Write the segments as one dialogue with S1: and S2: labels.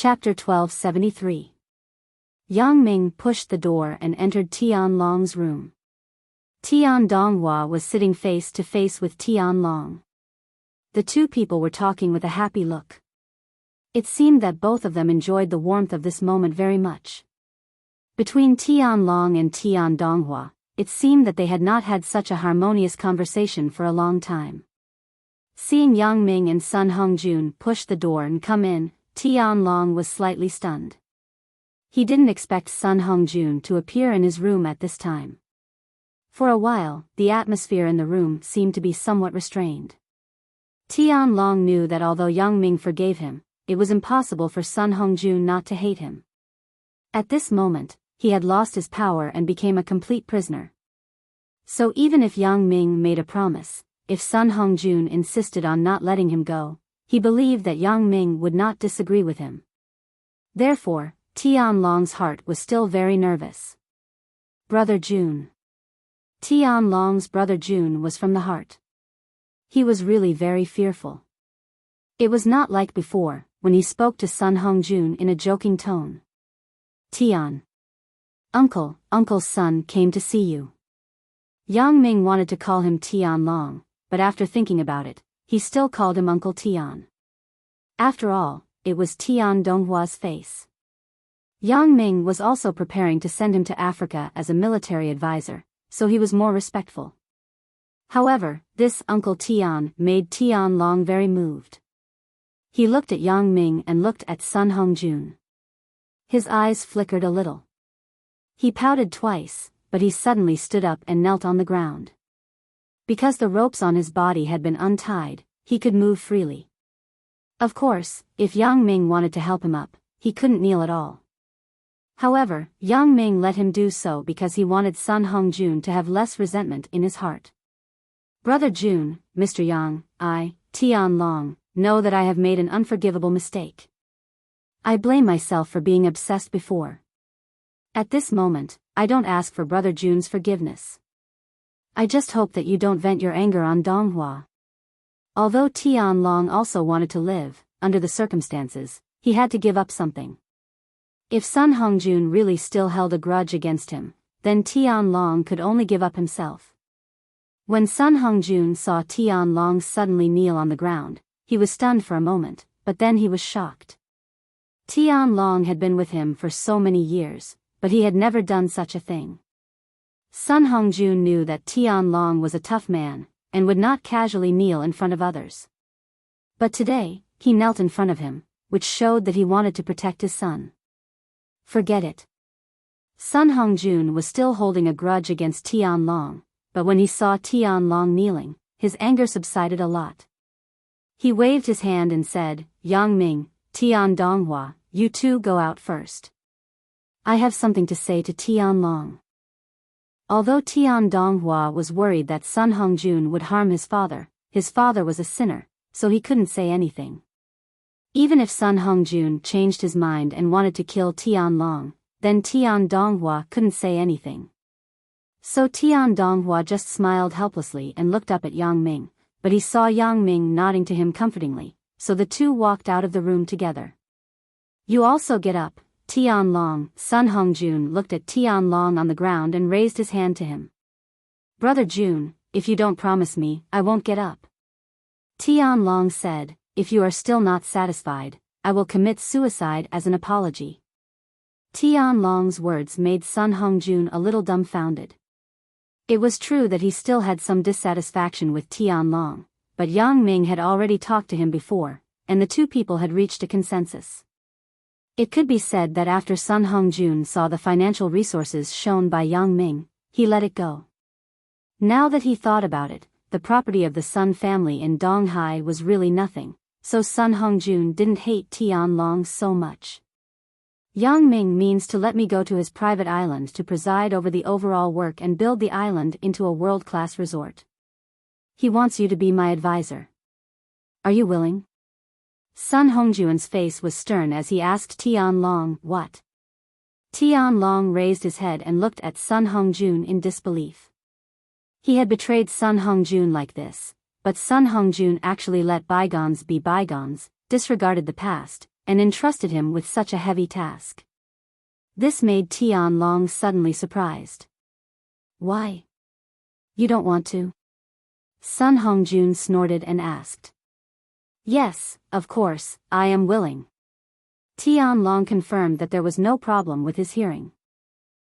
S1: Chapter 1273. Yang Ming pushed the door and entered Tian Long's room. Tian Donghua was sitting face to face with Tian Long. The two people were talking with a happy look. It seemed that both of them enjoyed the warmth of this moment very much. Between Tian Long and Tian Donghua, it seemed that they had not had such a harmonious conversation for a long time. Seeing Yang Ming and Sun Hongjun push the door and come in, Tian Long was slightly stunned. He didn't expect Sun Hongjun to appear in his room at this time. For a while, the atmosphere in the room seemed to be somewhat restrained. Tian Long knew that although Yang Ming forgave him, it was impossible for Sun Hongjun not to hate him. At this moment, he had lost his power and became a complete prisoner. So even if Yang Ming made a promise, if Sun Hongjun insisted on not letting him go, he believed that Yang Ming would not disagree with him. Therefore, Tian Long's heart was still very nervous. Brother Jun. Tian Long's brother Jun was from the heart. He was really very fearful. It was not like before, when he spoke to Sun Hongjun in a joking tone. Tian. Uncle's son came to see you. Yang Ming wanted to call him Tian Long, but after thinking about it, he still called him Uncle Tian. After all, it was Tian Donghua's face. Yang Ming was also preparing to send him to Africa as a military advisor, so he was more respectful. However, this Uncle Tian made Tian Long very moved. He looked at Yang Ming and looked at Sun Hongjun. His eyes flickered a little. He pouted twice, but he suddenly stood up and knelt on the ground. Because the ropes on his body had been untied, he could move freely. Of course, if Yang Ming wanted to help him up, he couldn't kneel at all. However, Yang Ming let him do so because he wanted Sun Hongjun to have less resentment in his heart. Brother Jun, Mr. Yang, I, Tian Long, know that I have made an unforgivable mistake. I blame myself for being obsessed before. At this moment, I don't ask for Brother Jun's forgiveness. I just hope that you don't vent your anger on Donghua. Although Tian Long also wanted to live, under the circumstances, he had to give up something. If Sun Hongjun really still held a grudge against him, then Tian Long could only give up himself. When Sun Hongjun saw Tian Long suddenly kneel on the ground, he was stunned for a moment, but then he was shocked. Tian Long had been with him for so many years, but he had never done such a thing. Sun Hongjun knew that Tian Long was a tough man, and would not casually kneel in front of others. But today, he knelt in front of him, which showed that he wanted to protect his son. Forget it. Sun Hongjun was still holding a grudge against Tian Long, but when he saw Tian Long kneeling, his anger subsided a lot. He waved his hand and said, Yang Ming, Tian Donghua, you two go out first. I have something to say to Tian Long. Although Tian Donghua was worried that Sun Hongjun would harm his father was a sinner, so he couldn't say anything. Even if Sun Hongjun changed his mind and wanted to kill Tian Long, then Tian Donghua couldn't say anything. So Tian Donghua just smiled helplessly and looked up at Yang Ming, but he saw Yang Ming nodding to him comfortingly, so the two walked out of the room together. You also get up, Tian Long. Sun Hongjun looked at Tian Long on the ground and raised his hand to him. Brother Jun, if you don't promise me, I won't get up. Tian Long said, if you are still not satisfied, I will commit suicide as an apology. Tian Long's words made Sun Hongjun a little dumbfounded. It was true that he still had some dissatisfaction with Tian Long, but Yang Ming had already talked to him before, and the two people had reached a consensus. It could be said that after Sun Hongjun saw the financial resources shown by Yang Ming, he let it go. Now that he thought about it, the property of the Sun family in Donghai was really nothing, so Sun Hongjun didn't hate Tian Long so much. Yang Ming means to let me go to his private island to preside over the overall work and build the island into a world-class resort. He wants you to be my advisor. Are you willing? Sun Hongjun's face was stern as he asked Tian Long, what? Tian Long raised his head and looked at Sun Hongjun in disbelief. He had betrayed Sun Hongjun like this, but Sun Hongjun actually let bygones be bygones, disregarded the past, and entrusted him with such a heavy task. This made Tianlong suddenly surprised. Why? You don't want to? Sun Hongjun snorted and asked. Yes, of course, I am willing. Tianlong confirmed that there was no problem with his hearing.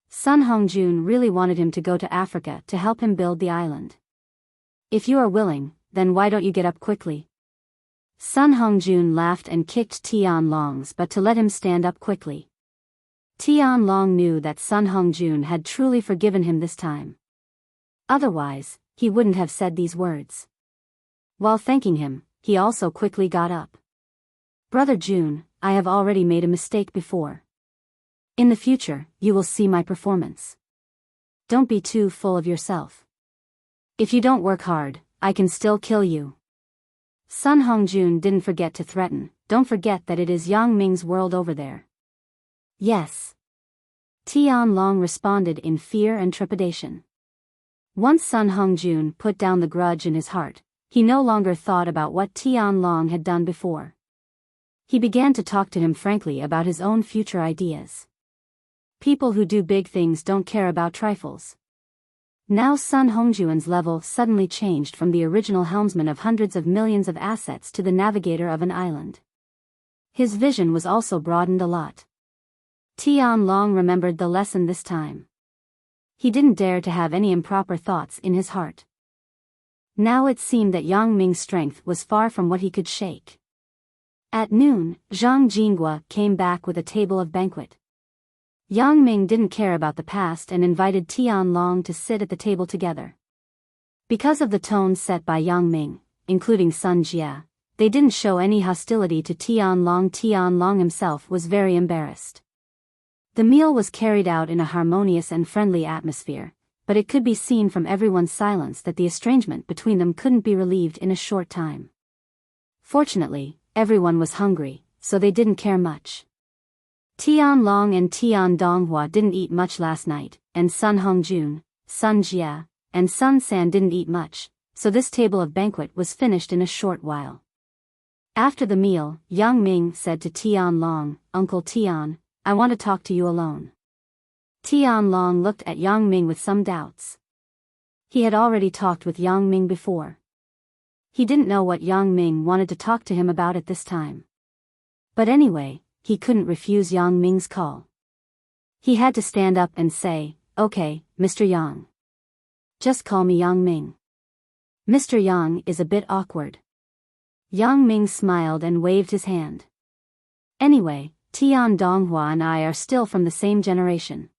S1: Sun Hongjun really wanted him to go to Africa to help him build the island. If you are willing, then why don't you get up quickly? Sun Hongjun laughed and kicked Tianlong's butt to let him stand up quickly. Tianlong knew that Sun Hongjun had truly forgiven him this time. Otherwise, he wouldn't have said these words. While thanking him, he also quickly got up. Brother Jun, I have already made a mistake before. In the future, you will see my performance. Don't be too full of yourself. If you don't work hard, I can still kill you. Sun Hongjun didn't forget to threaten, don't forget that it is Yang Ming's world over there. Yes. Tianlong responded in fear and trepidation. Once Sun Hongjun put down the grudge in his heart, he no longer thought about what Tianlong had done before. He began to talk to him frankly about his own future ideas. People who do big things don't care about trifles. Now Sun Hongjun's level suddenly changed from the original helmsman of hundreds of millions of assets to the navigator of an island. His vision was also broadened a lot. Tianlong remembered the lesson this time. He didn't dare to have any improper thoughts in his heart. Now it seemed that Yang Ming's strength was far from what he could shake. At noon, Zhang Jinghua came back with a table of banquet. Yang Ming didn't care about the past and invited Tianlong to sit at the table together. Because of the tone set by Yang Ming, including Sun Jia, they didn't show any hostility to Tianlong. Tianlong himself was very embarrassed. The meal was carried out in a harmonious and friendly atmosphere, but it could be seen from everyone's silence that the estrangement between them couldn't be relieved in a short time. Fortunately, everyone was hungry, so they didn't care much. Tianlong and Tian Donghua didn't eat much last night, and Sun Hongjun, Sun Jia, and Sun San didn't eat much, so this table of banquet was finished in a short while. After the meal, Yang Ming said to Tianlong, Uncle Tian, I want to talk to you alone. Tianlong looked at Yang Ming with some doubts. He had already talked with Yang Ming before. He didn't know what Yang Ming wanted to talk to him about at this time. But anyway, he couldn't refuse Yang Ming's call. He had to stand up and say, Okay, Mr. Yang. Just call me Yang Ming. Mr. Yang is a bit awkward. Yang Ming smiled and waved his hand. Anyway, Tian Donghua and I are still from the same generation.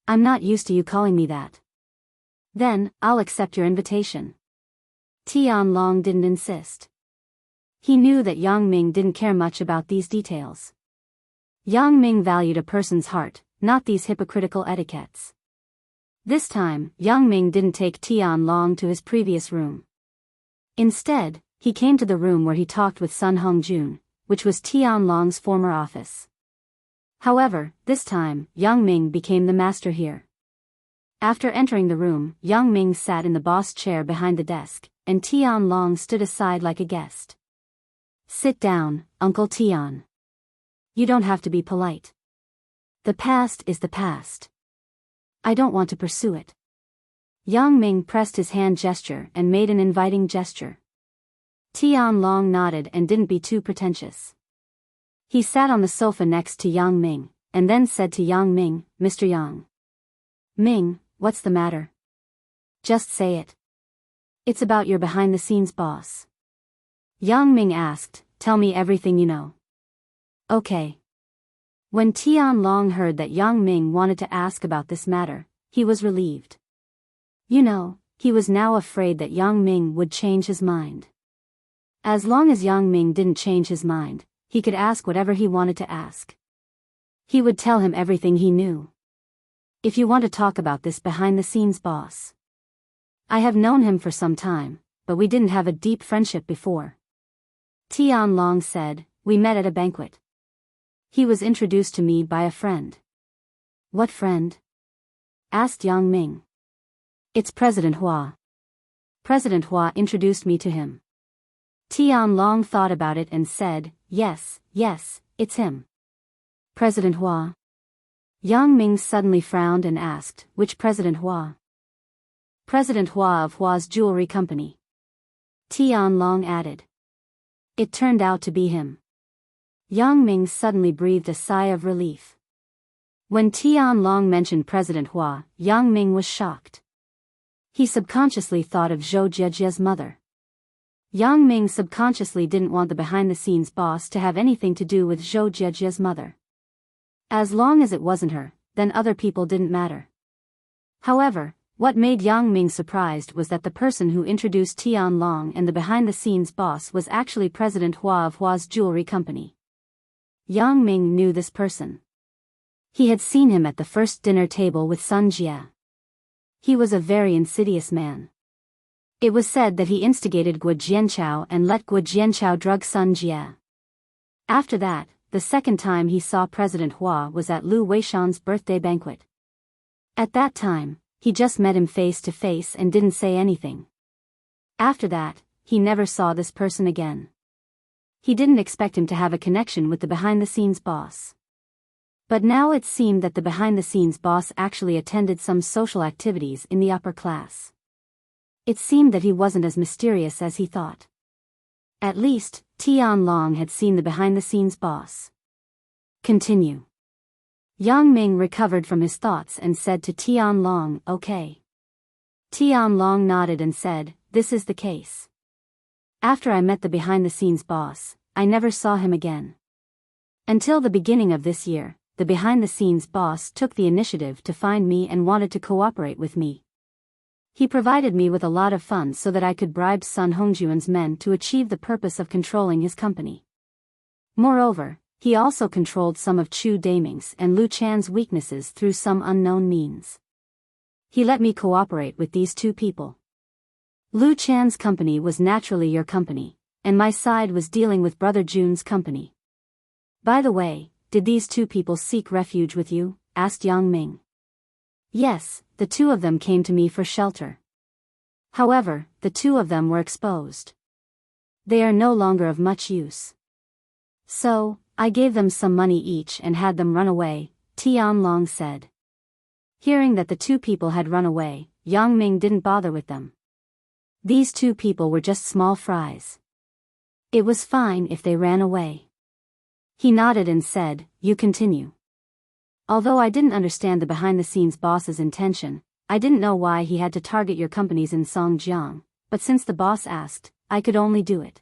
S1: I'm not used to you calling me that. Then, I'll accept your invitation. Tianlong didn't insist. He knew that Yang Ming didn't care much about these details. Yang Ming valued a person's heart, not these hypocritical etiquettes. This time, Yang Ming didn't take Tianlong to his previous room. Instead, he came to the room where he talked with Sun Hongjun, which was Tianlong's former office. However, this time, Yang Ming became the master here. After entering the room, Yang Ming sat in the boss chair behind the desk, and Tianlong stood aside like a guest. Sit down, Uncle Tian. You don't have to be polite. The past is the past. I don't want to pursue it. Yang Ming pressed his hand gesture and made an inviting gesture. Tianlong nodded and didn't be too pretentious. He sat on the sofa next to Yang Ming, and then said to Yang Ming, Mr. Yang. Ming, what's the matter? Just say it. It's about your behind-the-scenes boss. Yang Ming asked, Tell me everything you know. Okay. When Tianlong heard that Yang Ming wanted to ask about this matter, he was relieved. You know, he was now afraid that Yang Ming would change his mind. As long as Yang Ming didn't change his mind, he could ask whatever he wanted to ask. He would tell him everything he knew. If you want to talk about this behind-the-scenes boss. I have known him for some time, but we didn't have a deep friendship before. Tianlong said, We met at a banquet. He was introduced to me by a friend. What friend? Asked Yang Ming. It's President Hua. President Hua introduced me to him. Tianlong thought about it and said, Yes, It's him. President Hua. Yang Ming suddenly frowned and asked, which President Hua? President Hua of Hua's jewelry company. Tian Long added. It turned out to be him. Yang Ming suddenly breathed a sigh of relief. When Tian Long mentioned President Hua, Yang Ming was shocked. He subconsciously thought of Zhou Jiejia's mother. Yang Ming subconsciously didn't want the behind-the-scenes boss to have anything to do with Zhou Jiejia's mother. As long as it wasn't her, then other people didn't matter. However, what made Yang Ming surprised was that the person who introduced Tian Long and the behind-the-scenes boss was actually President Hua of Hua's jewelry company. Yang Ming knew this person. He had seen him at the first dinner table with Sun Jie. He was a very insidious man. It was said that he instigated Guo Jianchao and let Guo Jianchao drug Sun Jie. After that, the second time he saw President Hua was at Lu Weishan's birthday banquet. At that time, he just met him face to face and didn't say anything. After that, he never saw this person again. He didn't expect him to have a connection with the behind-the-scenes boss. But now it seemed that the behind-the-scenes boss actually attended some social activities in the upper class. It seemed that he wasn't as mysterious as he thought. At least, Tian Long had seen the behind-the-scenes boss. Continue. Yang Ming recovered from his thoughts and said to Tian Long, okay. Tian Long nodded and said, this is the case. After I met the behind-the-scenes boss, I never saw him again. Until the beginning of this year, the behind-the-scenes boss took the initiative to find me and wanted to cooperate with me. He provided me with a lot of funds so that I could bribe Sun Hongjuan's men to achieve the purpose of controlling his company. Moreover, he also controlled some of Chu Daming's and Lu Chan's weaknesses through some unknown means. He let me cooperate with these two people. Lu Chan's company was naturally your company, and my side was dealing with Brother Jun's company. By the way, did these two people seek refuge with you? Asked Yang Ming. Yes, the two of them came to me for shelter. However, the two of them were exposed. They are no longer of much use. So, I gave them some money each and had them run away, Tian Long said. Hearing that the two people had run away, Yang Ming didn't bother with them. These two people were just small fries. It was fine if they ran away. He nodded and said, you continue. Although I didn't understand the behind-the-scenes boss's intention, I didn't know why he had to target your companies in Songjiang, but since the boss asked, I could only do it.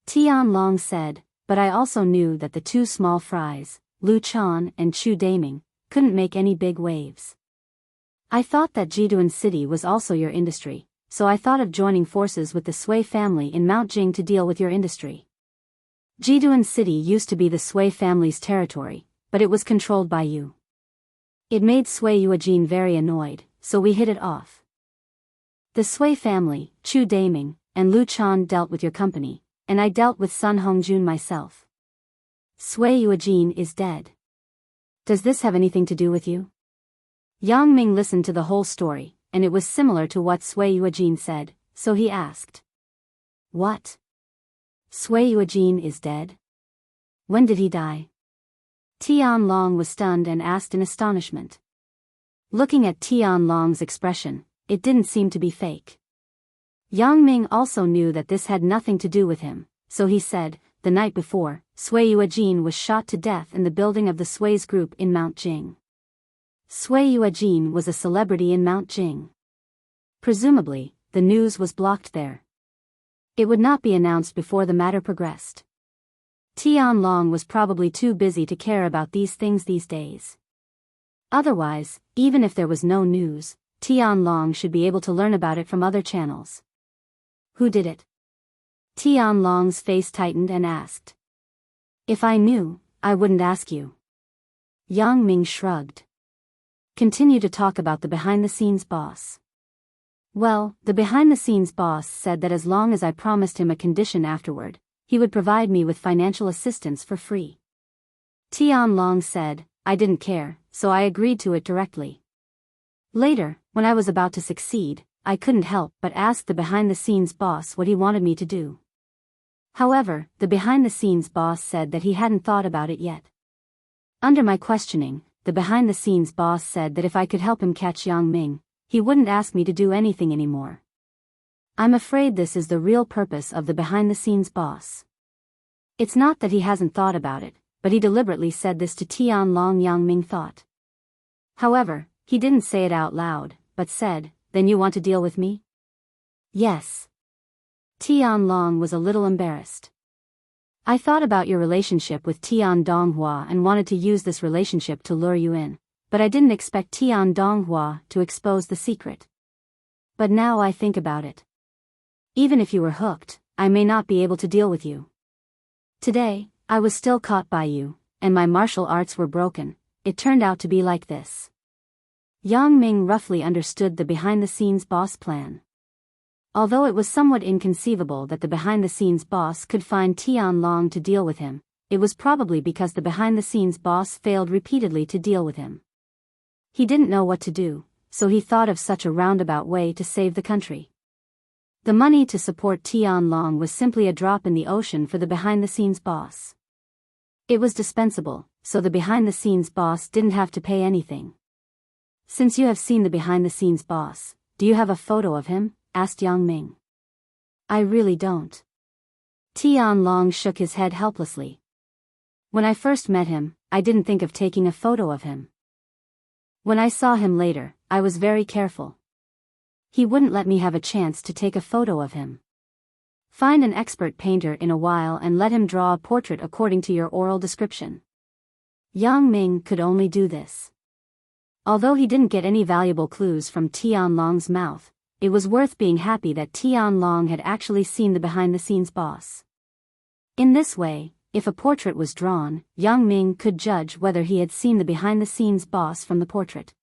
S1: Tian Long said, but I also knew that the two small fries, Lu Chan and Chu Daming, couldn't make any big waves. I thought that Jiduan City was also your industry, so I thought of joining forces with the Sui family in Mount Jing to deal with your industry. Jiduan City used to be the Sui family's territory, but it was controlled by you. It made Sui Yuejin very annoyed, so we hit it off. The Sui family, Chu Daming, and Lu Chan dealt with your company, and I dealt with Sun Hongjun myself. Sui Yuejin is dead. Does this have anything to do with you? Yang Ming listened to the whole story, and it was similar to what Sui Yuejin said, so he asked. What? Sui Yuejin is dead? When did he die? Tian Long was stunned and asked in astonishment. Looking at Tian Long's expression, it didn't seem to be fake. Yang Ming also knew that this had nothing to do with him, so he said, the night before, Sui Yuejin was shot to death in the building of the Sui's group in Mount Jing. Sui Yuejin was a celebrity in Mount Jing. Presumably, the news was blocked there. It would not be announced before the matter progressed. Tian Long was probably too busy to care about these things these days. Otherwise, even if there was no news, Tian Long should be able to learn about it from other channels. Who did it? Tian Long's face tightened and asked. If I knew, I wouldn't ask you. Yang Ming shrugged. Continue to talk about the behind-the-scenes boss. Well, the behind-the-scenes boss said that as long as I promised him a condition afterward, he would provide me with financial assistance for free. Tian Long said, I didn't care, so I agreed to it directly. Later, when I was about to succeed, I couldn't help but ask the behind-the-scenes boss what he wanted me to do. However, the behind-the-scenes boss said that he hadn't thought about it yet. Under my questioning, the behind-the-scenes boss said that if I could help him catch Yang Ming, he wouldn't ask me to do anything anymore. I'm afraid this is the real purpose of the behind-the-scenes boss. It's not that he hasn't thought about it, but he deliberately said this to Tianlong. Yang Ming thought. However, he didn't say it out loud, but said, "Then you want to deal with me?" "Yes." Tianlong was a little embarrassed. "I thought about your relationship with Tian Donghua and wanted to use this relationship to lure you in, but I didn't expect Tian Donghua to expose the secret. But now I think about it. Even if you were hooked, I may not be able to deal with you. Today, I was still caught by you, and my martial arts were broken. It turned out to be like this." Yang Ming roughly understood the behind-the-scenes boss plan. Although it was somewhat inconceivable that the behind-the-scenes boss could find Tianlong to deal with him, it was probably because the behind-the-scenes boss failed repeatedly to deal with him. He didn't know what to do, so he thought of such a roundabout way to save the country. The money to support Tianlong was simply a drop in the ocean for the behind-the-scenes boss. It was dispensable, so the behind-the-scenes boss didn't have to pay anything. "Since you have seen the behind-the-scenes boss, do you have a photo of him?" asked Yang Ming. "I really don't." Tianlong shook his head helplessly. "When I first met him, I didn't think of taking a photo of him. When I saw him later, I was very careful. He wouldn't let me have a chance to take a photo of him. Find an expert painter in a while and let him draw a portrait according to your oral description." Yang Ming could only do this. Although he didn't get any valuable clues from Tianlong's mouth, it was worth being happy that Tianlong had actually seen the behind-the-scenes boss. In this way, if a portrait was drawn, Yang Ming could judge whether he had seen the behind-the-scenes boss from the portrait.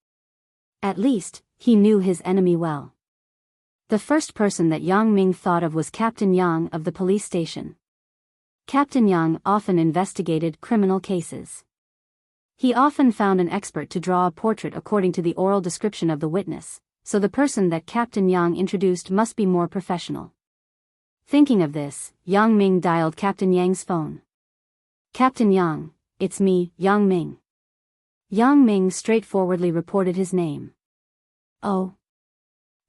S1: At least, he knew his enemy well. The first person that Yang Ming thought of was Captain Yang of the police station. Captain Yang often investigated criminal cases. He often found an expert to draw a portrait according to the oral description of the witness, so the person that Captain Yang introduced must be more professional. Thinking of this, Yang Ming dialed Captain Yang's phone. "Captain Yang, it's me, Yang Ming." Yang Ming straightforwardly reported his name. "Oh.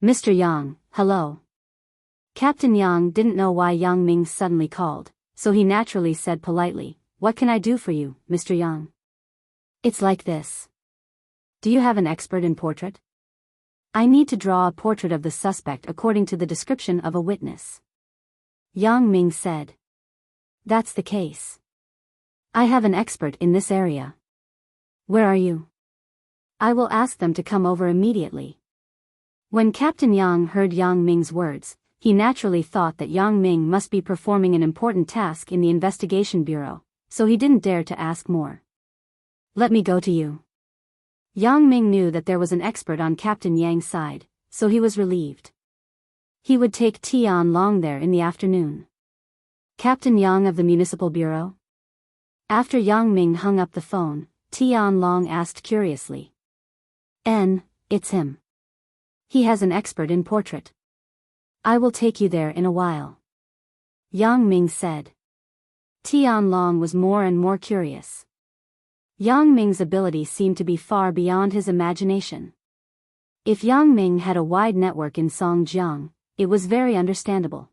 S1: Mr. Yang, hello." Captain Yang didn't know why Yang Ming suddenly called, so he naturally said politely, "What can I do for you, Mr. Yang?" "It's like this. Do you have an expert in portrait? I need to draw a portrait of the suspect according to the description of a witness." Yang Ming said. "That's the case. I have an expert in this area. Where are you? I will ask them to come over immediately." When Captain Yang heard Yang Ming's words, he naturally thought that Yang Ming must be performing an important task in the investigation bureau, so he didn't dare to ask more. "Let me go to you." Yang Ming knew that there was an expert on Captain Yang's side, so he was relieved. He would take Tianlong there in the afternoon. "Captain Yang of the Municipal Bureau?" After Yang Ming hung up the phone, Tianlong asked curiously. It's him. He has an expert in portrait. I will take you there in a while." Yang Ming said. Tianlong was more and more curious. Yang Ming's ability seemed to be far beyond his imagination. If Yang Ming had a wide network in Songjiang, it was very understandable.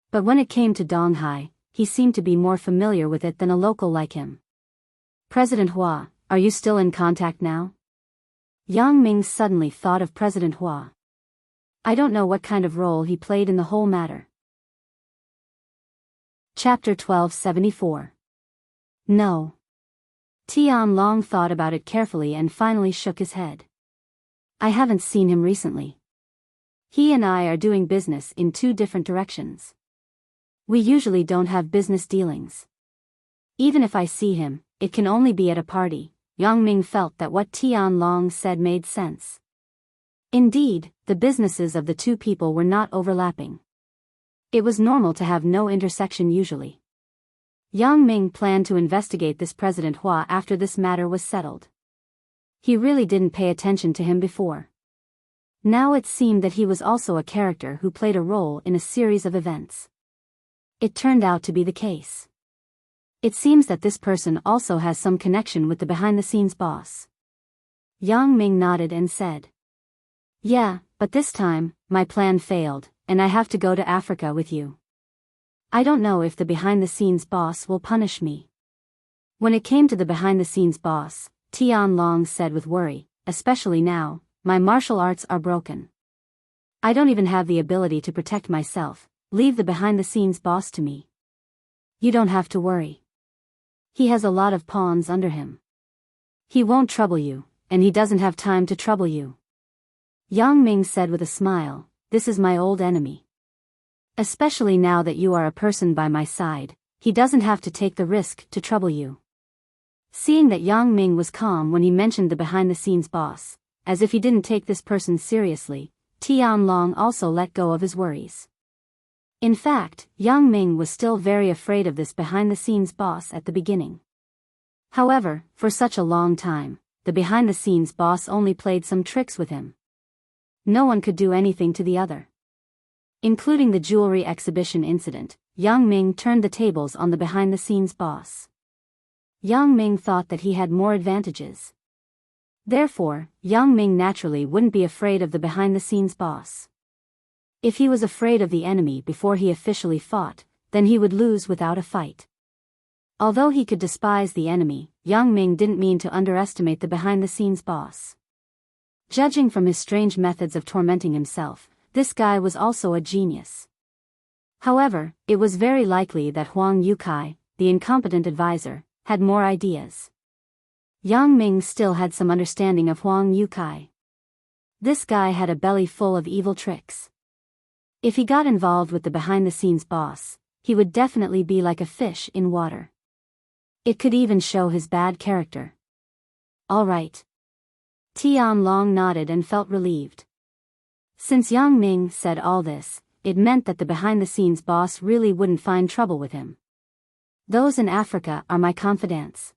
S1: But when it came to Donghai, he seemed to be more familiar with it than a local like him. "President Hua, are you still in contact now?" Yang Ming suddenly thought of President Hua. I don't know what kind of role he played in the whole matter. Chapter 1274. No. Tianlong thought about it carefully and finally shook his head. I haven't seen him recently. He and I are doing business in two different directions. We usually don't have business dealings. Even if I see him, it can only be at a party. Yang Ming felt that what Tianlong said made sense. Indeed, the businesses of the two people were not overlapping. It was normal to have no intersection usually. Yang Ming planned to investigate this President Hua after this matter was settled. He really didn't pay attention to him before. Now it seemed that he was also a character who played a role in a series of events. It turned out to be the case. It seems that this person also has some connection with the behind-the-scenes boss. Yang Ming nodded and said, "Yeah, but this time, my plan failed, and I have to go to Africa with you. I don't know if the behind-the-scenes boss will punish me." When it came to the behind-the-scenes boss, Tianlong said with worry, "Especially now, my martial arts are broken. I don't even have the ability to protect myself. Leave the behind-the-scenes boss to me. You don't have to worry. He has a lot of pawns under him. He won't trouble you, and he doesn't have time to trouble you." Yang Ming said with a smile, "This is my old enemy. Especially now that you are a person by my side, he doesn't have to take the risk to trouble you." Seeing that Yang Ming was calm when he mentioned the behind-the-scenes boss, as if he didn't take this person seriously, Tianlong also let go of his worries. In fact, Yang Ming was still very afraid of this behind-the-scenes boss at the beginning. However, for such a long time, the behind-the-scenes boss only played some tricks with him. No one could do anything to the other. Including the jewelry exhibition incident, Yang Ming turned the tables on the behind-the-scenes boss. Yang Ming thought that he had more advantages. Therefore, Yang Ming naturally wouldn't be afraid of the behind-the-scenes boss. If he was afraid of the enemy before he officially fought, then he would lose without a fight. Although he could despise the enemy, Yang Ming didn't mean to underestimate the behind-the-scenes boss. Judging from his strange methods of tormenting himself, this guy was also a genius. However, it was very likely that Huang Yukai, the incompetent advisor, had more ideas. Yang Ming still had some understanding of Huang Yukai. This guy had a belly full of evil tricks. If he got involved with the behind-the-scenes boss, he would definitely be like a fish in water. It could even show his bad character. All right. Tianlong nodded and felt relieved. Since Yang Ming said all this, it meant that the behind-the-scenes boss really wouldn't find trouble with him. "Those in Africa are my confidants.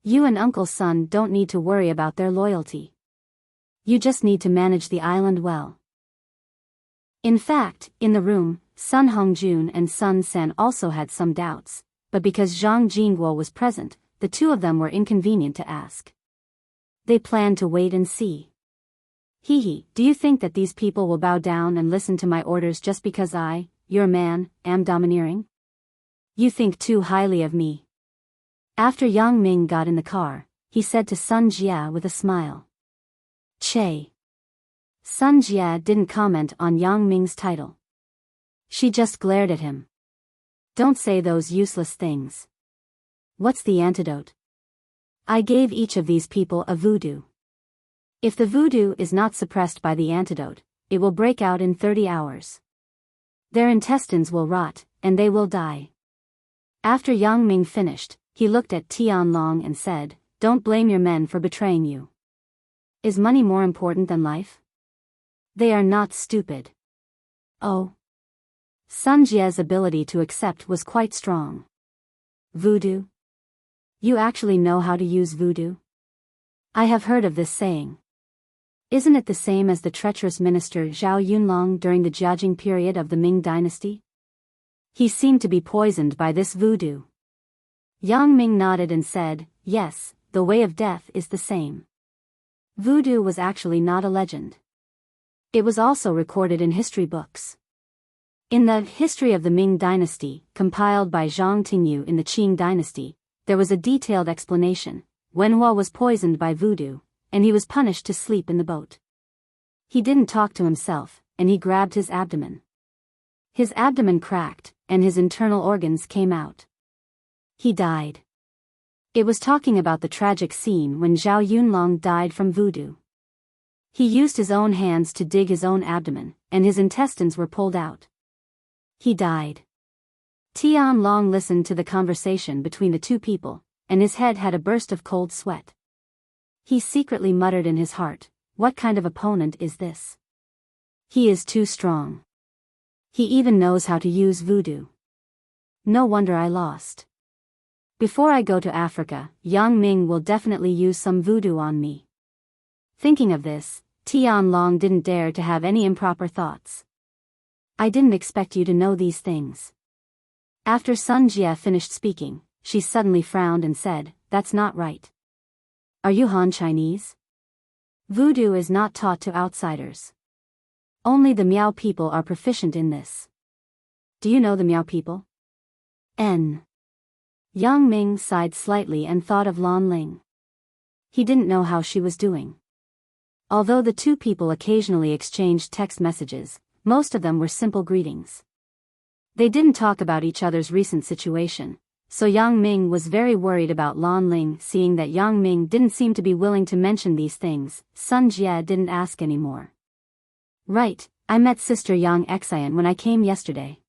S1: You and Uncle Sun don't need to worry about their loyalty. You just need to manage the island well." In fact, in the room, Sun Hongjun and Sun Sen also had some doubts, but because Zhang Jingguo was present, the two of them were inconvenient to ask. They planned to wait and see. "Hee, do you think that these people will bow down and listen to my orders just because I, your man, am domineering? You think too highly of me." After Yang Ming got in the car, he said to Sun Jia with a smile. "Che." Sun Jia didn't comment on Yang Ming's title. She just glared at him. "Don't say those useless things. What's the antidote? I gave each of these people a voodoo. If the voodoo is not suppressed by the antidote, it will break out in 30 hours. Their intestines will rot, and they will die." After Yang Ming finished, he looked at Tianlong and said, "Don't blame your men for betraying you. Is money more important than life? They are not stupid." Oh. Sun Jia's ability to accept was quite strong. "Voodoo? You actually know how to use voodoo? I have heard of this saying. Isn't it the same as the treacherous minister Zhao Yunlong during the Jiajing period of the Ming dynasty? He seemed to be poisoned by this voodoo." Yang Ming nodded and said, "Yes, the way of death is the same." Voodoo was actually not a legend. It was also recorded in history books. In the History of the Ming Dynasty, compiled by Zhang Tingyu in the Qing Dynasty, there was a detailed explanation. Wenhua was poisoned by voodoo, and he was punished to sleep in the boat. He didn't talk to himself, and he grabbed his abdomen. His abdomen cracked, and his internal organs came out. He died. It was talking about the tragic scene when Zhao Yunlong died from voodoo. He used his own hands to dig his own abdomen, and his intestines were pulled out. He died. Tianlong listened to the conversation between the two people, and his head had a burst of cold sweat. He secretly muttered in his heart, "What kind of opponent is this? He is too strong. He even knows how to use voodoo. No wonder I lost. Before I go to Africa, Yang Ming will definitely use some voodoo on me." Thinking of this, Tianlong didn't dare to have any improper thoughts. "I didn't expect you to know these things. After Sun Jie finished speaking, she suddenly frowned and said, "That's not right. Are you Han Chinese? Voodoo is not taught to outsiders. Only the Miao people are proficient in this. Do you know the Miao people?" N. Yang Ming sighed slightly and thought of Lan Ling. He didn't know how she was doing. Although the two people occasionally exchanged text messages, most of them were simple greetings. They didn't talk about each other's recent situation, so Yang Ming was very worried about Lan Ling. Seeing that Yang Ming didn't seem to be willing to mention these things, Sun Jie didn't ask anymore. "Right, I met Sister Yang Xian when I came yesterday."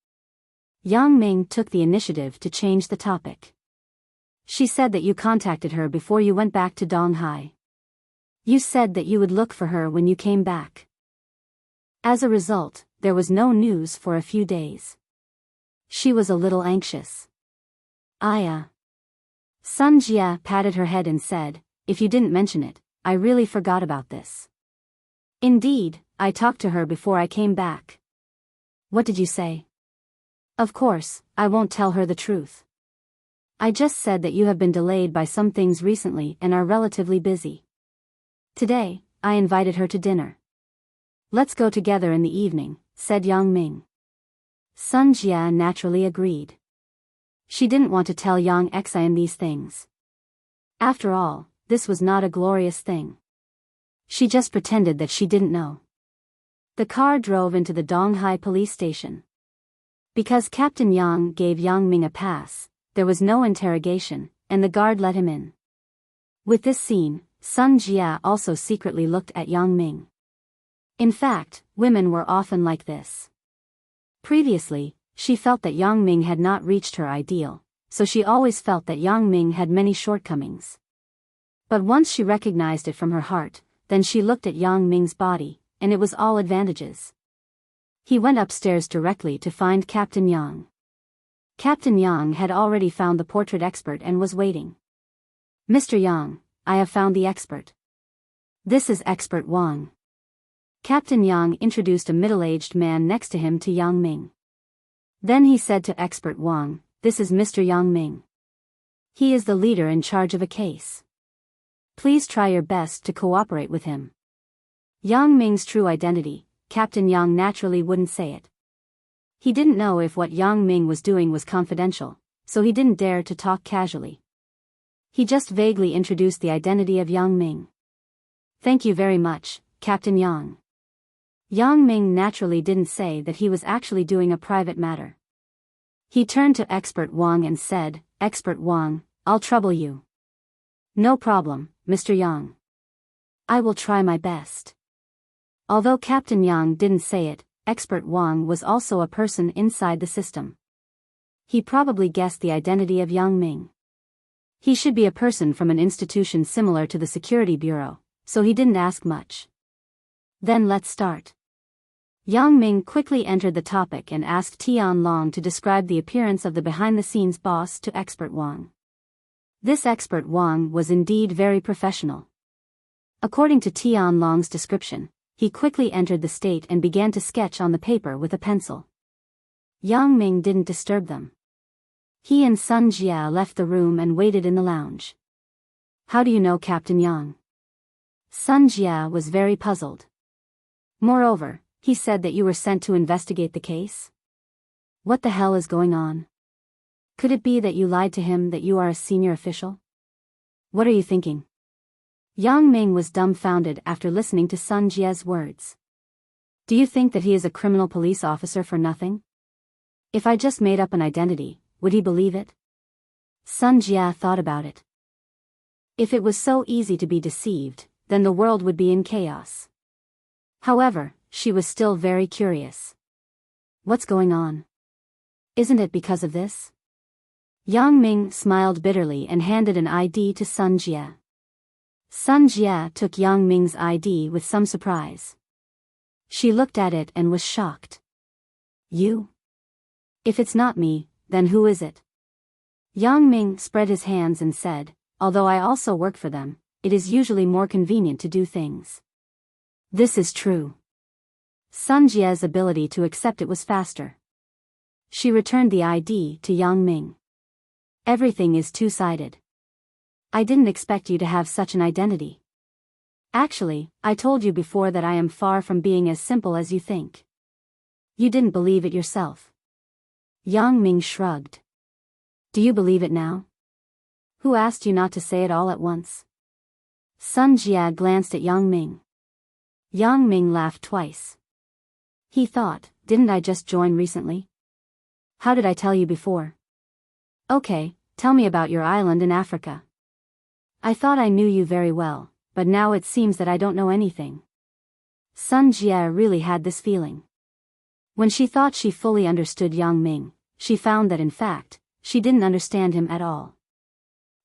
S1: Yang Ming took the initiative to change the topic. "She said that you contacted her before you went back to Donghai. You said that you would look for her when you came back. As a result, there was no news for a few days. She was a little anxious." Sun Jie patted her head and said, "If you didn't mention it, I really forgot about this. Indeed, I talked to her before I came back." "What did you say?" "Of course, I won't tell her the truth. I just said that you have been delayed by some things recently and are relatively busy. Today, I invited her to dinner. Let's go together in the evening," said Yang Ming. Sun Jie naturally agreed. She didn't want to tell Yang Xian these things. After all, this was not a glorious thing. She just pretended that she didn't know. The car drove into the Donghai police station. Because Captain Yang gave Yang Ming a pass, there was no interrogation, and the guard let him in. With this scene, Sun Jie also secretly looked at Yang Ming. In fact, women were often like this. Previously, she felt that Yang Ming had not reached her ideal, so she always felt that Yang Ming had many shortcomings. But once she recognized it from her heart, then she looked at Yang Ming's body, and it was all advantages. He went upstairs directly to find Captain Yang. Captain Yang had already found the portrait expert and was waiting. "Mr. Yang, I have found the expert. This is Expert Wang." Captain Yang introduced a middle-aged man next to him to Yang Ming. Then he said to Expert Wang, "This is Mr. Yang Ming. He is the leader in charge of a case. Please try your best to cooperate with him." Yang Ming's true identity, Captain Yang naturally wouldn't say it. He didn't know if what Yang Ming was doing was confidential, so he didn't dare to talk casually. He just vaguely introduced the identity of Yang Ming. "Thank you very much, Captain Yang." Yang Ming naturally didn't say that he was actually doing a private matter. He turned to Expert Wang and said, "Expert Wang, I'll trouble you." "No problem, Mr. Yang. I will try my best." Although Captain Yang didn't say it, Expert Wang was also a person inside the system. He probably guessed the identity of Yang Ming. He should be a person from an institution similar to the Security Bureau, so he didn't ask much. "Then let's start." Yang Ming quickly entered the topic and asked Tian Long to describe the appearance of the behind-the-scenes boss to Expert Wang. This Expert Wang was indeed very professional. According to Tian Long's description, he quickly entered the state and began to sketch on the paper with a pencil. Yang Ming didn't disturb them. He and Sun Jie left the room and waited in the lounge. "How do you know Captain Yang?" Sun Jie was very puzzled. "Moreover, he said that you were sent to investigate the case? What the hell is going on? Could it be that you lied to him that you are a senior official? What are you thinking?" Yang Ming was dumbfounded after listening to Sun Jie's words. "Do you think that he is a criminal police officer for nothing? If I just made up an identity, would he believe it?" Sun Jie thought about it. If it was so easy to be deceived, then the world would be in chaos. However, she was still very curious. "What's going on? Isn't it because of this?" Yang Ming smiled bitterly and handed an ID to Sun Jie. Sun Jie took Yang Ming's ID with some surprise. She looked at it and was shocked. "You? If it's not me, then who is it?" Yang Ming spread his hands and said, "Although I also work for them, it is usually more convenient to do things." This is true. Sun Jie's ability to accept it was faster. She returned the ID to Yang Ming. Everything is two-sided. I didn't expect you to have such an identity. Actually, I told you before that I am far from being as simple as you think. You didn't believe it yourself. Yang Ming shrugged. Do you believe it now? Who asked you not to say it all at once? Sun Jia glanced at Yang Ming. Yang Ming laughed twice. He thought, didn't I just join recently? How did I tell you before? Okay, tell me about your island in Africa. I thought I knew you very well, but now it seems that I don't know anything. Sun Jia really had this feeling. When she thought she fully understood Yang Ming, she found that in fact, she didn't understand him at all.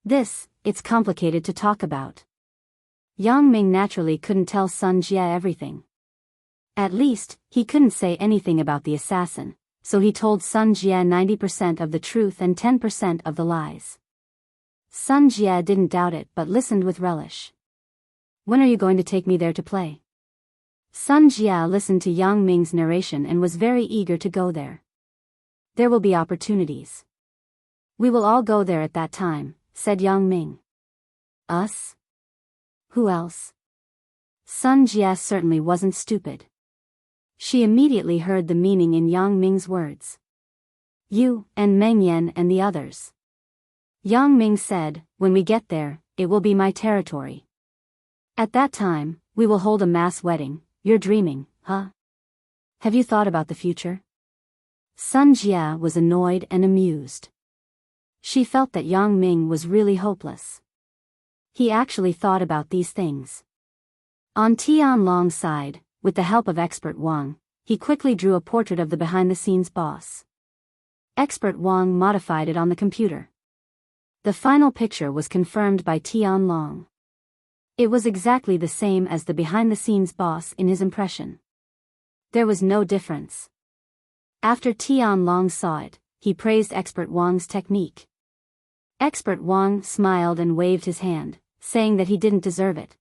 S1: It's complicated to talk about. Yang Ming naturally couldn't tell Sun Jia everything. At least, he couldn't say anything about the assassin, so he told Sun Jia 90% of the truth and 10% of the lies. Sun Jia didn't doubt it but listened with relish. When are you going to take me there to play? Sun Jia listened to Yang Ming's narration and was very eager to go there. There will be opportunities. We will all go there at that time, said Yang Ming. Us? Who else? Sun Jia certainly wasn't stupid. She immediately heard the meaning in Yang Ming's words. You, and Meng Yan and the others. Yang Ming said, when we get there, it will be my territory. At that time, we will hold a mass wedding. You're dreaming, huh? Have you thought about the future? Sun Jia was annoyed and amused. She felt that Yang Ming was really hopeless. He actually thought about these things. On Tianlong's side, with the help of Expert Wang, he quickly drew a portrait of the behind-the-scenes boss. Expert Wang modified it on the computer. The final picture was confirmed by Tianlong. It was exactly the same as the behind-the-scenes boss in his impression. There was no difference. After Tianlong saw it, he praised Expert Wang's technique. Expert Wang smiled and waved his hand, saying that he didn't deserve it.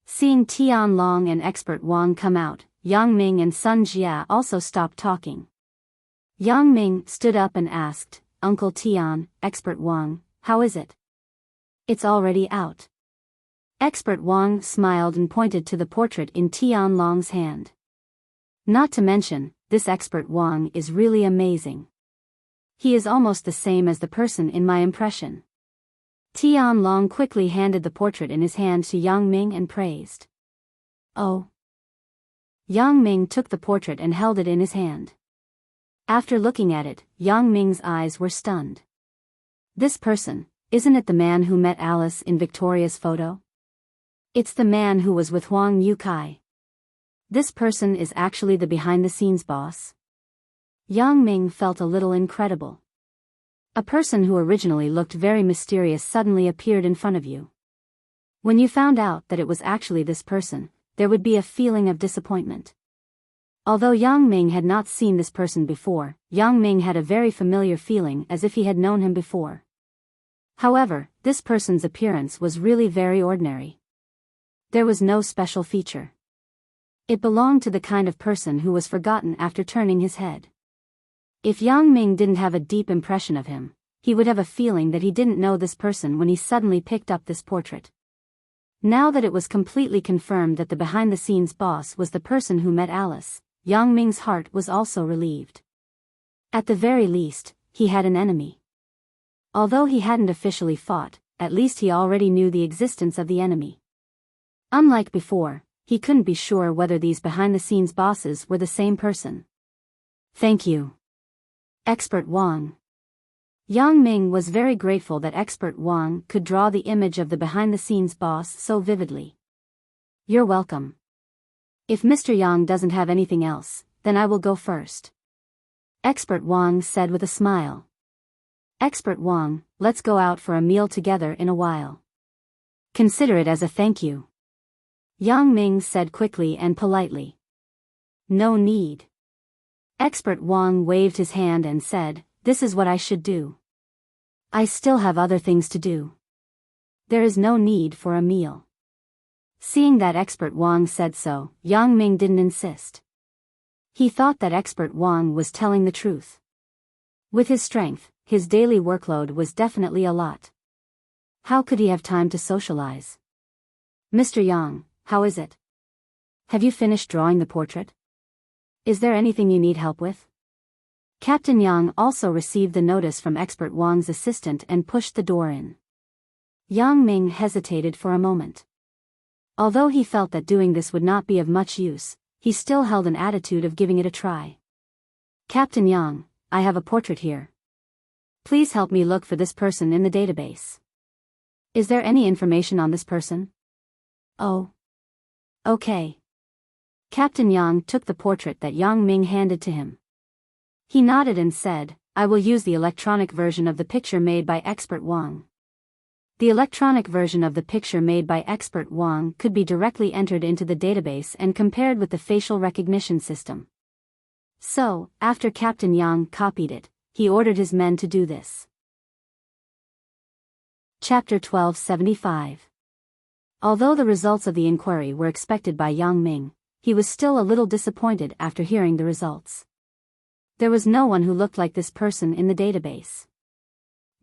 S1: Seeing Tianlong and Expert Wang come out, Yang Ming and Sun Jia also stopped talking. Yang Ming stood up and asked, Uncle Tian, Expert Wang, how is it? It's already out. Expert Wang smiled and pointed to the portrait in Tianlong's hand. Not to mention, this Expert Wang is really amazing. He is almost the same as the person in my impression. Tianlong quickly handed the portrait in his hand to Yang Ming and praised. Oh. Yang Ming took the portrait and held it in his hand. After looking at it, Yang Ming's eyes were stunned. This person, isn't it the man who met Alice in Victoria's photo? It's the man who was with Huang Yukai. This person is actually the behind-the-scenes boss. Yang Ming felt a little incredible. A person who originally looked very mysterious suddenly appeared in front of you. When you found out that it was actually this person, there would be a feeling of disappointment. Although Yang Ming had not seen this person before, Yang Ming had a very familiar feeling as if he had known him before. However, this person's appearance was really very ordinary. There was no special feature. It belonged to the kind of person who was forgotten after turning his head. If Yang Ming didn't have a deep impression of him, he would have a feeling that he didn't know this person when he suddenly picked up this portrait. Now that it was completely confirmed that the behind-the-scenes boss was the person who met Alice, Yang Ming's heart was also relieved. At the very least, he had an enemy. Although he hadn't officially fought, at least he already knew the existence of the enemy. Unlike before, he couldn't be sure whether these behind-the-scenes bosses were the same person. Thank you. Expert Wang. Yang Ming was very grateful that Expert Wang could draw the image of the behind-the-scenes boss so vividly. You're welcome. If Mr. Yang doesn't have anything else, then I will go first. Expert Wang said with a smile. Expert Wang, let's go out for a meal together in a while. Consider it as a thank you. Yang Ming said quickly and politely. No need. Expert Wang waved his hand and said, this is what I should do. I still have other things to do. There is no need for a meal. Seeing that Expert Wang said so, Yang Ming didn't insist. He thought that Expert Wang was telling the truth. With his strength, his daily workload was definitely a lot. How could he have time to socialize? Mr. Yang, how is it? Have you finished drawing the portrait? Is there anything you need help with? Captain Yang also received the notice from expert Wang's assistant and pushed the door in. Yang Ming hesitated for a moment. Although he felt that doing this would not be of much use, he still held an attitude of giving it a try. Captain Yang, I have a portrait here. Please help me look for this person in the database. Is there any information on this person? Oh. Okay. Captain Yang took the portrait that Yang Ming handed to him. He nodded and said, I will use the electronic version of the picture made by expert Wang. The electronic version of the picture made by expert Wang could be directly entered into the database and compared with the facial recognition system. So, after Captain Yang copied it, he ordered his men to do this. Chapter 1275. Although the results of the inquiry were expected by Yang Ming, he was still a little disappointed after hearing the results. There was no one who looked like this person in the database.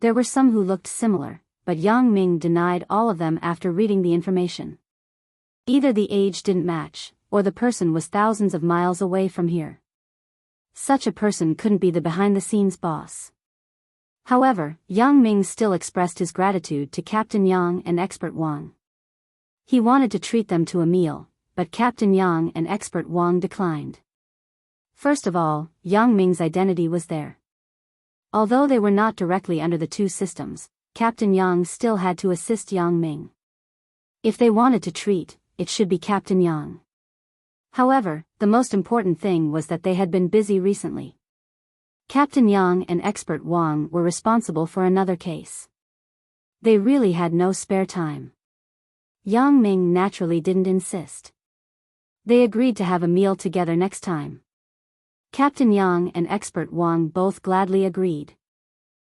S1: There were some who looked similar, but Yang Ming denied all of them after reading the information. Either the age didn't match, or the person was thousands of miles away from here. Such a person couldn't be the behind-the-scenes boss. However, Yang Ming still expressed his gratitude to Captain Yang and expert Wang. He wanted to treat them to a meal, but Captain Yang and expert Wang declined. First of all, Yang Ming's identity was there. Although they were not directly under the two systems, Captain Yang still had to assist Yang Ming. If they wanted to treat, it should be Captain Yang. However, the most important thing was that they had been busy recently. Captain Yang and expert Wang were responsible for another case. They really had no spare time. Yang Ming naturally didn't insist. They agreed to have a meal together next time. Captain Yang and expert Wang both gladly agreed.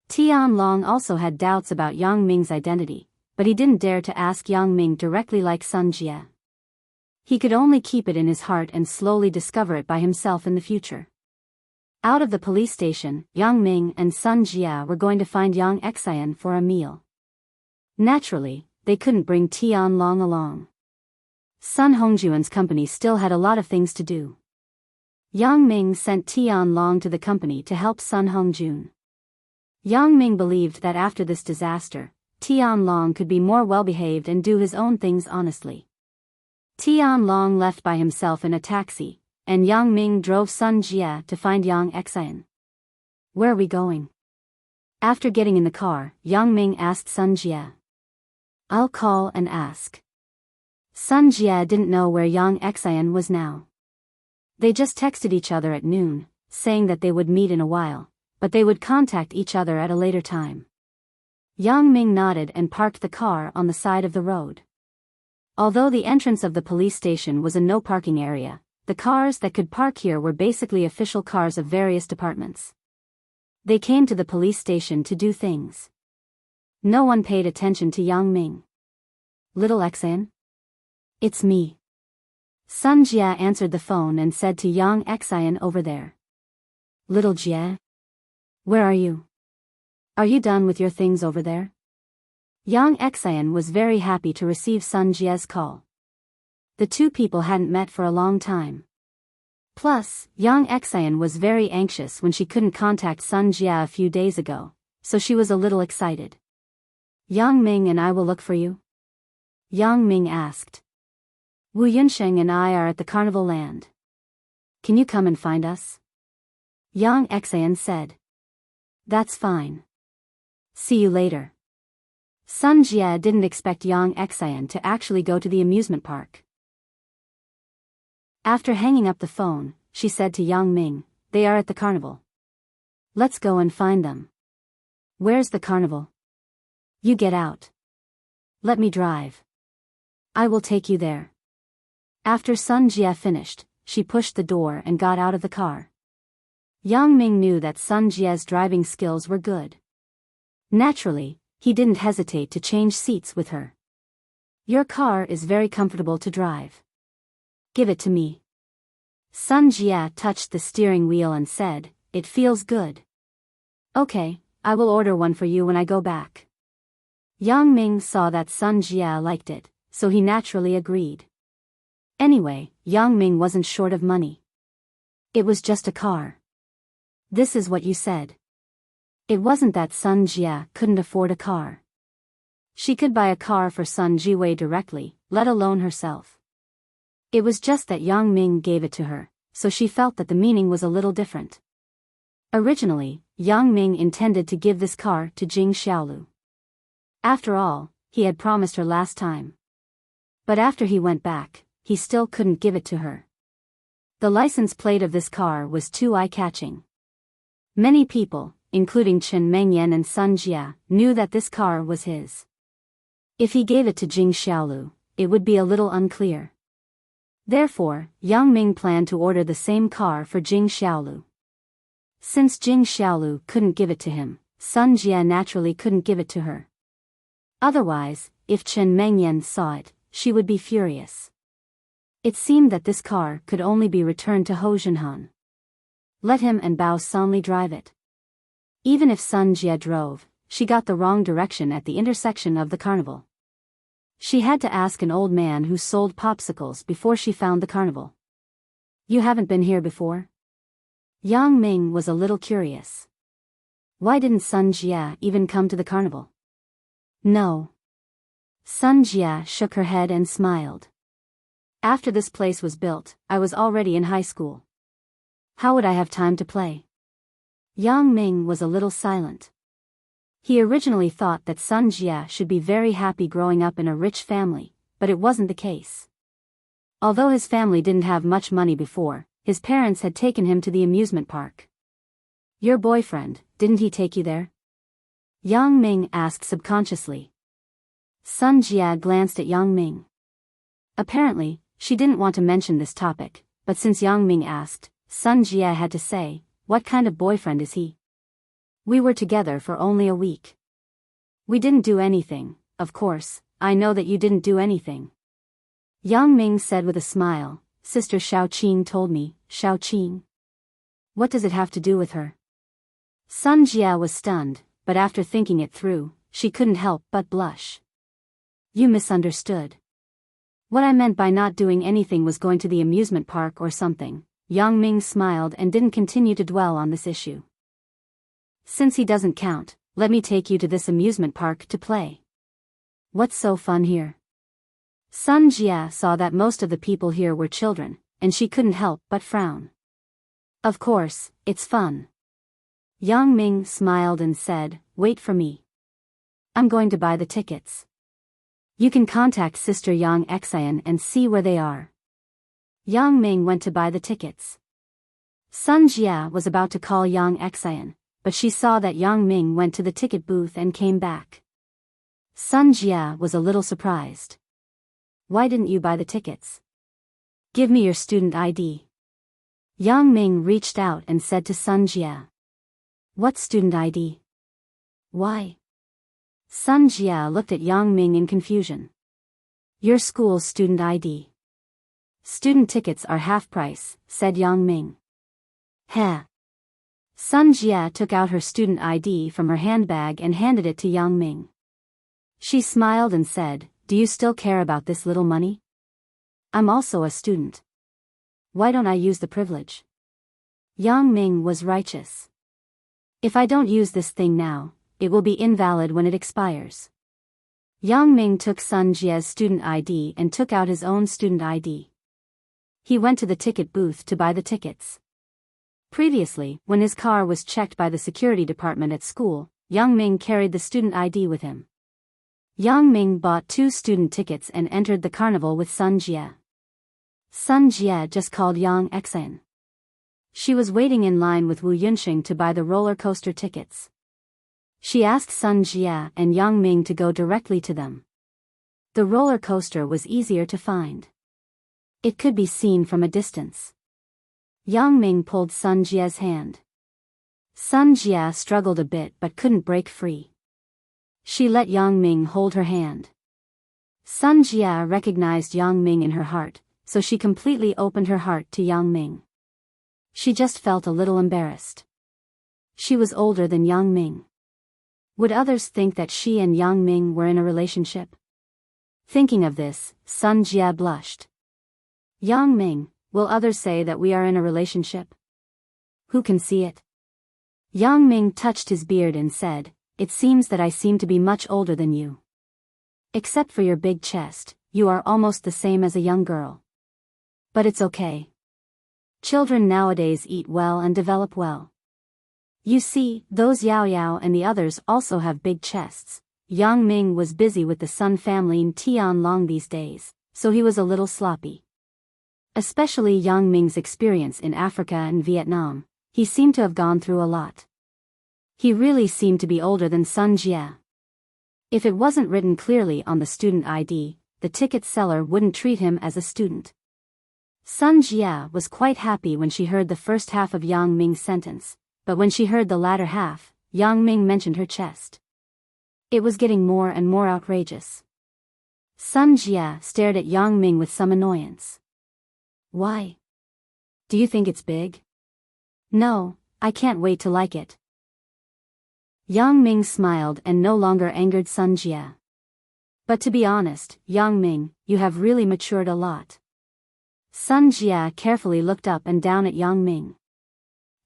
S1: Tian Long also had doubts about Yang Ming's identity, but he didn't dare to ask Yang Ming directly like Sun Jie. He could only keep it in his heart and slowly discover it by himself in the future. Out of the police station, Yang Ming and Sun Jie were going to find Yang Xian for a meal. Naturally, they couldn't bring Tian Long along. Sun Hongjuan's company still had a lot of things to do. Yang Ming sent Tian Long to the company to help Sun Hongjun. Yang Ming believed that after this disaster, Tian Long could be more well-behaved and do his own things honestly. Tian Long left by himself in a taxi, and Yang Ming drove Sun Jie to find Yang Xian. Where are we going? After getting in the car, Yang Ming asked Sun Jie. I'll call and ask. Sun Jie didn't know where Yang Xian was now. They just texted each other at noon, saying that they would meet in a while, but they would contact each other at a later time. Yang Ming nodded and parked the car on the side of the road. Although the entrance of the police station was a no-parking area, the cars that could park here were basically official cars of various departments. They came to the police station to do things. No one paid attention to Yang Ming. Little Xian? It's me. Sun Jie answered the phone and said to Yang Xian over there. Little Jie? Where are you? Are you done with your things over there? Yang Xian was very happy to receive Sun Jie's call. The two people hadn't met for a long time. Plus, Yang Xian was very anxious when she couldn't contact Sun Jie a few days ago, so she was a little excited. Yang Ming and I will look for you? Yang Ming asked. Wu Yunsheng and I are at the carnival land. Can you come and find us? Yang Xian said. That's fine. See you later. Sun Jie didn't expect Yang Xian to actually go to the amusement park. After hanging up the phone, she said to Yang Ming, they are at the carnival. Let's go and find them. Where's the carnival? You get out. Let me drive. I will take you there. After Sun Jie finished, she pushed the door and got out of the car. Yang Ming knew that Sun Jie's driving skills were good. Naturally, he didn't hesitate to change seats with her. Your car is very comfortable to drive. Give it to me. Sun Jie touched the steering wheel and said, it feels good. Okay, I will order one for you when I go back. Yang Ming saw that Sun Jia liked it, so he naturally agreed. Anyway, Yang Ming wasn't short of money. It was just a car. This is what you said. It wasn't that Sun Jia couldn't afford a car. She could buy a car for Sun Jiwei directly, let alone herself. It was just that Yang Ming gave it to her, so she felt that the meaning was a little different. Originally, Yang Ming intended to give this car to Jing Xiaolu. After all, he had promised her last time. But after he went back, he still couldn't give it to her. The license plate of this car was too eye-catching. Many people, including Chen Mengyan and Sun Jia, knew that this car was his. If he gave it to Jing Xiaolu, it would be a little unclear. Therefore, Yang Ming planned to order the same car for Jing Xiaolu. Since Jing Xiaolu couldn't give it to him, Sun Jia naturally couldn't give it to her. Otherwise, if Chen Mengyan saw it, she would be furious. It seemed that this car could only be returned to Ho Zhenhan. Let him and Bao Sanli drive it. Even if Sun Jia drove, she got the wrong direction at the intersection of the carnival. She had to ask an old man who sold popsicles before she found the carnival. You haven't been here before? Yang Ming was a little curious. Why didn't Sun Jia even come to the carnival? No. Sun Jia shook her head and smiled. After this place was built, I was already in high school. How would I have time to play? Yang Ming was a little silent. He originally thought that Sun Jia should be very happy growing up in a rich family, but it wasn't the case. Although his family didn't have much money before, his parents had taken him to the amusement park. Your boyfriend, didn't he take you there? Yang Ming asked subconsciously. Sun Jia glanced at Yang Ming. Apparently, she didn't want to mention this topic, but since Yang Ming asked, Sun Jia had to say, what kind of boyfriend is he? We were together for only a week. We didn't do anything, of course, I know that you didn't do anything. Yang Ming said with a smile, Sister Xiaoqing told me. Xiaoqing? What does it have to do with her? Sun Jia was stunned, but after thinking it through, she couldn't help but blush. You misunderstood. What I meant by not doing anything was going to the amusement park or something. Yang Ming smiled and didn't continue to dwell on this issue. Since he doesn't count, let me take you to this amusement park to play. What's so fun here? Sun Jia saw that most of the people here were children, and she couldn't help but frown. Of course, it's fun. Yang Ming smiled and said, wait for me. I'm going to buy the tickets. You can contact Sister Yang Xian and see where they are. Yang Ming went to buy the tickets. Sun Jia was about to call Yang Xian, but she saw that Yang Ming went to the ticket booth and came back. Sun Jia was a little surprised. Why didn't you buy the tickets? Give me your student ID. Yang Ming reached out and said to Sun Jia. What student ID? Why? Sun Jia looked at Yang Ming in confusion. Your school's student ID. Student tickets are half price, said Yang Ming. Heh. Sun Jia took out her student ID from her handbag and handed it to Yang Ming. She smiled and said, do you still care about this little money? I'm also a student. Why don't I use the privilege? Yang Ming was righteous. If I don't use this thing now, it will be invalid when it expires. Yang Ming took Sun Jia's student ID and took out his own student ID. He went to the ticket booth to buy the tickets. Previously, when his car was checked by the security department at school, Yang Ming carried the student ID with him. Yang Ming bought 2 student tickets and entered the carnival with Sun Jia. Sun Jia just called Yang Xian. She was waiting in line with Wu Yunxing to buy the roller coaster tickets. She asked Sun Jia and Yang Ming to go directly to them. The roller coaster was easier to find. It could be seen from a distance. Yang Ming pulled Sun Jia's hand. Sun Jia struggled a bit but couldn't break free. She let Yang Ming hold her hand. Sun Jia recognized Yang Ming in her heart, so she completely opened her heart to Yang Ming. She just felt a little embarrassed. She was older than Yang Ming. Would others think that she and Yang Ming were in a relationship? Thinking of this, Sun Jia blushed. Yang Ming, will others say that we are in a relationship? Who can see it? Yang Ming touched his beard and said, "It seems that I seem to be much older than you. Except for your big chest, you are almost the same as a young girl. But it's okay. Children nowadays eat well and develop well. You see, those Yao Yao and the others also have big chests." Yang Ming was busy with the Sun family in Tianlong these days, so he was a little sloppy. Especially Yang Ming's experience in Africa and Vietnam, he seemed to have gone through a lot. He really seemed to be older than Sun Jia. If it wasn't written clearly on the student ID, the ticket seller wouldn't treat him as a student. Sun Jia was quite happy when she heard the first half of Yang Ming's sentence, but when she heard the latter half, Yang Ming mentioned her chest. It was getting more and more outrageous. Sun Jia stared at Yang Ming with some annoyance. Why? Do you think it's big? No, I can't wait to like it. Yang Ming smiled and no longer angered Sun Jia. But to be honest, Yang Ming, you have really matured a lot. Sun Jia carefully looked up and down at Yang Ming.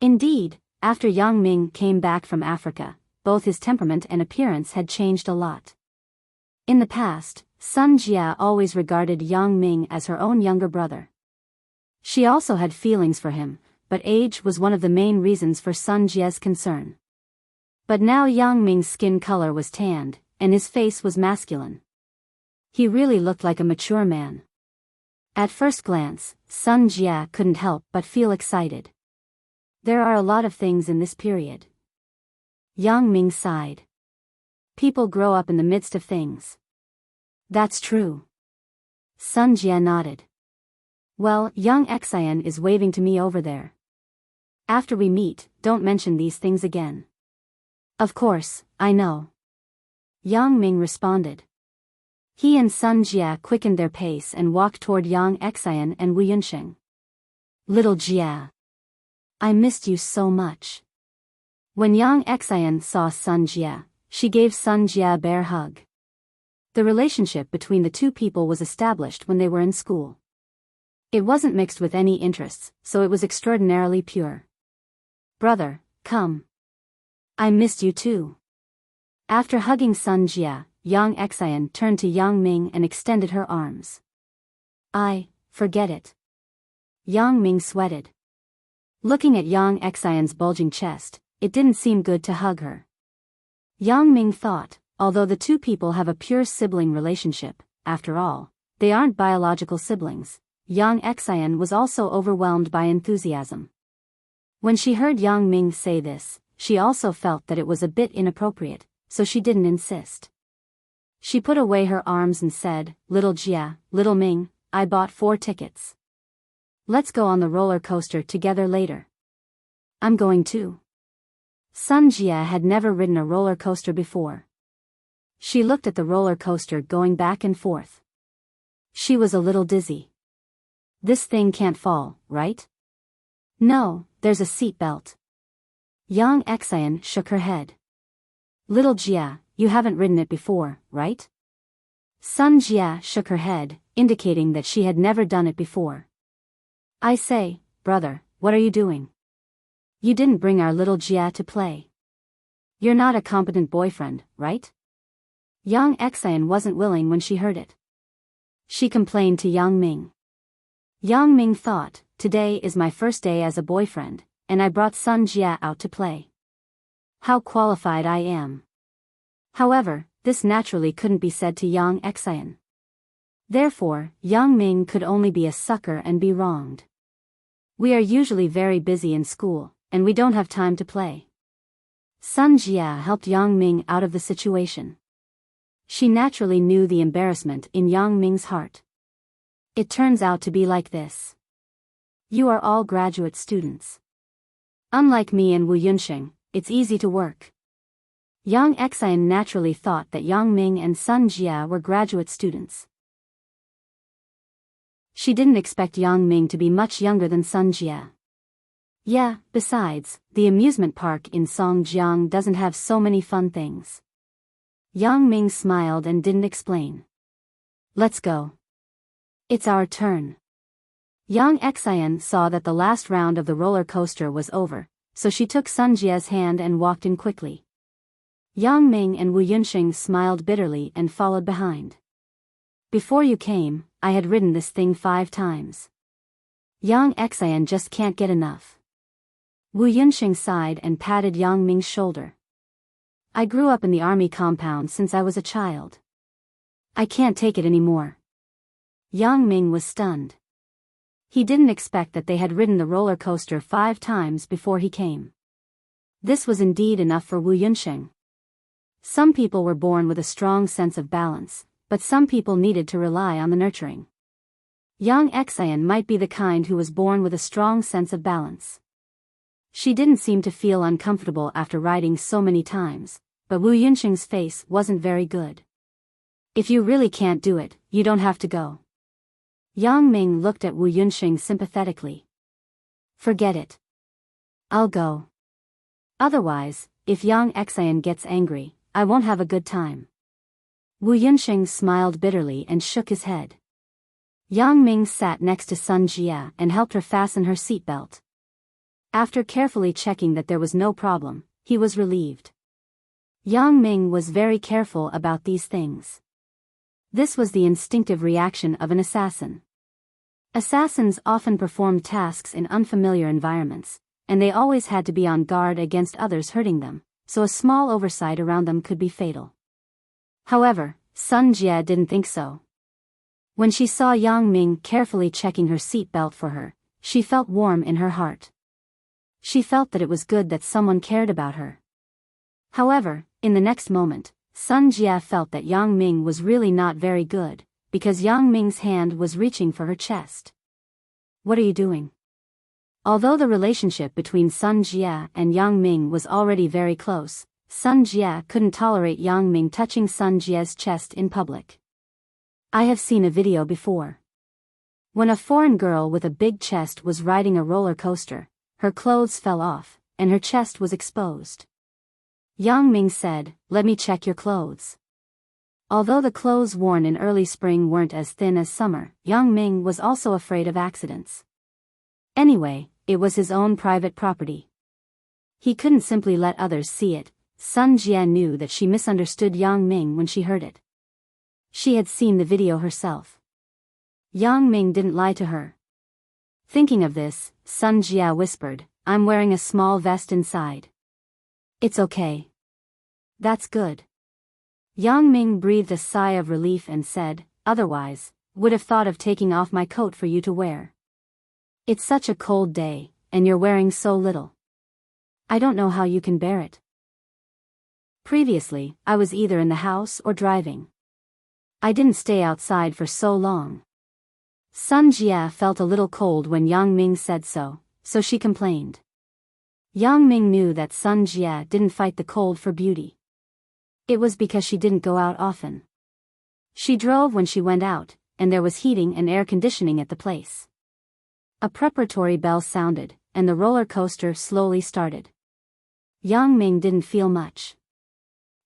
S1: Indeed, after Yang Ming came back from Africa, both his temperament and appearance had changed a lot. In the past, Sun Jia always regarded Yang Ming as her own younger brother. She also had feelings for him, but age was one of the main reasons for Sun Jia's concern. But now Yang Ming's skin color was tanned, and his face was masculine. He really looked like a mature man. At first glance, Sun Jia couldn't help but feel excited. There are a lot of things in this period. Yang Ming sighed. People grow up in the midst of things. That's true. Sun Jia nodded. Well, young Xian is waving to me over there. After we meet, don't mention these things again. Of course, I know. Yang Ming responded. He and Sun Jia quickened their pace and walked toward Yang Xian and Wu Yunsheng. Little Jia. I missed you so much. When Yang Xian saw Sun Jia, she gave Sun Jia a bear hug. The relationship between the two people was established when they were in school. It wasn't mixed with any interests, so it was extraordinarily pure. Brother, come. I missed you too. After hugging Sun Jia, Yang Xian turned to Yang Ming and extended her arms. Forget it. Yang Ming sweated. Looking at Yang Xian's bulging chest, it didn't seem good to hug her. Yang Ming thought, although the two people have a pure sibling relationship, after all, they aren't biological siblings. Yang Xian was also overwhelmed by enthusiasm. When she heard Yang Ming say this, she also felt that it was a bit inappropriate, so she didn't insist. She put away her arms and said, Little Jia, Little Ming, I bought 4 tickets. Let's go on the roller coaster together later. I'm going too. Sun Jia had never ridden a roller coaster before. She looked at the roller coaster going back and forth. She was a little dizzy. This thing can't fall, right? No, there's a seat belt. Yang Xian shook her head. Little Jia, you haven't ridden it before, right? Sun Jia shook her head, indicating that she had never done it before. I say, brother, what are you doing? You didn't bring our little Jia to play. You're not a competent boyfriend, right? Yang Xian wasn't willing when she heard it. She complained to Yang Ming. Yang Ming thought, today is my first day as a boyfriend, and I brought Sun Jia out to play. How qualified I am. However, this naturally couldn't be said to Yang Xian. Therefore, Yang Ming could only be a sucker and be wronged. We are usually very busy in school, and we don't have time to play. Sun Jia helped Yang Ming out of the situation. She naturally knew the embarrassment in Yang Ming's heart. It turns out to be like this. You are all graduate students. Unlike me and Wu Yunsheng, it's easy to work. Yang Xian naturally thought that Yang Ming and Sun Jia were graduate students. She didn't expect Yang Ming to be much younger than Sun Jia. Yeah, besides, the amusement park in Songjiang doesn't have so many fun things. Yang Ming smiled and didn't explain. Let's go. It's our turn. Yang Xian saw that the last round of the roller coaster was over, so she took Sun Jie's hand and walked in quickly. Yang Ming and Wu Yunxing smiled bitterly and followed behind. Before you came, I had ridden this thing 5 times. Yang Xian just can't get enough. Wu Yunxing sighed and patted Yang Ming's shoulder. I grew up in the army compound since I was a child. I can't take it anymore. Yang Ming was stunned. He didn't expect that they had ridden the roller coaster 5 times before he came. This was indeed enough for Wu Yunxing. Some people were born with a strong sense of balance, but some people needed to rely on the nurturing. Yang Xian might be the kind who was born with a strong sense of balance. She didn't seem to feel uncomfortable after riding so many times, but Wu Yunxing's face wasn't very good. If you really can't do it, you don't have to go. Yang Ming looked at Wu Yunxing sympathetically. Forget it. I'll go. Otherwise, if Yang Xian gets angry, I won't have a good time. Wu Yunxing smiled bitterly and shook his head. Yang Ming sat next to Sun Jie and helped her fasten her seatbelt. After carefully checking that there was no problem, he was relieved. Yang Ming was very careful about these things. This was the instinctive reaction of an assassin. Assassins often performed tasks in unfamiliar environments, and they always had to be on guard against others hurting them, so a small oversight around them could be fatal. However, Sun Jie didn't think so. When she saw Yang Ming carefully checking her seatbelt for her, she felt warm in her heart. She felt that it was good that someone cared about her. However, in the next moment, Sun Jie felt that Yang Ming was really not very good, because Yang Ming's hand was reaching for her chest. What are you doing? Although the relationship between Sun Jie and Yang Ming was already very close, Sun Jie couldn't tolerate Yang Ming touching Sun Jie's chest in public. I have seen a video before. When a foreign girl with a big chest was riding a roller coaster, her clothes fell off, and her chest was exposed. Yang Ming said, "Let me check your clothes." Although the clothes worn in early spring weren't as thin as summer, Yang Ming was also afraid of accidents. Anyway, it was his own private property. He couldn't simply let others see it. Sun Jie knew that she misunderstood Yang Ming when she heard it. She had seen the video herself. Yang Ming didn't lie to her. Thinking of this, Sun Jie whispered, "I'm wearing a small vest inside." "It's okay." "That's good." Yang Ming breathed a sigh of relief and said, "Otherwise, would have thought of taking off my coat for you to wear. It's such a cold day, and you're wearing so little. I don't know how you can bear it." Previously, I was either in the house or driving. I didn't stay outside for so long. Sun Jie felt a little cold when Yang Ming said so, so she complained. Yang Ming knew that Sun Jie didn't fight the cold for beauty. It was because she didn't go out often. She drove when she went out, and there was heating and air conditioning at the place. A preparatory bell sounded, and the roller coaster slowly started. Yang Ming didn't feel much.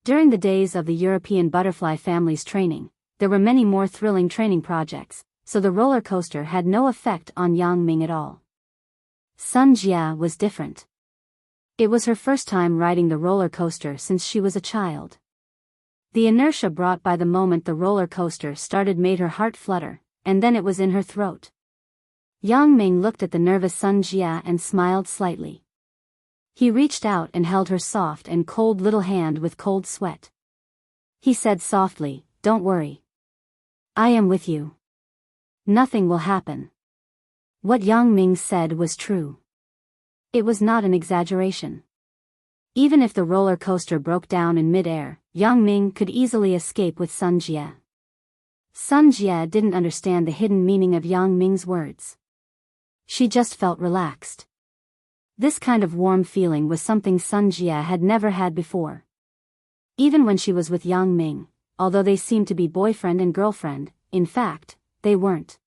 S1: During the days of the European butterfly family's training, there were many more thrilling training projects, so the roller coaster had no effect on Yang Ming at all. Sun Jie was different. It was her first time riding the roller coaster since she was a child. The inertia brought by the moment the roller coaster started made her heart flutter, and then it was in her throat. Yang Ming looked at the nervous Sun Jie and smiled slightly. He reached out and held her soft and cold little hand with cold sweat. He said softly, "Don't worry. I am with you. Nothing will happen." What Yang Ming said was true. It was not an exaggeration. Even if the roller coaster broke down in mid-air, Yang Ming could easily escape with Sun Jie. Sun Jie didn't understand the hidden meaning of Yang Ming's words. She just felt relaxed. This kind of warm feeling was something Sun Jie had never had before. Even when she was with Yang Ming, although they seemed to be boyfriend and girlfriend, in fact, they weren't.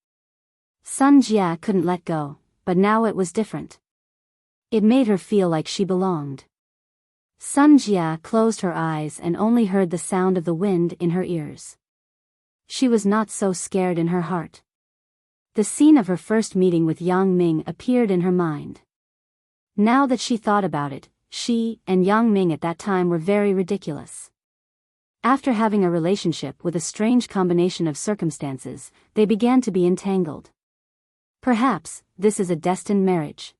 S1: Sun Jie couldn't let go, but now it was different. It made her feel like she belonged. Sun Jia closed her eyes and only heard the sound of the wind in her ears. She was not so scared in her heart. The scene of her first meeting with Yang Ming appeared in her mind. Now that she thought about it, she and Yang Ming at that time were very ridiculous. After having a relationship with a strange combination of circumstances, they began to be entangled. Perhaps, this is a destined marriage.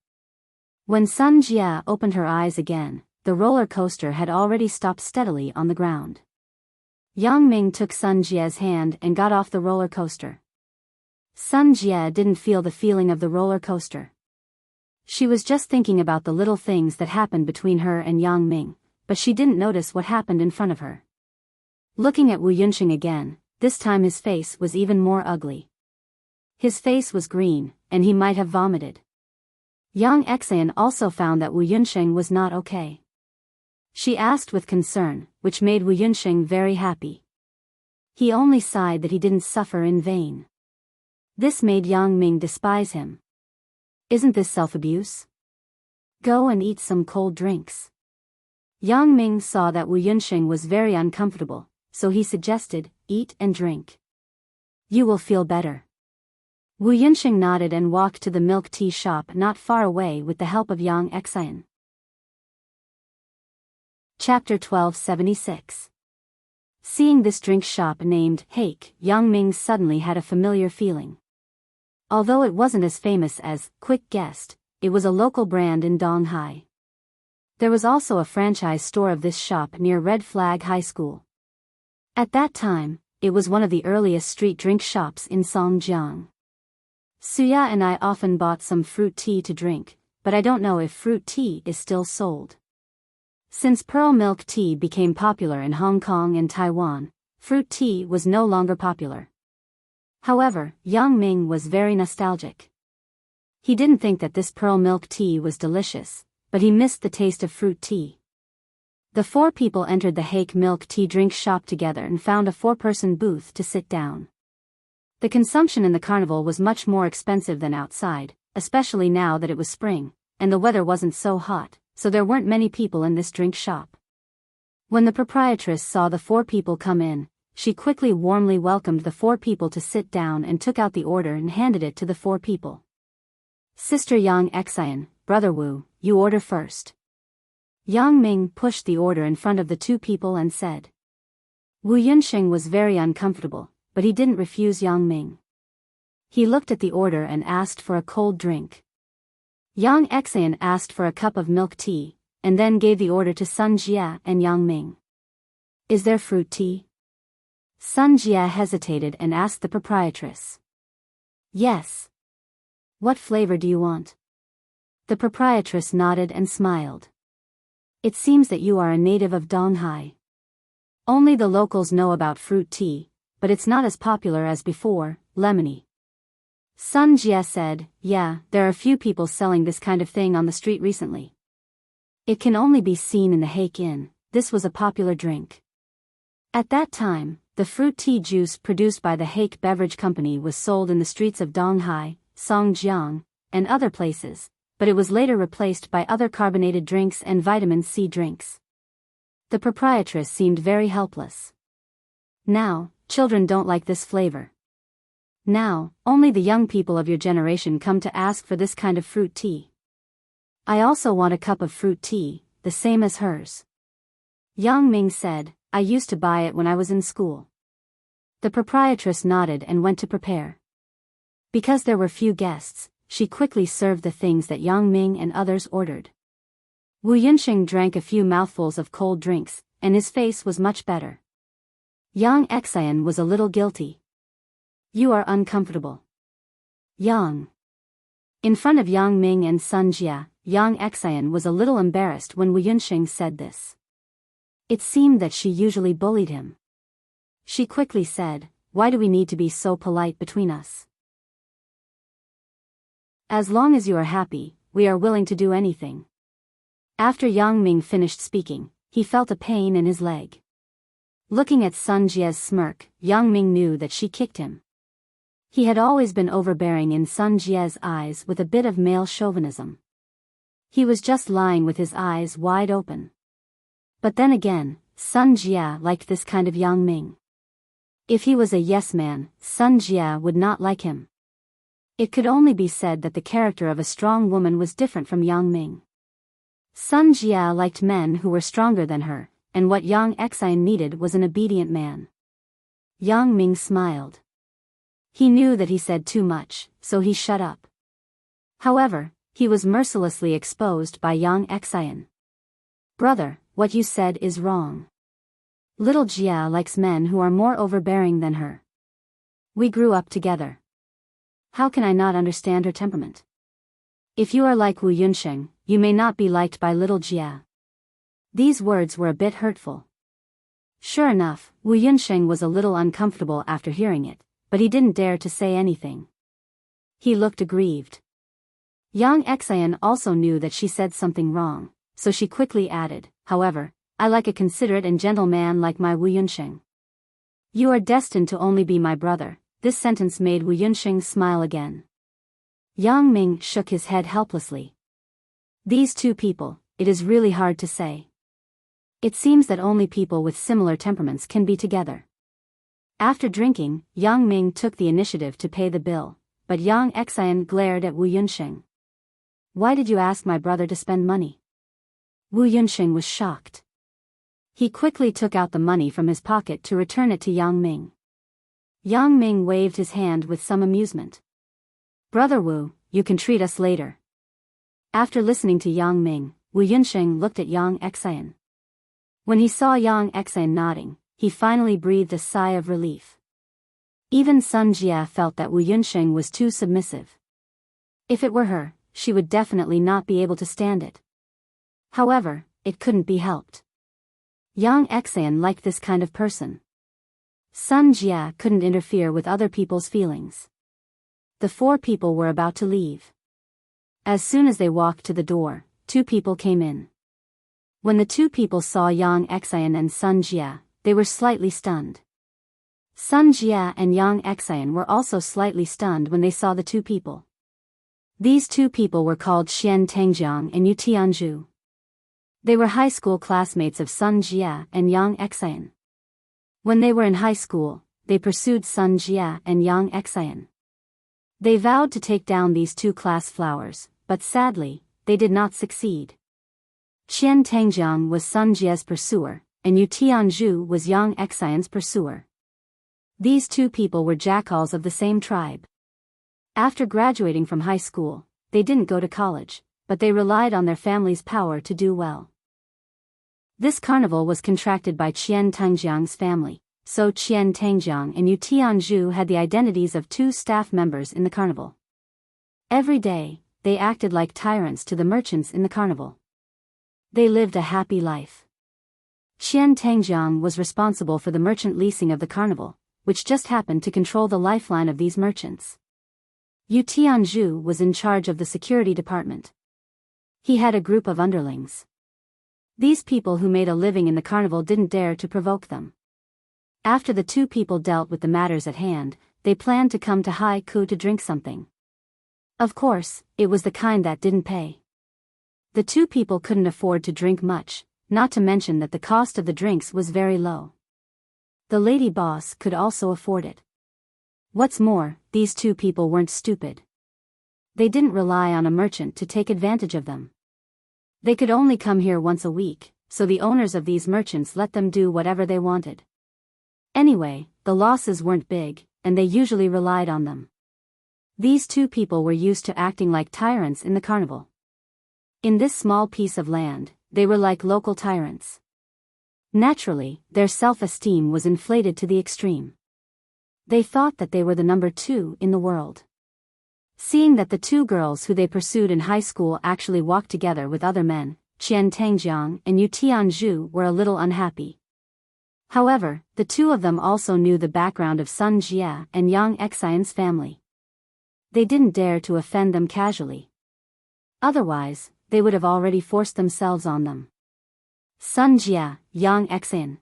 S1: When Sun Jia opened her eyes again, the roller coaster had already stopped steadily on the ground. Yang Ming took Sun Jia's hand and got off the roller coaster. Sun Jia didn't feel the feeling of the roller coaster. She was just thinking about the little things that happened between her and Yang Ming, but she didn't notice what happened in front of her. Looking at Wu Yunxing again, this time his face was even more ugly. His face was green, and he might have vomited. Yang Exan also found that Wu Yunxing was not okay. She asked with concern, which made Wu Yunxing very happy. He only sighed that he didn't suffer in vain. This made Yang Ming despise him. Isn't this self-abuse? Go and eat some cold drinks. Yang Ming saw that Wu Yunxing was very uncomfortable, so he suggested, eat and drink. You will feel better. Wu Yunxing nodded and walked to the milk tea shop not far away with the help of Yang Exan. Chapter 1276. Seeing this drink shop named Hake, Yang Ming suddenly had a familiar feeling. Although it wasn't as famous as Quick Guest, it was a local brand in Donghai. There was also a franchise store of this shop near Red Flag High School. At that time, it was one of the earliest street drink shops in Songjiang. Suya and I often bought some fruit tea to drink, but I don't know if fruit tea is still sold. Since pearl milk tea became popular in Hong Kong and Taiwan, fruit tea was no longer popular. However, Yang Ming was very nostalgic. He didn't think that this pearl milk tea was delicious, but he missed the taste of fruit tea. The four people entered the Hake milk tea drink shop together and found a four-person booth to sit down. The consumption in the carnival was much more expensive than outside, especially now that it was spring, and the weather wasn't so hot, so there weren't many people in this drink shop. When the proprietress saw the four people come in, she quickly warmly welcomed the four people to sit down and took out the order and handed it to the four people. Sister Yang Exan, Brother Wu, you order first. Yang Ming pushed the order in front of the two people and said. Wu Yunxing was very uncomfortable, but he didn't refuse Yang Ming. He looked at the order and asked for a cold drink. Yang Exan asked for a cup of milk tea, and then gave the order to Sun Jia and Yang Ming. Is there fruit tea? Sun Jia hesitated and asked the proprietress. Yes. What flavor do you want? The proprietress nodded and smiled. It seems that you are a native of Donghai. Only the locals know about fruit tea, but it's not as popular as before, lemony. Sun Jia said, yeah, there are few people selling this kind of thing on the street recently. It can only be seen in the Hake Inn. This was a popular drink. At that time, the fruit tea juice produced by the Hake Beverage Company was sold in the streets of Donghai, Songjiang, and other places, but it was later replaced by other carbonated drinks and vitamin C drinks. The proprietress seemed very helpless. Now, children don't like this flavor. Now, only the young people of your generation come to ask for this kind of fruit tea. I also want a cup of fruit tea, the same as hers. Yang Ming said, I used to buy it when I was in school. The proprietress nodded and went to prepare. Because there were few guests, she quickly served the things that Yang Ming and others ordered. Wu Yunxing drank a few mouthfuls of cold drinks, and his face was much better. Yang Exan was a little guilty. You are uncomfortable. Yang. In front of Yang Ming and Sun Jia, Yang Exan was a little embarrassed when Wu Yunxing said this. It seemed that she usually bullied him. She quickly said, why do we need to be so polite between us? As long as you are happy, we are willing to do anything. After Yang Ming finished speaking, he felt a pain in his leg. Looking at Sun Jia's smirk, Yang Ming knew that she kicked him. He had always been overbearing in Sun Jia's eyes with a bit of male chauvinism. He was just lying with his eyes wide open. But then again, Sun Jia liked this kind of Yang Ming. If he was a yes man, Sun Jia would not like him. It could only be said that the character of a strong woman was different from Yang Ming. Sun Jia liked men who were stronger than her, and what Yang Xian needed was an obedient man. Yang Ming smiled. He knew that he said too much, so he shut up. However, he was mercilessly exposed by Yang Xian. Brother, what you said is wrong. Little Jia likes men who are more overbearing than her. We grew up together. How can I not understand her temperament? If you are like Wu Yunsheng, you may not be liked by little Jia. These words were a bit hurtful. Sure enough, Wu Yunsheng was a little uncomfortable after hearing it, but he didn't dare to say anything. He looked aggrieved. Yang Xian also knew that she said something wrong, so she quickly added, however, I like a considerate and gentle man like my Wu Yunsheng. You are destined to only be my brother. This sentence made Wu Yunsheng smile again. Yang Ming shook his head helplessly. These two people, it is really hard to say. It seems that only people with similar temperaments can be together. After drinking, Yang Ming took the initiative to pay the bill, but Yang Xian glared at Wu Yunsheng. Why did you ask my brother to spend money? Wu Yunsheng was shocked. He quickly took out the money from his pocket to return it to Yang Ming. Yang Ming waved his hand with some amusement. Brother Wu, you can treat us later. After listening to Yang Ming, Wu Yunsheng looked at Yang Xian. When he saw Yang Xian nodding, he finally breathed a sigh of relief. Even Sun Jia felt that Wu Yunsheng was too submissive. If it were her, she would definitely not be able to stand it. However, it couldn't be helped. Yang Xian liked this kind of person. Sun Jia couldn't interfere with other people's feelings. The four people were about to leave. As soon as they walked to the door, two people came in. When the two people saw Yang Xian and Sun Jia, they were slightly stunned. Sun Jia and Yang Xian were also slightly stunned when they saw the two people. These two people were called Xian Tangjiang and Yu Tianzhu. They were high school classmates of Sun Jia and Yang Xian. When they were in high school, they pursued Sun Jia and Yang Xian. They vowed to take down these two class flowers, but sadly, they did not succeed. Qian Tangjiang was Sun Jia's pursuer, and Yu Tianzhu was Yang Xian's pursuer. These two people were jackals of the same tribe. After graduating from high school, they didn't go to college, but they relied on their family's power to do well. This carnival was contracted by Qian Tangjiang's family, so Qian Tangjiang and Yu Tianzhu had the identities of two staff members in the carnival. Every day, they acted like tyrants to the merchants in the carnival. They lived a happy life. Qian Tangjiang was responsible for the merchant leasing of the carnival, which just happened to control the lifeline of these merchants. Yu Tianzhu was in charge of the security department. He had a group of underlings. These people who made a living in the carnival didn't dare to provoke them. After the two people dealt with the matters at hand, they planned to come to Haiku to drink something. Of course, it was the kind that didn't pay. The two people couldn't afford to drink much, not to mention that the cost of the drinks was very low. The lady boss could also afford it. What's more, these two people weren't stupid. They didn't rely on a merchant to take advantage of them. They could only come here once a week, so the owners of these merchants let them do whatever they wanted. Anyway, the losses weren't big, and they usually relied on them. These two people were used to acting like tyrants in the carnival. In this small piece of land, they were like local tyrants. Naturally, their self-esteem was inflated to the extreme. They thought that they were the number two in the world. Seeing that the two girls who they pursued in high school actually walked together with other men, Qian Tangjiang and Yu Tianzhu were a little unhappy. However, the two of them also knew the background of Sun Jia and Yang Xian's family. They didn't dare to offend them casually. Otherwise, they would have already forced themselves on them. Sun Jia, Yang Xian.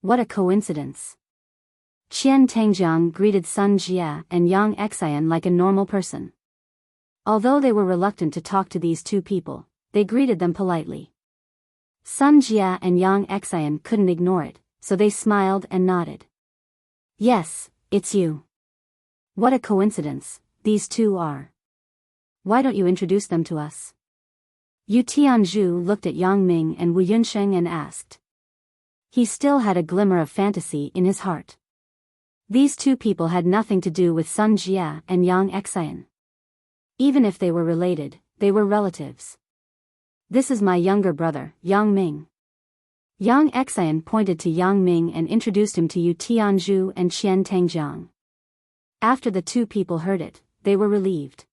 S1: What a coincidence. Qian Tangjiang greeted Sun Jia and Yang Xian like a normal person. Although they were reluctant to talk to these two people, they greeted them politely. Sun Jia and Yang Xian couldn't ignore it, so they smiled and nodded. Yes, it's you. What a coincidence, these two are. Why don't you introduce them to us? Yu Tianzhu looked at Yang Ming and Wu Yunsheng and asked. He still had a glimmer of fantasy in his heart. These two people had nothing to do with Sun Jia and Yang Xian. Even if they were related, they were relatives. This is my younger brother, Yang Ming. Yang Xian pointed to Yang Ming and introduced him to Yu Tianzhu and Qian Tangjiang. After the two people heard it, they were relieved.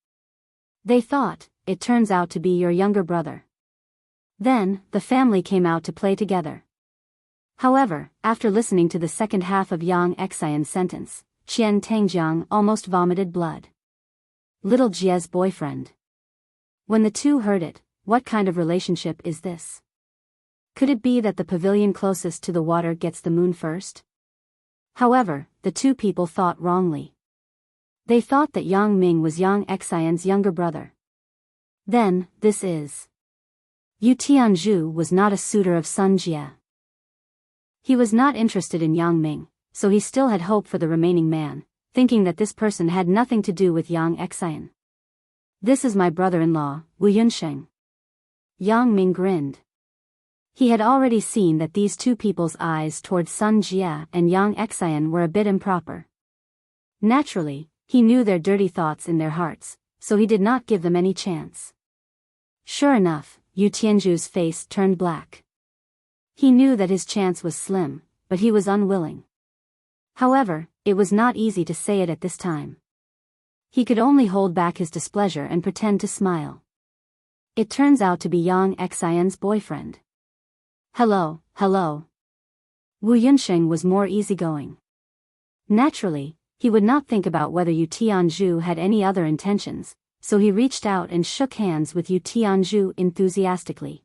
S1: They thought, it turns out to be your younger brother. Then, the family came out to play together. However, after listening to the second half of Yang Xian's sentence, Qian Tangjiang almost vomited blood. Little Jie's boyfriend. When the two heard it, what kind of relationship is this? Could it be that the pavilion closest to the water gets the moon first? However, the two people thought wrongly. They thought that Yang Ming was Yang Xian's younger brother. Then, this is. Yu Tianzhu was not a suitor of Sun Jia. He was not interested in Yang Ming, so he still had hope for the remaining man, thinking that this person had nothing to do with Yang Xian. This is my brother-in-law, Wu Yunsheng. Yang Ming grinned. He had already seen that these two people's eyes towards Sun Jia and Yang Xian were a bit improper. Naturally, he knew their dirty thoughts in their hearts, so he did not give them any chance. Sure enough, Yu Tianzhu's face turned black. He knew that his chance was slim, but he was unwilling. However, it was not easy to say it at this time. He could only hold back his displeasure and pretend to smile. It turns out to be Yang Xian's boyfriend. Hello, hello. Wu Yunsheng was more easygoing. Naturally, he would not think about whether Yu Tianzhu had any other intentions, so he reached out and shook hands with Yu Tianzhu enthusiastically.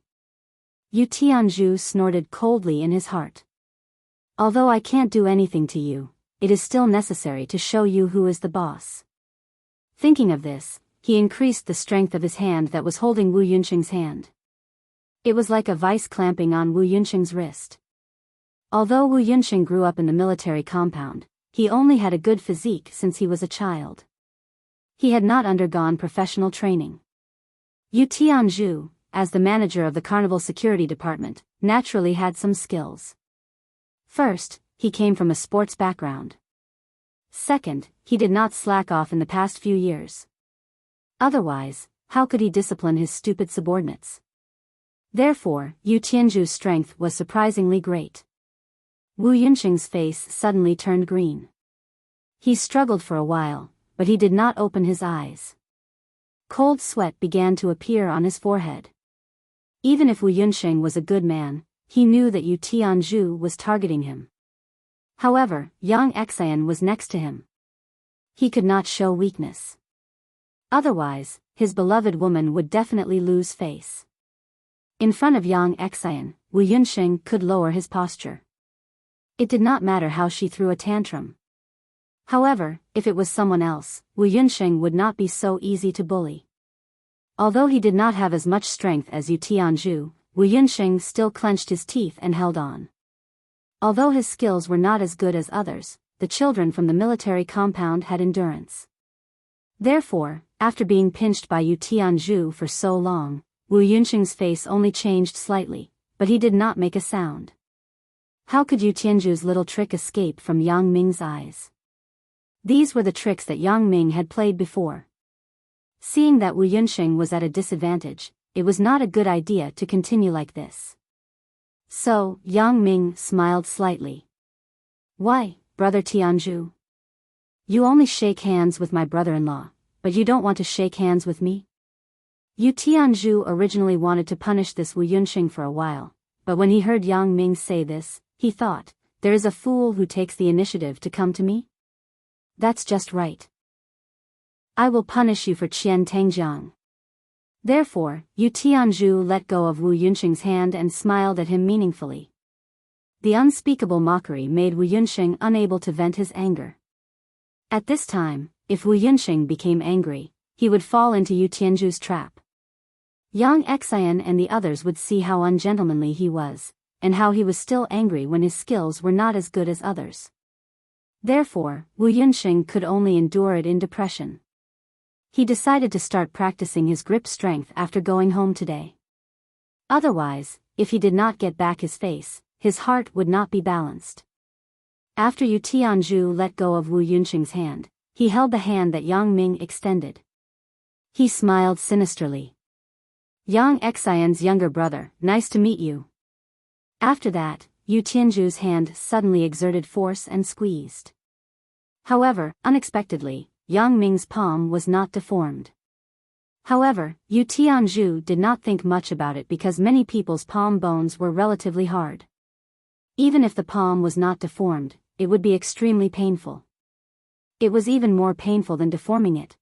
S1: Yu Tianzhu snorted coldly in his heart. Although I can't do anything to you, it is still necessary to show you who is the boss. Thinking of this, he increased the strength of his hand that was holding Wu Yunsheng's hand. It was like a vice clamping on Wu Yunsheng's wrist. Although Wu Yunsheng grew up in the military compound, he only had a good physique since he was a child. He had not undergone professional training. Yu Tianzhu, as the manager of the carnival security department, naturally had some skills. First, he came from a sports background. Second, he did not slack off in the past few years. Otherwise, how could he discipline his stupid subordinates? Therefore, Yu Tianzhu's strength was surprisingly great. Wu Yunsheng's face suddenly turned green. He struggled for a while, but he did not open his eyes. Cold sweat began to appear on his forehead. Even if Wu Yunsheng was a good man, he knew that Yu Tianzhu was targeting him. However, Yang Xian was next to him. He could not show weakness. Otherwise, his beloved woman would definitely lose face. In front of Yang Xian, Wu Yunsheng could lower his posture. It did not matter how she threw a tantrum. However, if it was someone else, Wu Yunsheng would not be so easy to bully. Although he did not have as much strength as Yu Tianzhu, Wu Yunsheng still clenched his teeth and held on. Although his skills were not as good as others, the children from the military compound had endurance. Therefore, after being pinched by Yu Tianzhu for so long, Wu Yunsheng's face only changed slightly, but he did not make a sound. How could Yu Tianzhu's little trick escape from Yang Ming's eyes? These were the tricks that Yang Ming had played before. Seeing that Wu Yunsheng was at a disadvantage, it was not a good idea to continue like this. So, Yang Ming smiled slightly. Why, brother Tianzhu? You only shake hands with my brother-in-law, but you don't want to shake hands with me? Yu Tianzhu originally wanted to punish this Wu Yunsheng for a while, but when he heard Yang Ming say this, he thought, there is a fool who takes the initiative to come to me? That's just right. I will punish you for Qian Tangjiang. Therefore, Yu Tianzhu let go of Wu Yunsheng's hand and smiled at him meaningfully. The unspeakable mockery made Wu Yunsheng unable to vent his anger. At this time, if Wu Yunsheng became angry, he would fall into Yu Tianzhu's trap. Yang Xian and the others would see how ungentlemanly he was, and how he was still angry when his skills were not as good as others. Therefore, Wu Yunxing could only endure it in depression. He decided to start practicing his grip strength after going home today. Otherwise, if he did not get back his face, his heart would not be balanced. After Yu Tianzhu let go of Wu Yunxing's hand, he held the hand that Yang Ming extended. He smiled sinisterly. Yang Xian's younger brother, nice to meet you. After that, Yu Tianzhu's hand suddenly exerted force and squeezed. However, unexpectedly, Yang Ming's palm was not deformed. However, Yu Tianzhu did not think much about it because many people's palm bones were relatively hard. Even if the palm was not deformed, it would be extremely painful. It was even more painful than deforming it.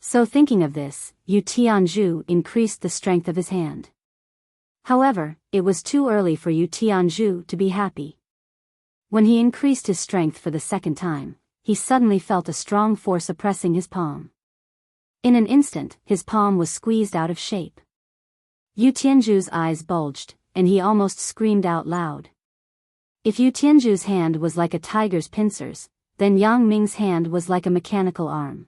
S1: So thinking of this, Yu Tianzhu increased the strength of his hand. However, it was too early for Yu Tianzhu to be happy. When he increased his strength for the second time, he suddenly felt a strong force oppressing his palm. In an instant, his palm was squeezed out of shape. Yu Tianzhu's eyes bulged, and he almost screamed out loud. If Yu Tianzhu's hand was like a tiger's pincers, then Yang Ming's hand was like a mechanical arm.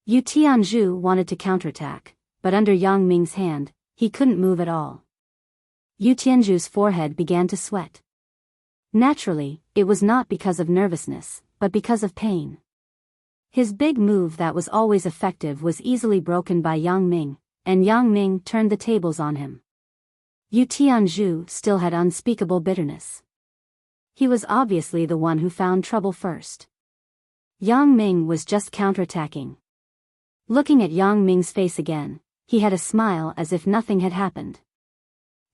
S1: Yu Tianzhu wanted to counterattack, but under Yang Ming's hand, he couldn't move at all. Yu Tianzhu's forehead began to sweat. Naturally, it was not because of nervousness, but because of pain. His big move that was always effective was easily broken by Yang Ming, and Yang Ming turned the tables on him. Yu Tianzhu still had unspeakable bitterness. He was obviously the one who found trouble first. Yang Ming was just counterattacking. Looking at Yang Ming's face again, he had a smile as if nothing had happened.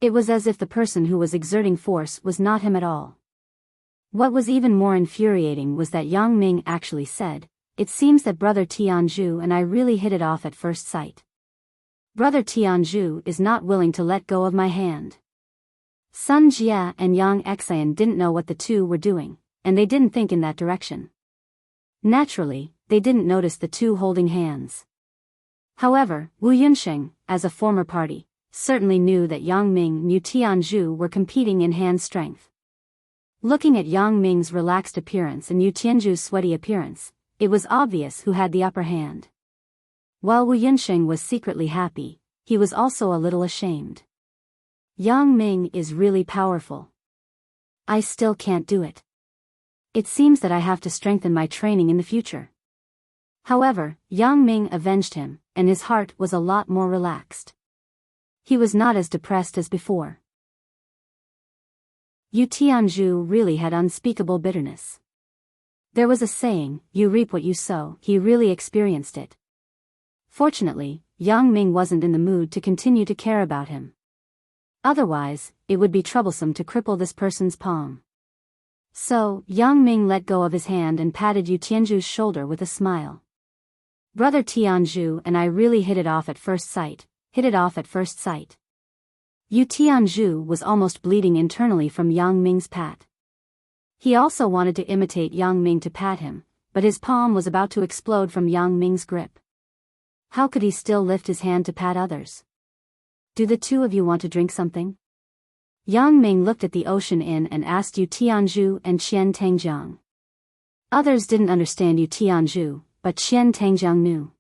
S1: It was as if the person who was exerting force was not him at all. What was even more infuriating was that Yang Ming actually said, "It seems that Brother Tianzhu and I really hit it off at first sight. Brother Tianzhu is not willing to let go of my hand." Sun Jia and Yang Xian didn't know what the two were doing, and they didn't think in that direction. Naturally, they didn't notice the two holding hands. However, Wu Yunxing, as a former party, certainly knew that Yang Ming and Yu Tianzhu were competing in hand strength. Looking at Yang Ming's relaxed appearance and Yu Tianzhu's sweaty appearance, it was obvious who had the upper hand. While Wu Yunxing was secretly happy, he was also a little ashamed. Yang Ming is really powerful. I still can't do it. It seems that I have to strengthen my training in the future. However, Yang Ming avenged him, and his heart was a lot more relaxed. He was not as depressed as before. Yu Tianzhu really had unspeakable bitterness. There was a saying, "You reap what you sow." He really experienced it. Fortunately, Yang Ming wasn't in the mood to continue to care about him. Otherwise, it would be troublesome to cripple this person's palm. So, Yang Ming let go of his hand and patted Yu Tianzhu's shoulder with a smile. "Brother Tianzhu and I really hit it off at first sight. Yu Tianzhu was almost bleeding internally from Yang Ming's pat. He also wanted to imitate Yang Ming to pat him, but his palm was about to explode from Yang Ming's grip. How could he still lift his hand to pat others? "Do the two of you want to drink something?" Yang Ming looked at the Ocean Inn and asked Yu Tianzhu and Qian Tangjiang. Others didn't understand Yu Tianzhu, but Qian Tangjiang knew.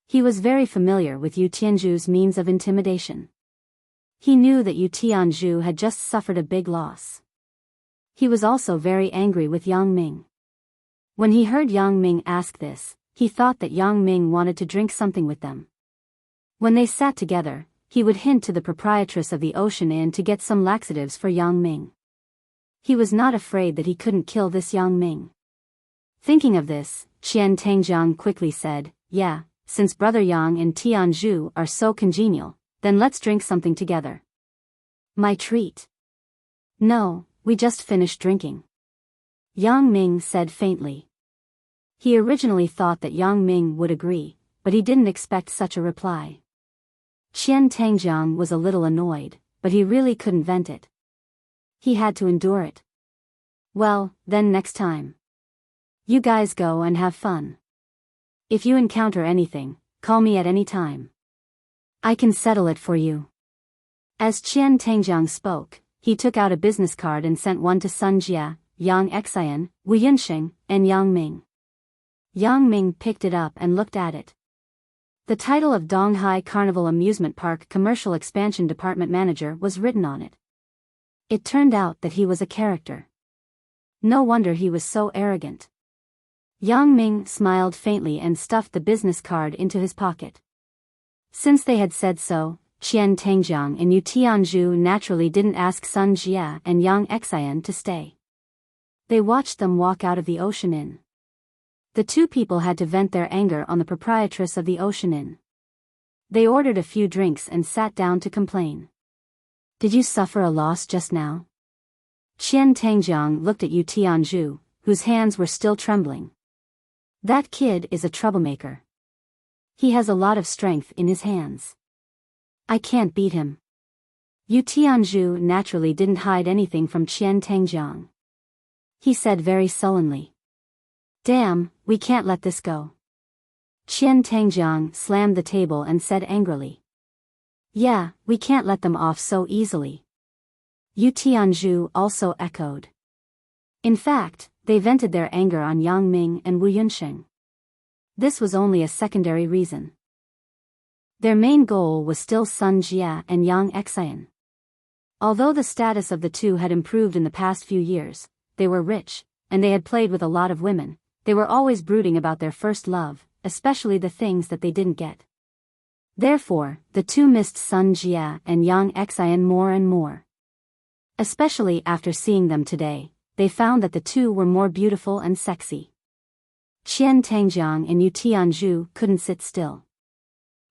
S1: He was very familiar with Yu Tianzhu's means of intimidation. He knew that Yu Tianzhu had just suffered a big loss. He was also very angry with Yang Ming. When he heard Yang Ming ask this, he thought that Yang Ming wanted to drink something with them. When they sat together, he would hint to the proprietress of the Ocean Inn to get some laxatives for Yang Ming. He was not afraid that he couldn't kill this Yang Ming. Thinking of this, Qian Tangjiang quickly said, "Yeah, since Brother Yang and Tianzhu are so congenial, then let's drink something together." "My treat." "No, we just finished drinking," Yang Ming said faintly. He originally thought that Yang Ming would agree, but he didn't expect such a reply. Qian Tangjiang was a little annoyed, but he really couldn't vent it. He had to endure it. "Well, then next time. You guys go and have fun. If you encounter anything, call me at any time." I can settle it for you. As Qian Tangjiang spoke, he took out a business card and sent one to Sun Jia, Yang Xian, Wu Yunxing, and Yang Ming. Yang Ming picked it up and looked at it. The title of Donghai Carnival Amusement Park Commercial Expansion Department Manager was written on it. It turned out that he was a character. No wonder he was so arrogant. Yang Ming smiled faintly and stuffed the business card into his pocket. Since they had said so, Qian Tangjiang and Yu Tianzhu naturally didn't ask Sun Jia and Yang Xian to stay. They watched them walk out of the Ocean Inn. The two people had to vent their anger on the proprietress of the Ocean Inn. They ordered a few drinks and sat down to complain. Did you suffer a loss just now? Qian Tangjiang looked at Yu Tianzhu, whose hands were still trembling. That kid is a troublemaker. He has a lot of strength in his hands. I can't beat him. Yu Tianzhu naturally didn't hide anything from Qian Tangjiang. He said very sullenly. Damn, we can't let this go. Qian Tangjiang slammed the table and said angrily. Yeah, we can't let them off so easily. Yu Tianzhu also echoed. In fact, they vented their anger on Yang Ming and Wu Yunxing. This was only a secondary reason. Their main goal was still Sun Jia and Yang Xian. Although the status of the two had improved in the past few years, they were rich, and they had played with a lot of women. They were always brooding about their first love, especially the things that they didn't get. Therefore, the two missed Sun Jia and Yang Xian more and more. Especially after seeing them today, they found that the two were more beautiful and sexy. Qian Tangjiang and Yu Tianzhu couldn't sit still.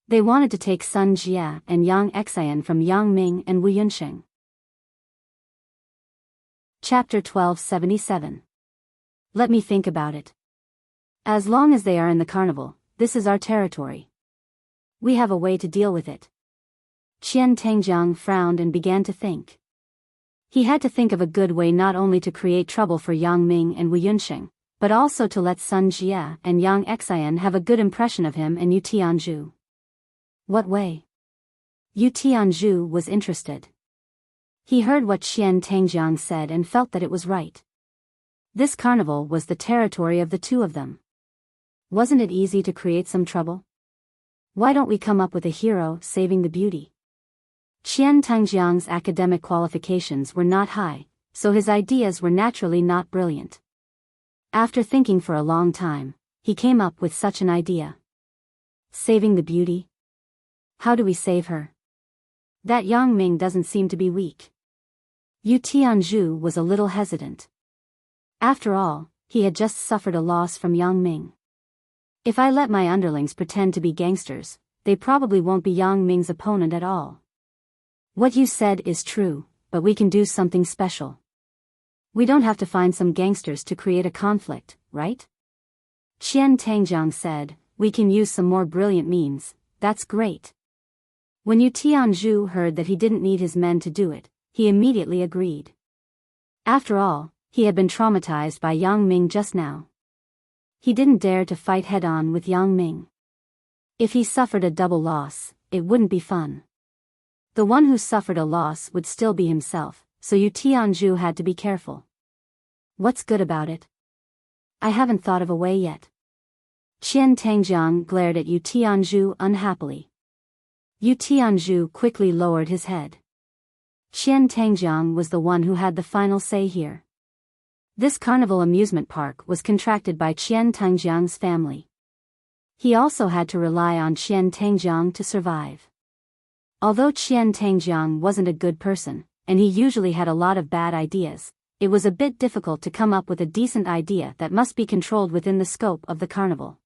S1: They wanted to take Sun Jia and Yang Xian from Yang Ming and Wu Yunxing. Chapter 1277. Let me think about it. As long as they are in the carnival, this is our territory. We have a way to deal with it. Qian Tangjiang frowned and began to think. He had to think of a good way not only to create trouble for Yang Ming and Wu Yunxing, but also to let Sun Jia and Yang Xian have a good impression of him and Yu Tianzhu. What way? Yu Tianzhu was interested. He heard what Qian Tangjiang said and felt that it was right. This carnival was the territory of the two of them. Wasn't it easy to create some trouble? Why don't we come up with a hero saving the beauty? Qian Tangjiang's academic qualifications were not high, so his ideas were naturally not brilliant. After thinking for a long time, he came up with such an idea. Saving the beauty? How do we save her? That Yang Ming doesn't seem to be weak. Yu Tianzhu was a little hesitant. After all, he had just suffered a loss from Yang Ming. If I let my underlings pretend to be gangsters, they probably won't be Yang Ming's opponent at all. What you said is true, but we can do something special. We don't have to find some gangsters to create a conflict, right? Qian Tangjiang said, we can use some more brilliant means. That's great. When Yu Tianzhu heard that he didn't need his men to do it, he immediately agreed. After all, he had been traumatized by Yang Ming just now. He didn't dare to fight head-on with Yang Ming. If he suffered a double loss, it wouldn't be fun. The one who suffered a loss would still be himself, so Yu Tianzhu had to be careful. What's good about it? I haven't thought of a way yet. Qian Tangjiang glared at Yu Tianzhu unhappily. Yu Tianzhu quickly lowered his head. Qian Tangjiang was the one who had the final say here. This carnival amusement park was contracted by Qian Tangjiang's family. He also had to rely on Qian Tangjiang to survive. Although Qian Tangjiang wasn't a good person, and he usually had a lot of bad ideas, it was a bit difficult to come up with a decent idea that must be controlled within the scope of the carnival.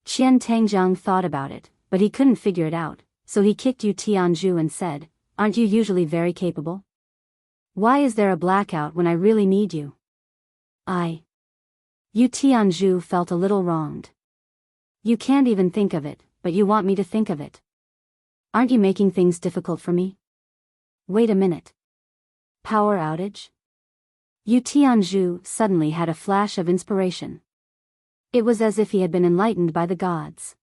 S1: Qian Tangjiang thought about it, but he couldn't figure it out, so he kicked Yu Tianzhu and said, "Aren't you usually very capable? Why is there a blackout when I really need you?" Yu Tianzhu felt a little wronged. You can't even think of it, but you want me to think of it. Aren't you making things difficult for me? Wait a minute. Power outage? Yu Tianzhu suddenly had a flash of inspiration. It was as if he had been enlightened by the gods.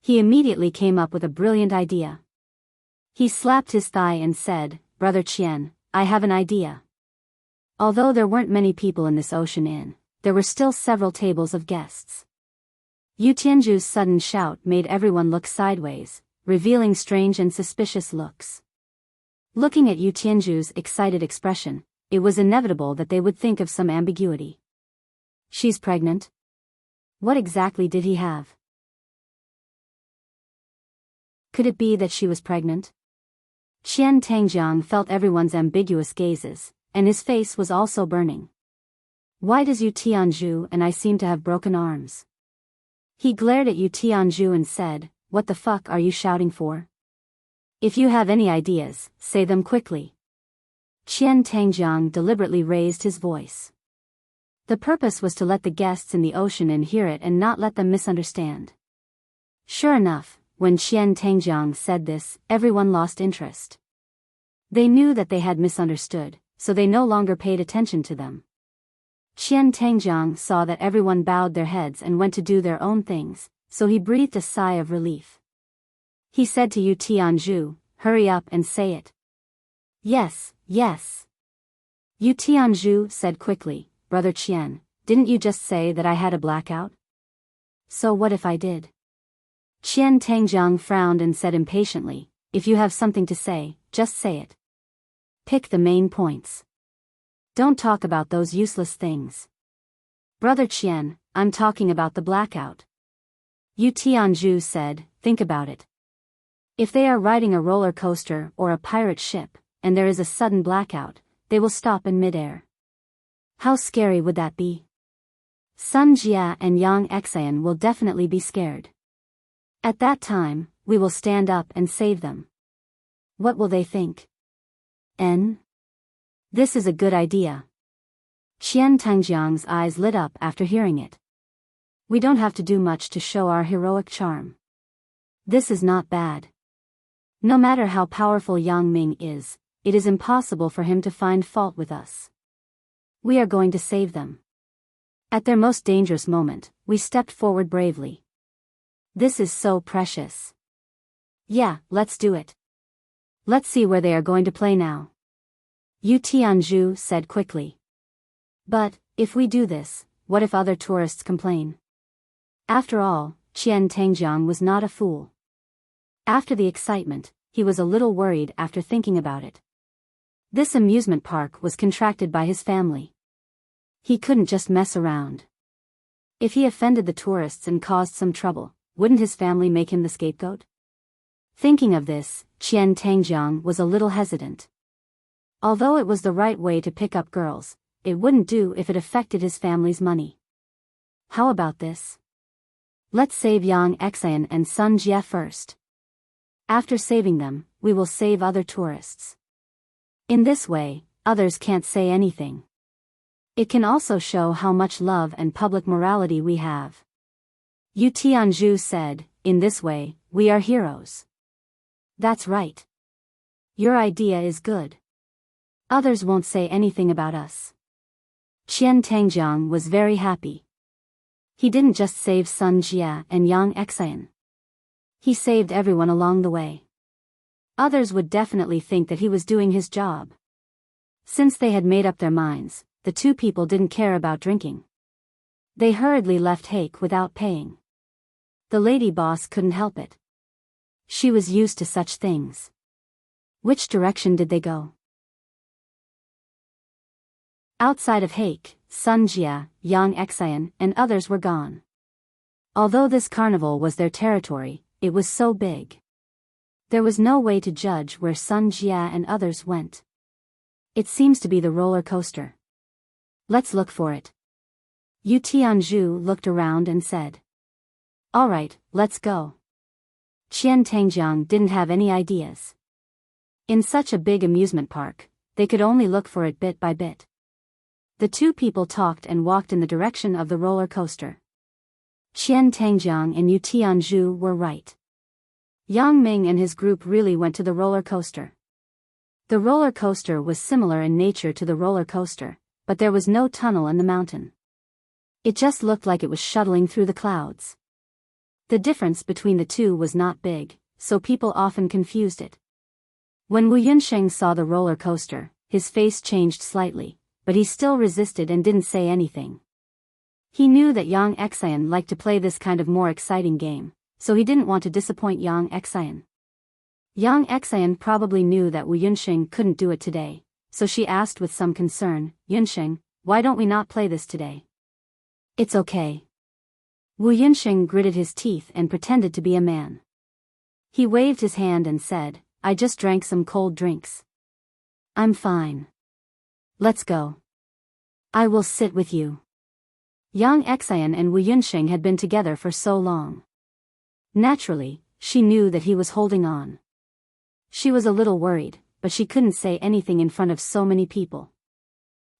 S1: He immediately came up with a brilliant idea. He slapped his thigh and said, "Brother Qian, I have an idea." Although there weren't many people in this ocean inn, there were still several tables of guests. Yu Tianju's sudden shout made everyone look sideways, revealing strange and suspicious looks. Looking at Yu Tianju's excited expression, it was inevitable that they would think of some ambiguity. She's pregnant? What exactly did he have? Could it be that she was pregnant? Qian Tangjiang felt everyone's ambiguous gazes, and his face was also burning. Why does Yu Tianju and I seem to have broken arms? He glared at Yu Tianju and said, "What the fuck are you shouting for? If you have any ideas, say them quickly." Qian Tangjiang deliberately raised his voice. The purpose was to let the guests in the ocean inn hear it and not let them misunderstand. Sure enough, when Qian Tangjiang said this, everyone lost interest. They knew that they had misunderstood, so they no longer paid attention to them. Qian Tangjiang saw that everyone bowed their heads and went to do their own things, so he breathed a sigh of relief. He said to Yu Tianju, "Hurry up and say it." "Yes, yes." Yu Tianju said quickly, "Brother Qian, didn't you just say that I had a blackout? So what if I did?" Qian Tangjiang frowned and said impatiently, "If you have something to say, just say it. Pick the main points. Don't talk about those useless things." "Brother Qian, I'm talking about the blackout." Yu Tianju said, "Think about it. If they are riding a roller coaster or a pirate ship, and there is a sudden blackout, they will stop in midair. How scary would that be? Sun Jia and Yang Xian will definitely be scared. At that time, we will stand up and save them. What will they think? This is a good idea." Qian Tangjiang's eyes lit up after hearing it. "We don't have to do much to show our heroic charm. This is not bad. No matter how powerful Yang Ming is, it is impossible for him to find fault with us. We are going to save them. At their most dangerous moment, we stepped forward bravely. This is so precious. Yeah, let's do it. Let's see where they are going to play now." Yu Tianju said quickly. "But, if we do this, what if other tourists complain?" After all, Qian Tangjiang was not a fool. After the excitement, he was a little worried after thinking about it. This amusement park was contracted by his family. He couldn't just mess around. If he offended the tourists and caused some trouble, wouldn't his family make him the scapegoat? Thinking of this, Qian Tangjiang was a little hesitant. Although it was the right way to pick up girls, it wouldn't do if it affected his family's money. How about this? Let's save Yang Xian and Sun Jia first. After saving them, we will save other tourists. In this way, others can't say anything. It can also show how much love and public morality we have. Yu Tianju said, "In this way, we are heroes." That's right. Your idea is good. Others won't say anything about us. Qian Tangjiang was very happy. He didn't just save Sun Jia and Yang Xian. He saved everyone along the way. Others would definitely think that he was doing his job. Since they had made up their minds, the two people didn't care about drinking. They hurriedly left Hake without paying. The lady boss couldn't help it. She was used to such things. Which direction did they go? Outside of Hake, Sun Jia, Yang Xian, and others were gone. Although this carnival was their territory, it was so big. There was no way to judge where Sun Jia and others went. It seems to be the roller coaster. Let's look for it. Yu Tianju looked around and said. All right, let's go. Qian Tangjiang didn't have any ideas. In such a big amusement park, they could only look for it bit by bit. The two people talked and walked in the direction of the roller coaster. Qian Tangjiang and Yu Tianju were right. Yang Ming and his group really went to the roller coaster. The roller coaster was similar in nature to the roller coaster, but there was no tunnel in the mountain. It just looked like it was shuttling through the clouds. The difference between the two was not big, so people often confused it. When Wu Yunsheng saw the roller coaster, his face changed slightly, but he still resisted and didn't say anything. He knew that Yang Xian liked to play this kind of more exciting game, so he didn't want to disappoint Yang Xian. Yang Xian probably knew that Wu Yunsheng couldn't do it today, so she asked with some concern, "Yunsheng, why don't we not play this today?" "It's okay." Wu Yunsheng gritted his teeth and pretended to be a man. He waved his hand and said, "I just drank some cold drinks. I'm fine. Let's go. I will sit with you." Yang Xian and Wu Yunsheng had been together for so long. Naturally, she knew that he was holding on. She was a little worried, but she couldn't say anything in front of so many people.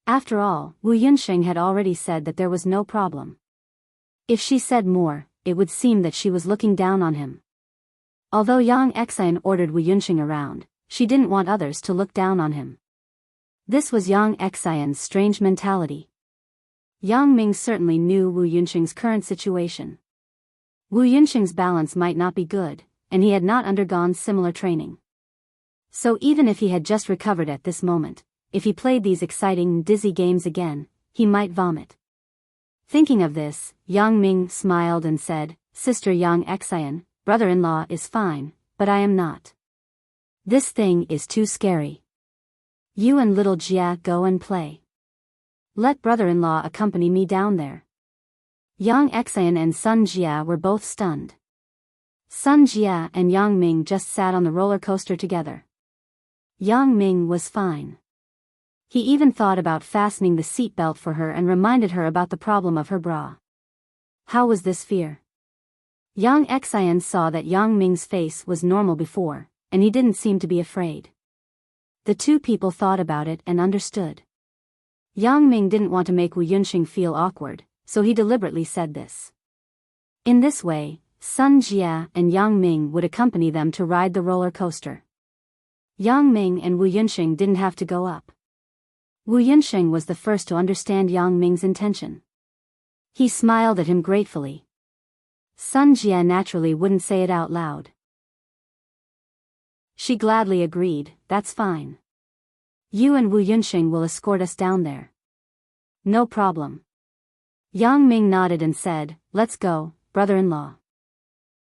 S1: After all, Wu Yunsheng had already said that there was no problem. If she said more, it would seem that she was looking down on him. Although Yang Xian ordered Wu Yunsheng around, she didn't want others to look down on him. This was Yang Xian's strange mentality. Yang Ming certainly knew Wu Yunsheng's current situation. Wu Yunsheng's balance might not be good, and he had not undergone similar training. So even if he had just recovered at this moment, if he played these exciting, dizzy games again, he might vomit. Thinking of this, Yang Ming smiled and said, "Sister Yang Xian, brother-in-law is fine, but I am not. This thing is too scary. You and little Jia go and play. Let brother-in-law accompany me down there." Yang Xian and Sun Jia were both stunned. Sun Jia and Yang Ming just sat on the roller coaster together. Yang Ming was fine. He even thought about fastening the seatbelt for her and reminded her about the problem of her bra. How was this fear? Yang Xian saw that Yang Ming's face was normal before, and he didn't seem to be afraid. The two people thought about it and understood. Yang Ming didn't want to make Wu Yunsheng feel awkward, so he deliberately said this. In this way, Sun Jia and Yang Ming would accompany them to ride the roller coaster. Yang Ming and Wu Yunsheng didn't have to go up. Wu Yunsheng was the first to understand Yang Ming's intention. He smiled at him gratefully. Sun Jia naturally wouldn't say it out loud. She gladly agreed, "That's fine. You and Wu Yunsheng will escort us down there." "No problem." Yang Ming nodded and said, "Let's go, brother-in-law.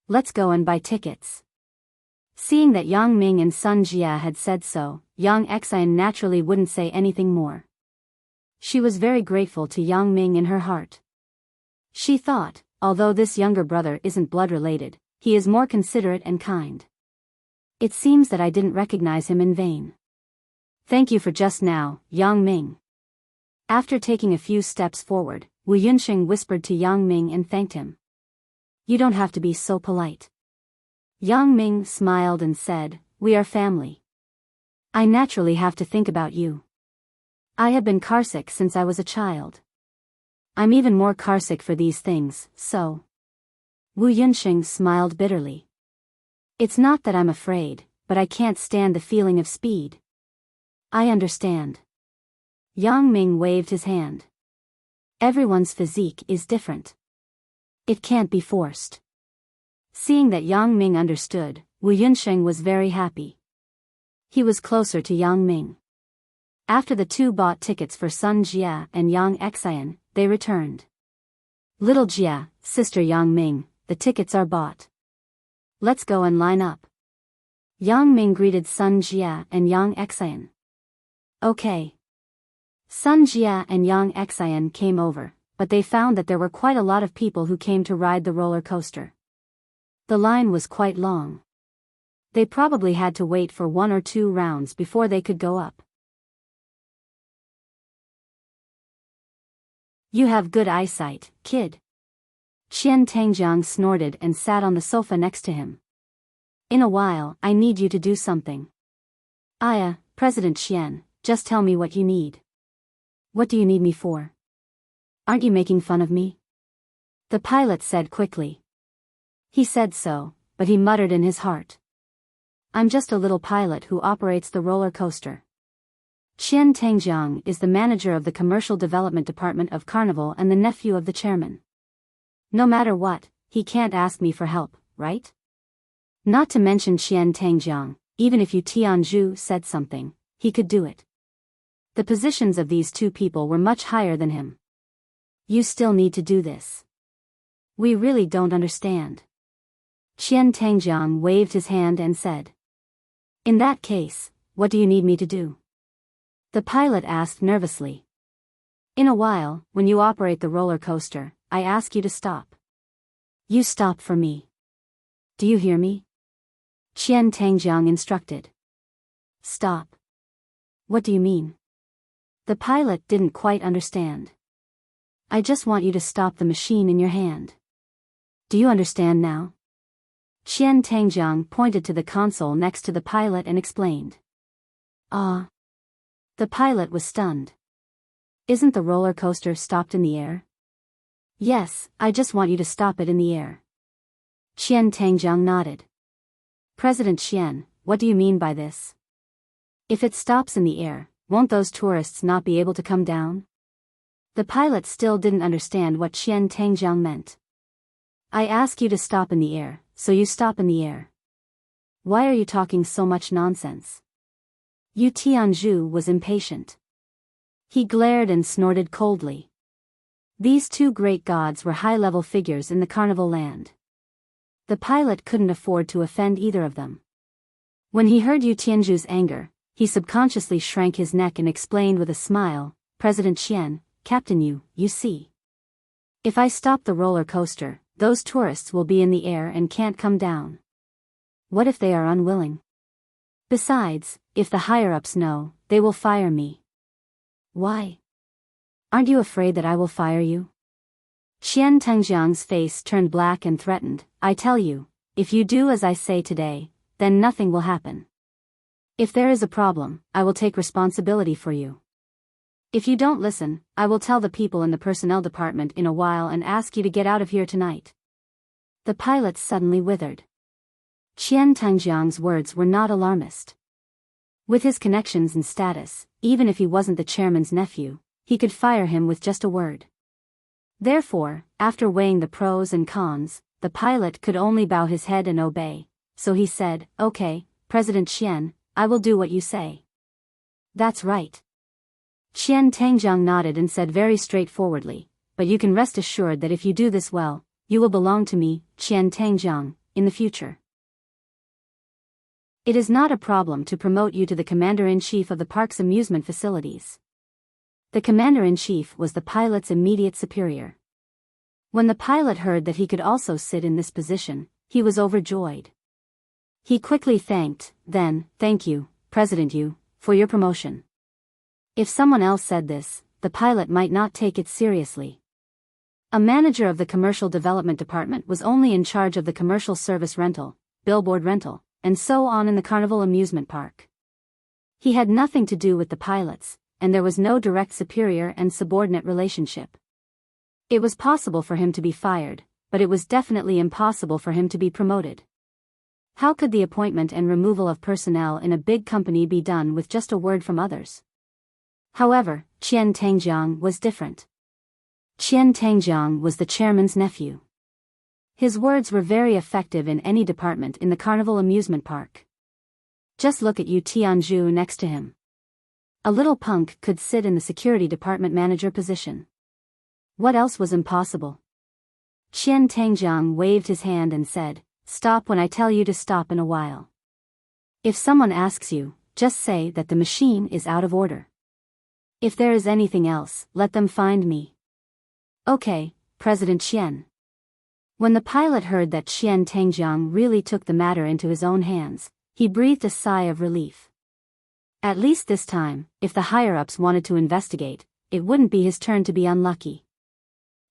S1: Let's go and buy tickets." Seeing that Yang Ming and Sun Jia had said so, Yang Xian naturally wouldn't say anything more. She was very grateful to Yang Ming in her heart. She thought, although this younger brother isn't blood-related, he is more considerate and kind. It seems that I didn't recognize him in vain. Thank you for just now, Yang Ming. After taking a few steps forward, Wu Yunsheng whispered to Yang Ming and thanked him. "You don't have to be so polite." Yang Ming smiled and said, "We are family. I naturally have to think about you. I have been carsick since I was a child. I'm even more carsick for these things, so." Wu Yunsheng smiled bitterly. "It's not that I'm afraid, but I can't stand the feeling of speed." "I understand." Yang Ming waved his hand. "Everyone's physique is different. It can't be forced." Seeing that Yang Ming understood, Wu Yunsheng was very happy. He was closer to Yang Ming. After the two bought tickets for Sun Jia and Yang Xian, they returned. "Little Jia, sister Yang Ming, the tickets are bought. Let's go and line up." Yang Ming greeted Sun Jia and Yang Xian. "Okay." Sun Jia and Yang Xian came over, but they found that there were quite a lot of people who came to ride the roller coaster. The line was quite long. They probably had to wait for 1 or 2 rounds before they could go up. "You have good eyesight, kid." Qian Tangjiang snorted and sat on the sofa next to him. "In a while, I need you to do something." "Aya, President Qian, just tell me what you need." "What do you need me for? Aren't you making fun of me?" The pilot said quickly. He said so, but he muttered in his heart. "I'm just a little pilot who operates the roller coaster." Qian Tangjiang is the manager of the Commercial Development Department of Carnival and the nephew of the chairman. No matter what, he can't ask me for help, right? Not to mention Qian Tangjiang, even if Yu Tianzhu said something, he could do it. The positions of these two people were much higher than him. You still need to do this. We really don't understand. Qian Tangjiang waved his hand and said. In that case, what do you need me to do? The pilot asked nervously. In a while, when you operate the roller coaster, I ask you to stop. You stop for me. Do you hear me? Qian Tangjiang instructed. Stop. What do you mean? The pilot didn't quite understand. I just want you to stop the machine in your hand. Do you understand now? Qian Tangjiang pointed to the console next to the pilot and explained. Ah. The pilot was stunned. Isn't the roller coaster stopped in the air? Yes, I just want you to stop it in the air. Qian Tangjiang nodded. President Qian, what do you mean by this? If it stops in the air, won't those tourists not be able to come down? The pilot still didn't understand what Qian Tangjiang meant. I ask you to stop in the air, so you stop in the air. Why are you talking so much nonsense? Yu Tianzhu was impatient. He glared and snorted coldly. These two great gods were high-level figures in the carnival land. The pilot couldn't afford to offend either of them. When he heard Yu Tianzhu's anger, he subconsciously shrank his neck and explained with a smile, President Qian, Captain Yu, you see. If I stop the roller coaster, those tourists will be in the air and can't come down. What if they are unwilling? Besides, if the higher-ups know, they will fire me. Why? Aren't you afraid that I will fire you? Qian Tangjiang's face turned black and threatened. I tell you, if you do as I say today, then nothing will happen. If there is a problem, I will take responsibility for you. If you don't listen, I will tell the people in the personnel department in a while and ask you to get out of here tonight. The pilot suddenly withered. Qian Tangjiang's words were not alarmist. With his connections and status, even if he wasn't the chairman's nephew, he could fire him with just a word. Therefore, after weighing the pros and cons, the pilot could only bow his head and obey, so he said, Okay, President Qian, I will do what you say. That's right. Qian Tangjiang nodded and said very straightforwardly, but you can rest assured that if you do this well, you will belong to me, Qian Tangjiang, in the future. It is not a problem to promote you to the Commander-in-Chief of the park's amusement facilities. The Commander-in-Chief was the pilot's immediate superior. When the pilot heard that he could also sit in this position, he was overjoyed. He quickly thanked, then, thank you, President Yu, for your promotion. If someone else said this, the pilot might not take it seriously. A manager of the commercial development department was only in charge of the commercial service rental, billboard rental, and so on in the carnival amusement park. He had nothing to do with the pilots, and there was no direct superior and subordinate relationship. It was possible for him to be fired, but it was definitely impossible for him to be promoted. How could the appointment and removal of personnel in a big company be done with just a word from others? However, Qian Tangjiang was different. Qian Tangjiang was the chairman's nephew. His words were very effective in any department in the carnival amusement park. Just look at Yu Tianzhu next to him. A little punk could sit in the security department manager position. What else was impossible? Qian Tangjiang waved his hand and said, Stop when I tell you to stop in a while. If someone asks you, just say that the machine is out of order. If there is anything else, let them find me. Okay, President Qian. When the pilot heard that Qian Tangjiang really took the matter into his own hands, he breathed a sigh of relief. At least this time, if the higher-ups wanted to investigate, it wouldn't be his turn to be unlucky.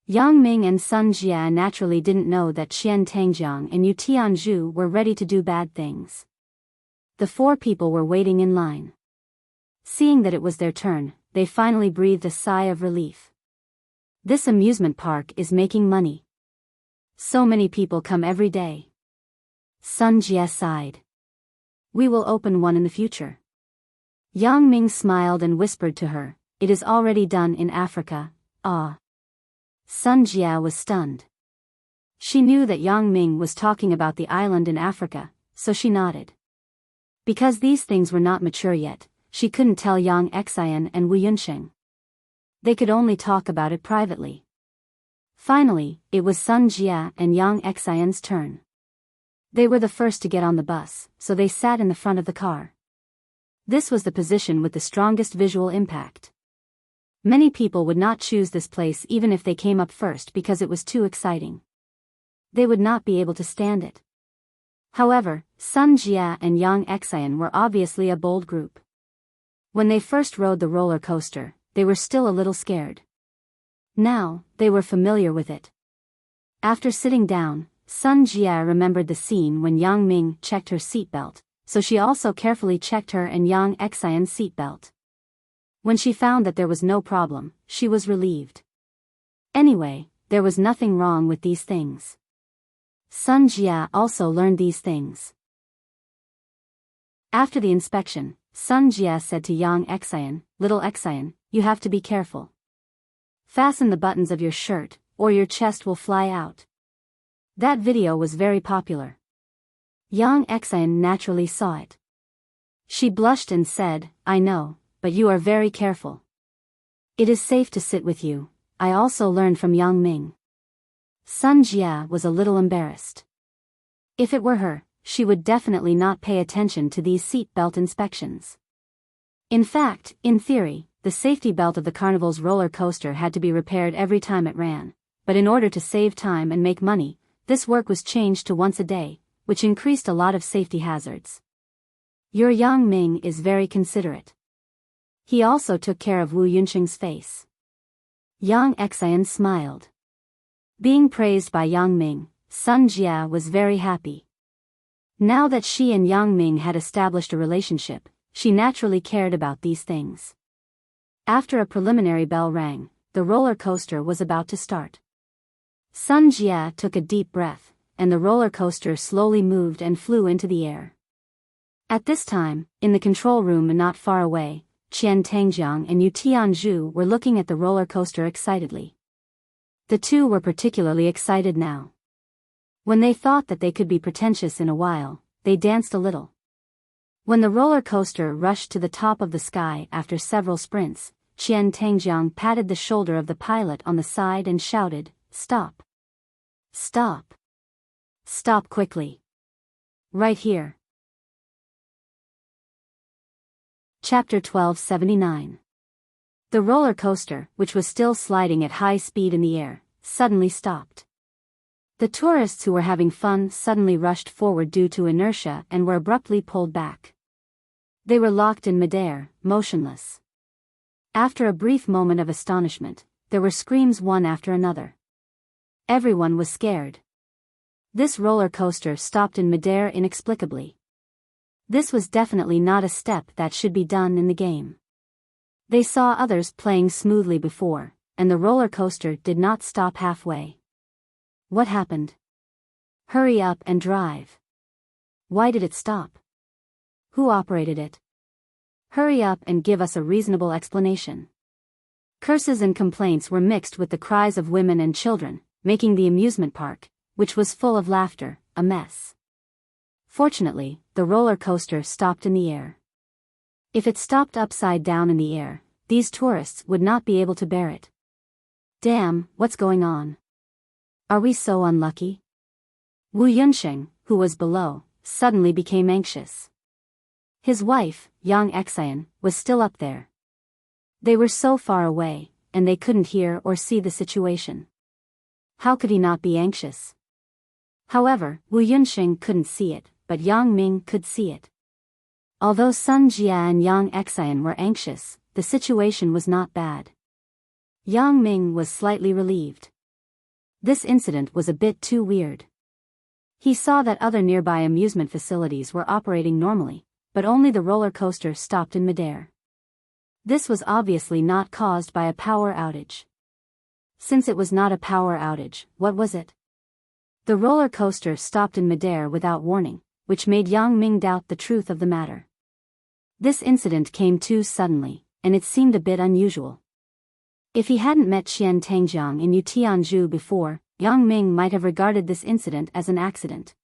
S1: Yang Ming and Sun Jia naturally didn't know that Qian Tangjiang and Yu Tianzhu were ready to do bad things. The four people were waiting in line. Seeing that it was their turn, they finally breathed a sigh of relief. This amusement park is making money. So many people come every day. Sun Jia sighed. We will open one in the future. Yang Ming smiled and whispered to her, It is already done in Africa, ah. Sun Jia was stunned. She knew that Yang Ming was talking about the island in Africa, so she nodded. Because these things were not mature yet, she couldn't tell Yang Xian and Wu Yunsheng. They could only talk about it privately. Finally, it was Sun Jia and Yang Xian's turn. They were the first to get on the bus, so they sat in the front of the car. This was the position with the strongest visual impact. Many people would not choose this place even if they came up first because it was too exciting. They would not be able to stand it. However, Sun Jia and Yang Xian were obviously a bold group. When they first rode the roller coaster, they were still a little scared. Now, they were familiar with it. After sitting down, Sun Jia remembered the scene when Yang Ming checked her seatbelt, so she also carefully checked her and Yang Xian's seatbelt. When she found that there was no problem, she was relieved. Anyway, there was nothing wrong with these things. Sun Jia also learned these things. After the inspection, Sun Jia said to Yang Xian, "Little Xian, you have to be careful. Fasten the buttons of your shirt, or your chest will fly out." That video was very popular. Yang Xian naturally saw it. She blushed and said, "I know, but you are very careful. It is safe to sit with you. I also learned from Yang Ming." Sun Jia was a little embarrassed. If it were her, she would definitely not pay attention to these seat belt inspections. In fact, in theory, the safety belt of the carnival's roller coaster had to be repaired every time it ran, but in order to save time and make money, this work was changed to once a day, which increased a lot of safety hazards. Your Yang Ming is very considerate. He also took care of Wu Yunsheng's face. Yang Xian smiled. Being praised by Yang Ming, Sun Jia was very happy. Now that she and Yang Ming had established a relationship, she naturally cared about these things. After a preliminary bell rang, the roller coaster was about to start. Sun Jia took a deep breath, and the roller coaster slowly moved and flew into the air. At this time, in the control room not far away, Qian Tangjiang and Yu Tianzhu were looking at the roller coaster excitedly. The two were particularly excited now. When they thought that they could be pretentious in a while, they danced a little. When the roller coaster rushed to the top of the sky after several sprints, Qian Tangjiang patted the shoulder of the pilot on the side and shouted, "Stop! Stop! Stop quickly! Right here!" Chapter 1279. The roller coaster, which was still sliding at high speed in the air, suddenly stopped. The tourists who were having fun suddenly rushed forward due to inertia and were abruptly pulled back. They were locked in midair, motionless. After a brief moment of astonishment, there were screams one after another. Everyone was scared. This roller coaster stopped in midair inexplicably. This was definitely not a step that should be done in the game. They saw others playing smoothly before, and the roller coaster did not stop halfway. What happened? Hurry up and drive. Why did it stop? Who operated it? Hurry up and give us a reasonable explanation. Curses and complaints were mixed with the cries of women and children, making the amusement park, which was full of laughter, a mess. Fortunately, the roller coaster stopped in the air. If it stopped upside down in the air, these tourists would not be able to bear it. Damn, what's going on? Are we so unlucky? Wu Yunsheng, who was below, suddenly became anxious. His wife, Yang Xian, was still up there. They were so far away, and they couldn't hear or see the situation. How could he not be anxious? However, Wu Yunsheng couldn't see it, but Yang Ming could see it. Although Sun Jia and Yang Xian were anxious, the situation was not bad. Yang Ming was slightly relieved. This incident was a bit too weird. He saw that other nearby amusement facilities were operating normally, but only the roller coaster stopped in midair. This was obviously not caused by a power outage. Since it was not a power outage, what was it? The roller coaster stopped in midair without warning, which made Yang Ming doubt the truth of the matter. This incident came too suddenly, and it seemed a bit unusual. If he hadn't met Qian Tangjiang and Yu Tianzhu before, Yang Ming might have regarded this incident as an accident.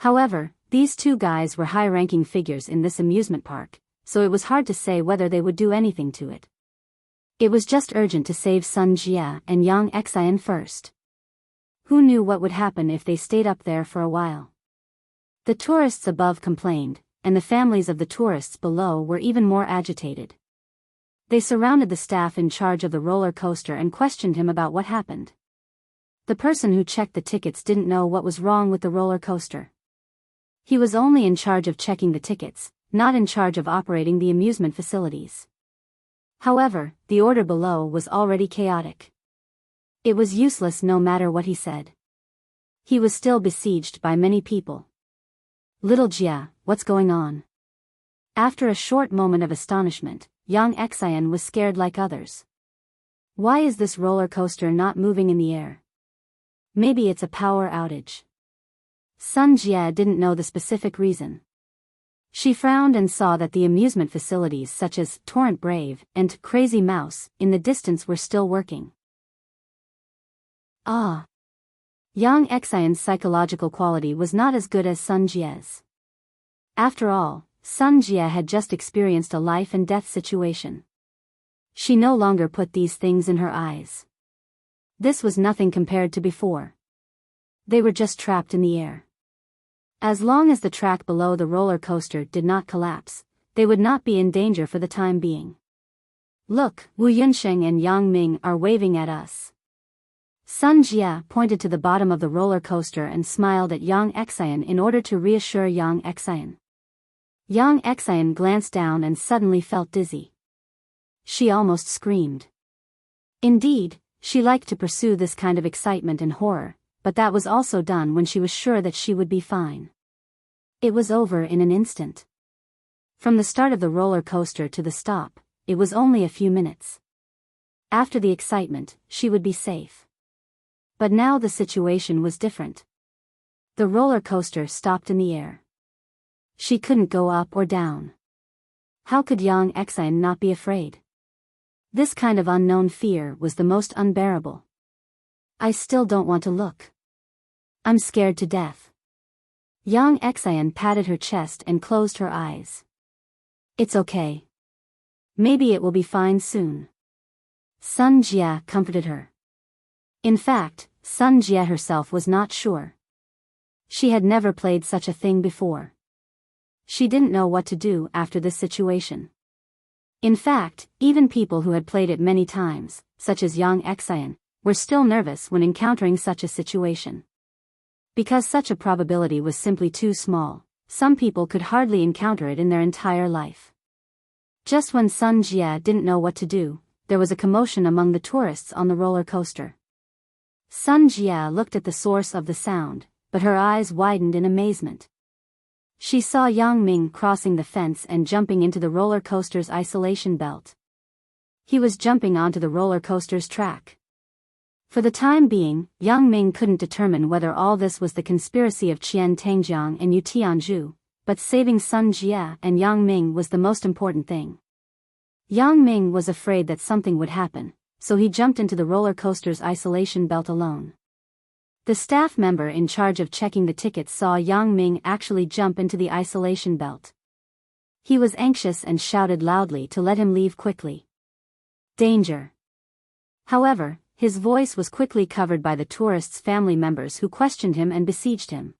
S1: However, these two guys were high-ranking figures in this amusement park, so it was hard to say whether they would do anything to it. It was just urgent to save Sun Jia and Yang Xian first. Who knew what would happen if they stayed up there for a while? The tourists above complained, and the families of the tourists below were even more agitated. They surrounded the staff in charge of the roller coaster and questioned him about what happened. The person who checked the tickets didn't know what was wrong with the roller coaster. He was only in charge of checking the tickets, not in charge of operating the amusement facilities. However, the order below was already chaotic. It was useless no matter what he said. He was still besieged by many people. Little Jia, what's going on? After a short moment of astonishment, Yang Xian was scared like others. Why is this roller coaster not moving in the air? Maybe it's a power outage. Sun Jia didn't know the specific reason. She frowned and saw that the amusement facilities such as Torrent Brave and Crazy Mouse in the distance were still working. Yang Xian's psychological quality was not as good as Sun Jia's. After all, Sun Jia had just experienced a life and death situation. She no longer put these things in her eyes. This was nothing compared to before. They were just trapped in the air. As long as the track below the roller coaster did not collapse, they would not be in danger for the time being. Look, Wu Yunsheng and Yang Ming are waving at us. Sun Jia pointed to the bottom of the roller coaster and smiled at Yang Xian in order to reassure Yang Xian. Yang Xian glanced down and suddenly felt dizzy. She almost screamed. Indeed, she liked to pursue this kind of excitement and horror, but that was also done when she was sure that she would be fine. It was over in an instant. From the start of the roller coaster to the stop, it was only a few minutes. After the excitement, she would be safe. But now the situation was different. The roller coaster stopped in the air. She couldn't go up or down. How could Yang Xian not be afraid? This kind of unknown fear was the most unbearable. I still don't want to look. I'm scared to death. Yang Xian patted her chest and closed her eyes. It's okay. Maybe it will be fine soon. Sun Jia comforted her. In fact, Sun Jia herself was not sure. She had never played such a thing before. She didn't know what to do after this situation. In fact, even people who had played it many times, such as Yang Xian, were still nervous when encountering such a situation. Because such a probability was simply too small, some people could hardly encounter it in their entire life. Just when Sun Jia didn't know what to do, there was a commotion among the tourists on the roller coaster. Sun Jia looked at the source of the sound, but her eyes widened in amazement. She saw Yang Ming crossing the fence and jumping into the roller coaster's isolation belt. He was jumping onto the roller coaster's track. For the time being, Yang Ming couldn't determine whether all this was the conspiracy of Qian Tangjiang and Yu Tianzhu, but saving Sun Jia and Yang Ming was the most important thing. Yang Ming was afraid that something would happen, so he jumped into the roller coaster's isolation belt alone. The staff member in charge of checking the tickets saw Yang Ming actually jump into the isolation belt. He was anxious and shouted loudly to let him leave quickly. Danger! However, his voice was quickly covered by the tourists' family members who questioned him and besieged him.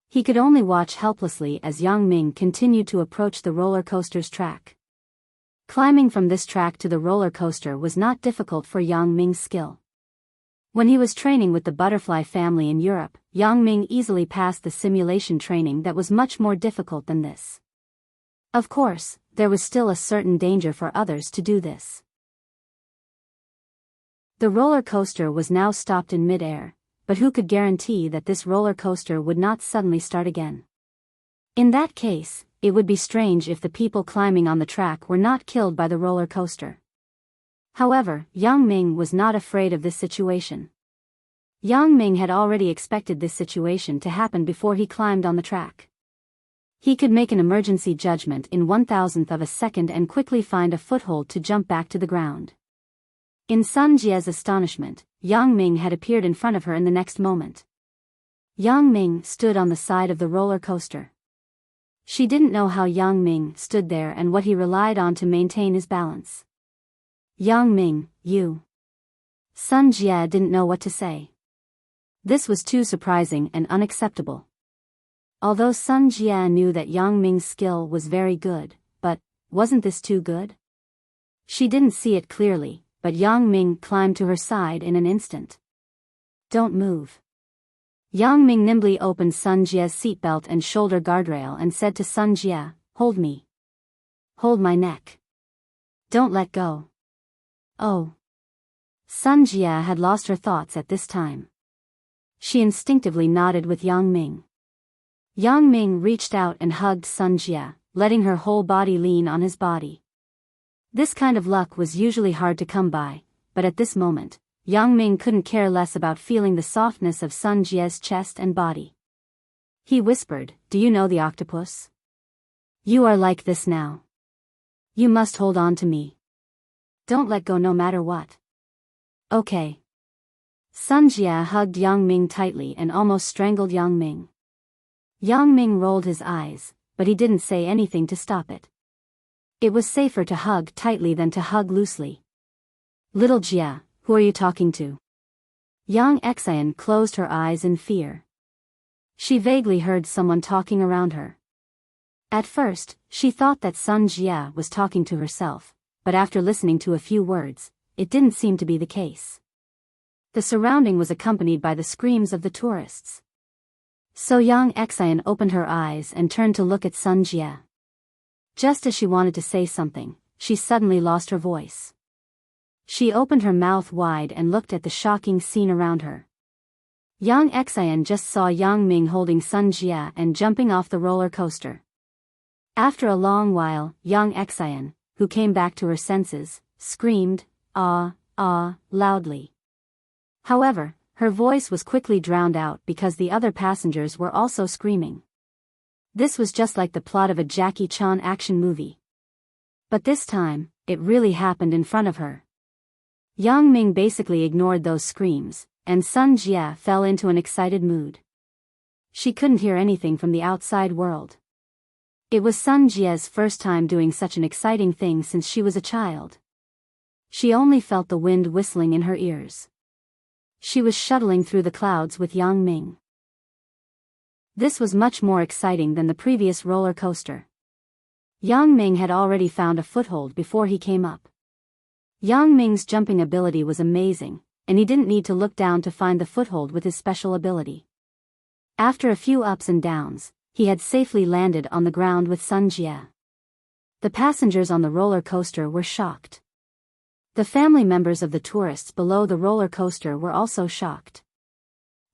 S1: He could only watch helplessly as Yang Ming continued to approach the roller coaster's track. Climbing from this track to the roller coaster was not difficult for Yang Ming's skill. When he was training with the butterfly family in Europe, Yang Ming easily passed the simulation training that was much more difficult than this. Of course, there was still a certain danger for others to do this. The roller coaster was now stopped in mid-air, but who could guarantee that this roller coaster would not suddenly start again? In that case, it would be strange if the people climbing on the track were not killed by the roller coaster. However, Yang Ming was not afraid of this situation. Yang Ming had already expected this situation to happen before he climbed on the track. He could make an emergency judgment in 1,000th of a second and quickly find a foothold to jump back to the ground. In Sun Jia's astonishment, Yang Ming had appeared in front of her in the next moment. Yang Ming stood on the side of the roller coaster. She didn't know how Yang Ming stood there and what he relied on to maintain his balance. Yang Ming, you. Sun Jie didn't know what to say. This was too surprising and unacceptable. Although Sun Jie knew that Yang Ming's skill was very good, but wasn't this too good? She didn't see it clearly, but Yang Ming climbed to her side in an instant. Don't move. Yang Ming nimbly opened Sun Jie's seatbelt and shoulder guardrail and said to Sun Jie, hold me. Hold my neck. Don't let go. Oh. Sun Jie had lost her thoughts at this time. She instinctively nodded with Yang Ming. Yang Ming reached out and hugged Sun Jie, letting her whole body lean on his body. This kind of luck was usually hard to come by, but at this moment, Yang Ming couldn't care less about feeling the softness of Sun Jie's chest and body. He whispered, do you know the octopus? You are like this now. You must hold on to me. Don't let go no matter what. Okay. Sun Jie hugged Yang Ming tightly and almost strangled Yang Ming. Yang Ming rolled his eyes, but he didn't say anything to stop it. It was safer to hug tightly than to hug loosely. Little Jie, who are you talking to? Yang Xian closed her eyes in fear. She vaguely heard someone talking around her. At first, she thought that Sun Jie was talking to herself, but after listening to a few words, it didn't seem to be the case. The surrounding was accompanied by the screams of the tourists. So Yang Xian opened her eyes and turned to look at Sun Jie. Just as she wanted to say something, she suddenly lost her voice. She opened her mouth wide and looked at the shocking scene around her. Yang Xian just saw Yang Ming holding Sun Jie and jumping off the roller coaster. After a long while, Yang Xian, who came back to her senses, screamed, ah, ah, loudly. However, her voice was quickly drowned out because the other passengers were also screaming. This was just like the plot of a Jackie Chan action movie. But this time, it really happened in front of her. Yang Ming basically ignored those screams, and Sun Jie fell into an excited mood. She couldn't hear anything from the outside world. It was Sun Jie's first time doing such an exciting thing since she was a child. She only felt the wind whistling in her ears. She was shuttling through the clouds with Yang Ming. This was much more exciting than the previous roller coaster. Yang Ming had already found a foothold before he came up. Yang Ming's jumping ability was amazing, and he didn't need to look down to find the foothold with his special ability. After a few ups and downs, he had safely landed on the ground with Sun Jie. The passengers on the roller coaster were shocked. The family members of the tourists below the roller coaster were also shocked.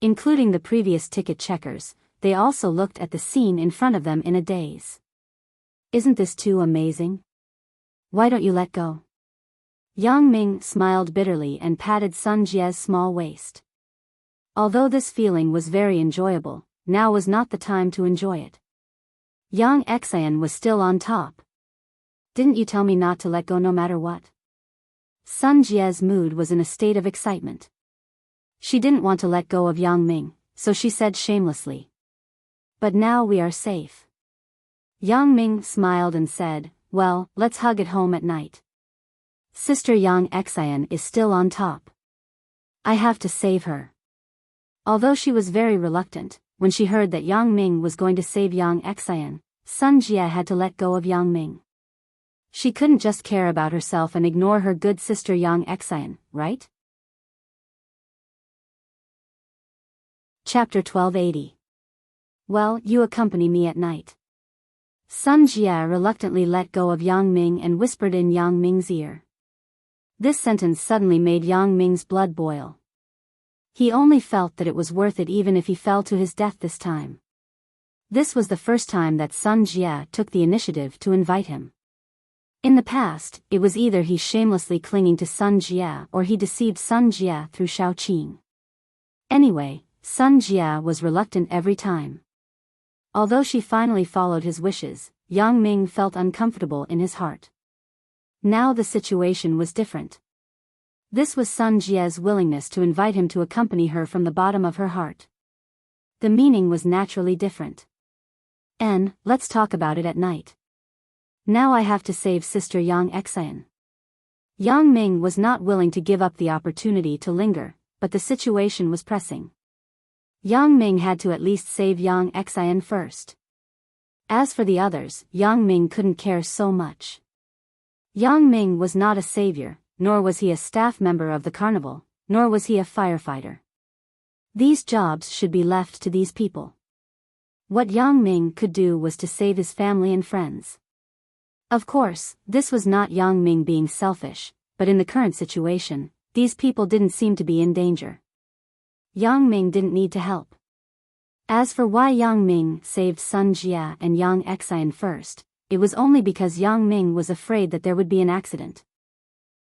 S1: Including the previous ticket checkers, they also looked at the scene in front of them in a daze. Isn't this too amazing? Why don't you let go? Yang Ming smiled bitterly and patted Sun Jie's small waist. Although this feeling was very enjoyable, now was not the time to enjoy it. Yang Xian was still on top. Didn't you tell me not to let go no matter what? Sun Jie's mood was in a state of excitement. She didn't want to let go of Yang Ming, so she said shamelessly. But now we are safe. Yang Ming smiled and said, well, let's hug at home at night. Sister Yang Xian is still on top. I have to save her. Although she was very reluctant, when she heard that Yang Ming was going to save Yang Xian, Sun Jie had to let go of Yang Ming. She couldn't just care about herself and ignore her good sister Yang Xian, right? Chapter 1280. Well, you accompany me at night. Sun Jie reluctantly let go of Yang Ming and whispered in Yang Ming's ear. This sentence suddenly made Yang Ming's blood boil. He only felt that it was worth it even if he fell to his death this time. This was the first time that Sun Jie took the initiative to invite him. In the past, it was either he shamelessly clinging to Sun Jie or he deceived Sun Jie through Shaoqing. Anyway, Sun Jie was reluctant every time. Although she finally followed his wishes, Yang Ming felt uncomfortable in his heart. Now the situation was different. This was Sun Jie's willingness to invite him to accompany her from the bottom of her heart. The meaning was naturally different. Let's talk about it at night. Now I have to save Sister Yang Xian. Yang Ming was not willing to give up the opportunity to linger, but the situation was pressing. Yang Ming had to at least save Yang Xian first. As for the others, Yang Ming couldn't care so much. Yang Ming was not a savior, nor was he a staff member of the carnival, nor was he a firefighter. These jobs should be left to these people. What Yang Ming could do was to save his family and friends. Of course, this was not Yang Ming being selfish, but in the current situation, these people didn't seem to be in danger. Yang Ming didn't need to help. As for why Yang Ming saved Sun Jie and Yang Xian first, it was only because Yang Ming was afraid that there would be an accident.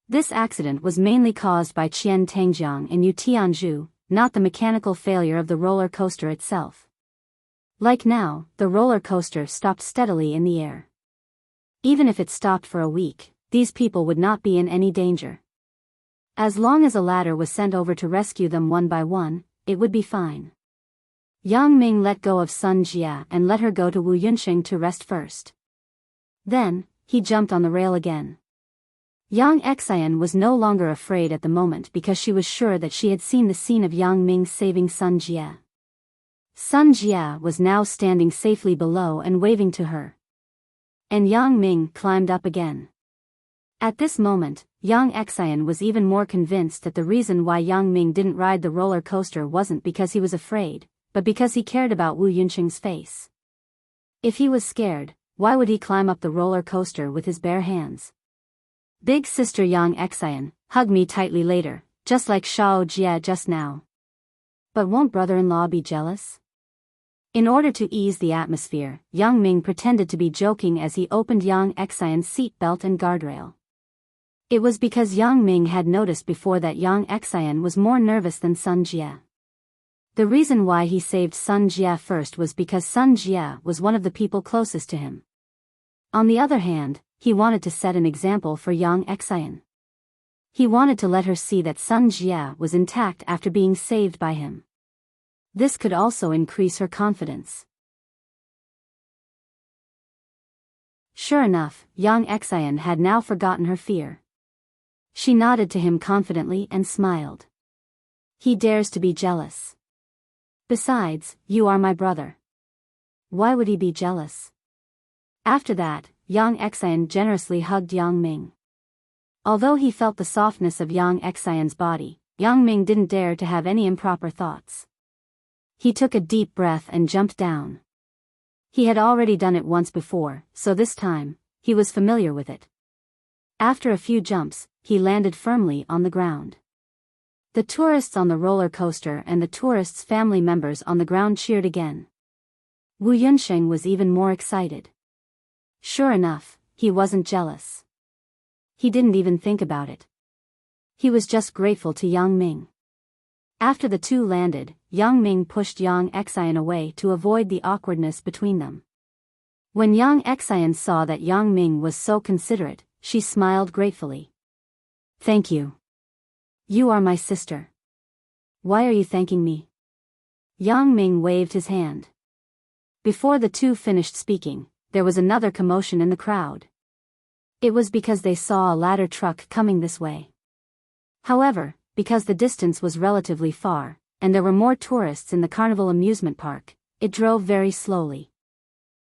S1: This accident was mainly caused by Qian Tangjiang and Yu Tianzhu, not the mechanical failure of the roller coaster itself. Like now, the roller coaster stopped steadily in the air. Even if it stopped for a week, these people would not be in any danger. As long as a ladder was sent over to rescue them one by one, it would be fine. Yang Ming let go of Sun Jie and let her go to Wu Yunxing to rest first. Then, he jumped on the rail again. Yang Xian was no longer afraid at the moment because she was sure that she had seen the scene of Yang Ming saving Sun Jie. Sun Jie was now standing safely below and waving to her. And Yang Ming climbed up again. At this moment, Yang Xian was even more convinced that the reason why Yang Ming didn't ride the roller coaster wasn't because he was afraid, but because he cared about Wu Yunxing's face. If he was scared, why would he climb up the roller coaster with his bare hands? Big sister Yang Xian, hug me tightly later, just like Shao Jie just now. But won't brother-in-law be jealous? In order to ease the atmosphere, Yang Ming pretended to be joking as he opened Yang Xian's seat belt and guardrail. It was because Yang Ming had noticed before that Yang Xian was more nervous than Sun Jie. The reason why he saved Sun Jie first was because Sun Jie was one of the people closest to him. On the other hand, he wanted to set an example for Yang Xian. He wanted to let her see that Sun Jie was intact after being saved by him. This could also increase her confidence. Sure enough, Yang Xian had now forgotten her fear. She nodded to him confidently and smiled. He dares to be jealous. Besides, you are my brother. Why would he be jealous? After that, Yang Xian generously hugged Yang Ming. Although he felt the softness of Yang Xian's body, Yang Ming didn't dare to have any improper thoughts. He took a deep breath and jumped down. He had already done it once before, so this time, he was familiar with it. After a few jumps, he landed firmly on the ground. The tourists on the roller coaster and the tourists' family members on the ground cheered again. Wu Yunxing was even more excited. Sure enough, he wasn't jealous. He didn't even think about it. He was just grateful to Yang Ming. After the two landed, Yang Ming pushed Yang Xian away to avoid the awkwardness between them. When Yang Xian saw that Yang Ming was so considerate, she smiled gratefully. Thank you. You are my sister. Why are you thanking me? Yang Ming waved his hand. Before the two finished speaking, there was another commotion in the crowd. It was because they saw a ladder truck coming this way. However, because the distance was relatively far, and there were more tourists in the carnival amusement park, it drove very slowly.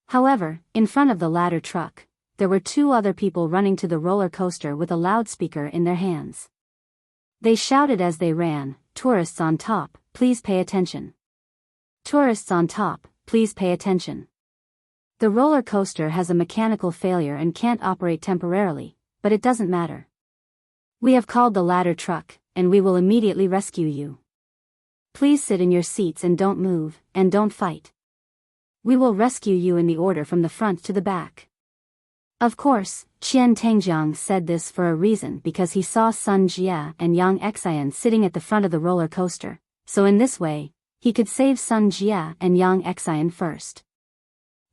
S1: However, in front of the ladder truck, there were two other people running to the roller coaster with a loudspeaker in their hands. They shouted as they ran, "Tourists on top, please pay attention. Tourists on top, please pay attention. The roller coaster has a mechanical failure and can't operate temporarily, but it doesn't matter. We have called the ladder truck, and we will immediately rescue you. Please sit in your seats and don't move, and don't fight. We will rescue you in the order from the front to the back." Of course, Qian Tangjiang said this for a reason because he saw Sun Jie and Yang Xian sitting at the front of the roller coaster, so in this way, he could save Sun Jie and Yang Xian first.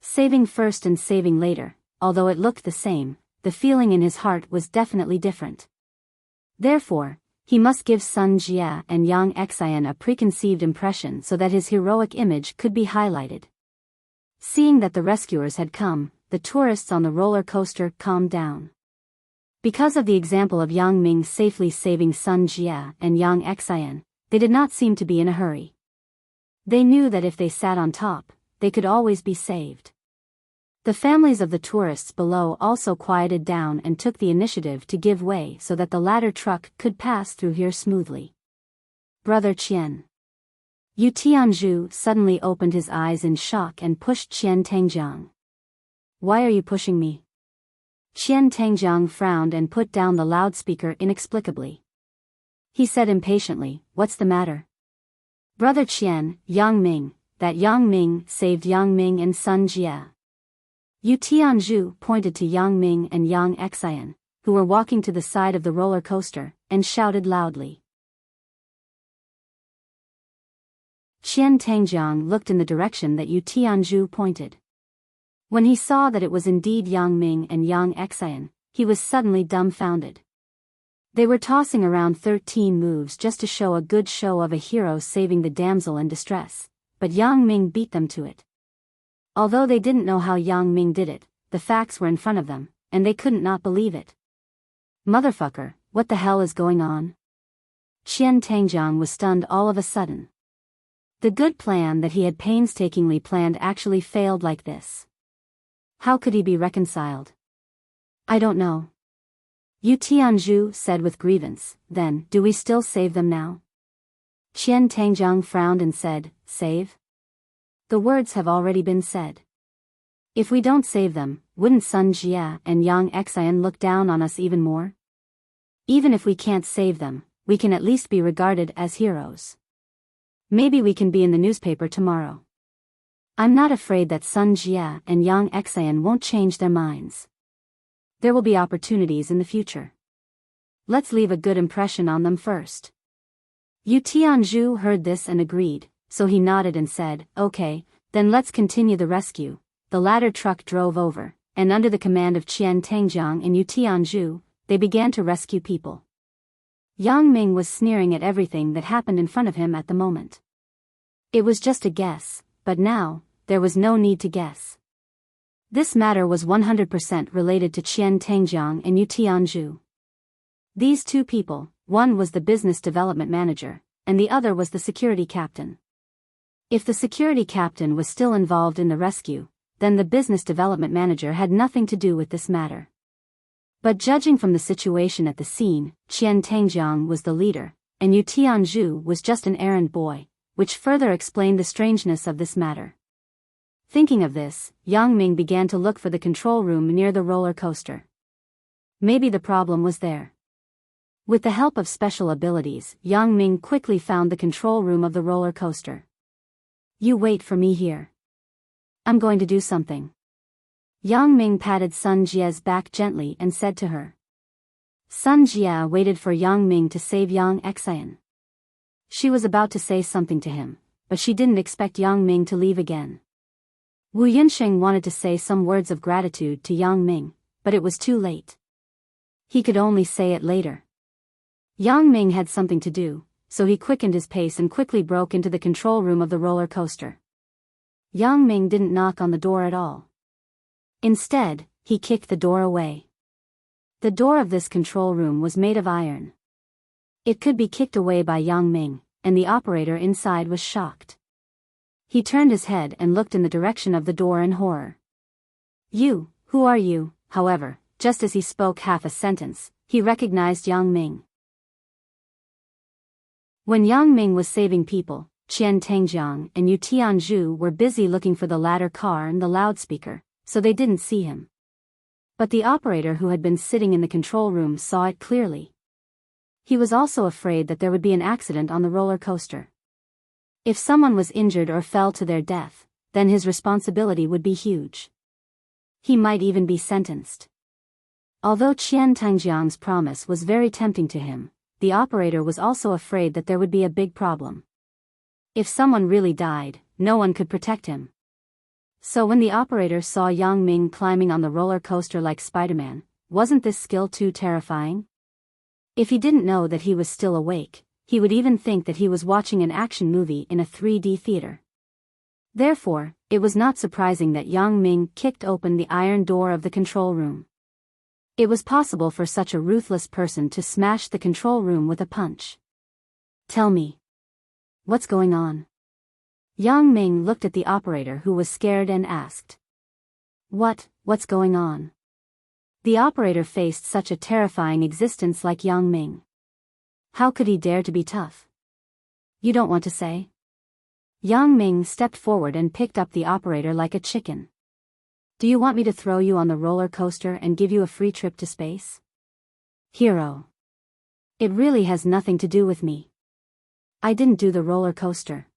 S1: Saving first and saving later, although it looked the same, the feeling in his heart was definitely different. Therefore, He must give Sun Jie and Yang Xian a preconceived impression so that his heroic image could be highlighted. Seeing that the rescuers had come, the tourists on the roller coaster calmed down. Because of the example of Yang Ming safely saving Sun Jie and Yang Xian, they did not seem to be in a hurry. They knew that if they sat on top, they could always be saved. The families of the tourists below also quieted down and took the initiative to give way so that the ladder truck could pass through here smoothly. Brother Qian. Yu Tianzhu suddenly opened his eyes in shock and pushed Qian Tangjiang. Why are you pushing me? Qian Tangjiang frowned and put down the loudspeaker inexplicably. He said impatiently, what's the matter? Brother Qian, Yang Ming, that Yang Ming saved Yang Ming and Sun Jie. Yu Tianzhu pointed to Yang Ming and Yang Xian, who were walking to the side of the roller coaster, and shouted loudly. Qian Tangjiang looked in the direction that Yu Tianzhu pointed. When he saw that it was indeed Yang Ming and Yang Xian, he was suddenly dumbfounded. They were tossing around 13 moves just to show a good show of a hero saving the damsel in distress, but Yang Ming beat them to it. Although they didn't know how Yang Ming did it, the facts were in front of them, and they couldn't not believe it. Motherfucker, what the hell is going on? Qian Tangjiang was stunned all of a sudden. The good plan that he had painstakingly planned actually failed like this. How could he be reconciled? I don't know. Yu Tianzhu said with grievance, then, do we still save them now? Qian Tangjiang frowned and said, save? The words have already been said. If we don't save them, wouldn't Sun Jie and Yang Xian look down on us even more? Even if we can't save them, we can at least be regarded as heroes. Maybe we can be in the newspaper tomorrow. I'm not afraid that Sun Jie and Yang Xian won't change their minds. There will be opportunities in the future. Let's leave a good impression on them first. Yu Tianzhu heard this and agreed, so he nodded and said, okay, then let's continue the rescue. The ladder truck drove over, and under the command of Qian Tangjiang and Yu Tianzhu, they began to rescue people. Yang Ming was sneering at everything that happened in front of him at the moment. It was just a guess, but now, there was no need to guess. This matter was 100% related to Qian Tangjiang and Yu Tianzhu. These two people, one was the business development manager, and the other was the security captain. If the security captain was still involved in the rescue, then the business development manager had nothing to do with this matter. But judging from the situation at the scene, Qian Tangjiang was the leader, and Yu Tianzhu was just an errand boy, which further explained the strangeness of this matter. Thinking of this, Yang Ming began to look for the control room near the roller coaster. Maybe the problem was there. With the help of special abilities, Yang Ming quickly found the control room of the roller coaster. You wait for me here. I'm going to do something. Yang Ming patted Sun Jie's back gently and said to her. Sun Jie waited for Yang Ming to save Yang Xian. She was about to say something to him, but she didn't expect Yang Ming to leave again. Wu Yunsheng wanted to say some words of gratitude to Yang Ming, but it was too late. He could only say it later. Yang Ming had something to do, so he quickened his pace and quickly broke into the control room of the roller coaster. Yang Ming didn't knock on the door at all. Instead, he kicked the door away. The door of this control room was made of iron. It could be kicked away by Yang Ming, and the operator inside was shocked. He turned his head and looked in the direction of the door in horror. You, who are you? However, just as he spoke half a sentence, he recognized Yang Ming. When Yang Ming was saving people, Qian Tangjiang and Yu Tianzhu were busy looking for the ladder car and the loudspeaker, so they didn't see him. But the operator who had been sitting in the control room saw it clearly. He was also afraid that there would be an accident on the roller coaster. If someone was injured or fell to their death, then his responsibility would be huge. He might even be sentenced. Although Qian Tangjiang's promise was very tempting to him, the operator was also afraid that there would be a big problem. If someone really died, no one could protect him. So when the operator saw Yang Ming climbing on the roller coaster like Spider-Man, wasn't this skill too terrifying? If he didn't know that he was still awake, he would even think that he was watching an action movie in a 3D theater. Therefore, it was not surprising that Yang Ming kicked open the iron door of the control room. It was possible for such a ruthless person to smash the control room with a punch. Tell me. What's going on? Yang Ming looked at the operator, who was scared, and asked. What's going on? The operator faced such a terrifying existence like Yang Ming. How could he dare to be tough? You don't want to say? Yang Ming stepped forward and picked up the operator like a chicken. Do you want me to throw you on the roller coaster and give you a free trip to space? Hero. It really has nothing to do with me. I didn't do the roller coaster.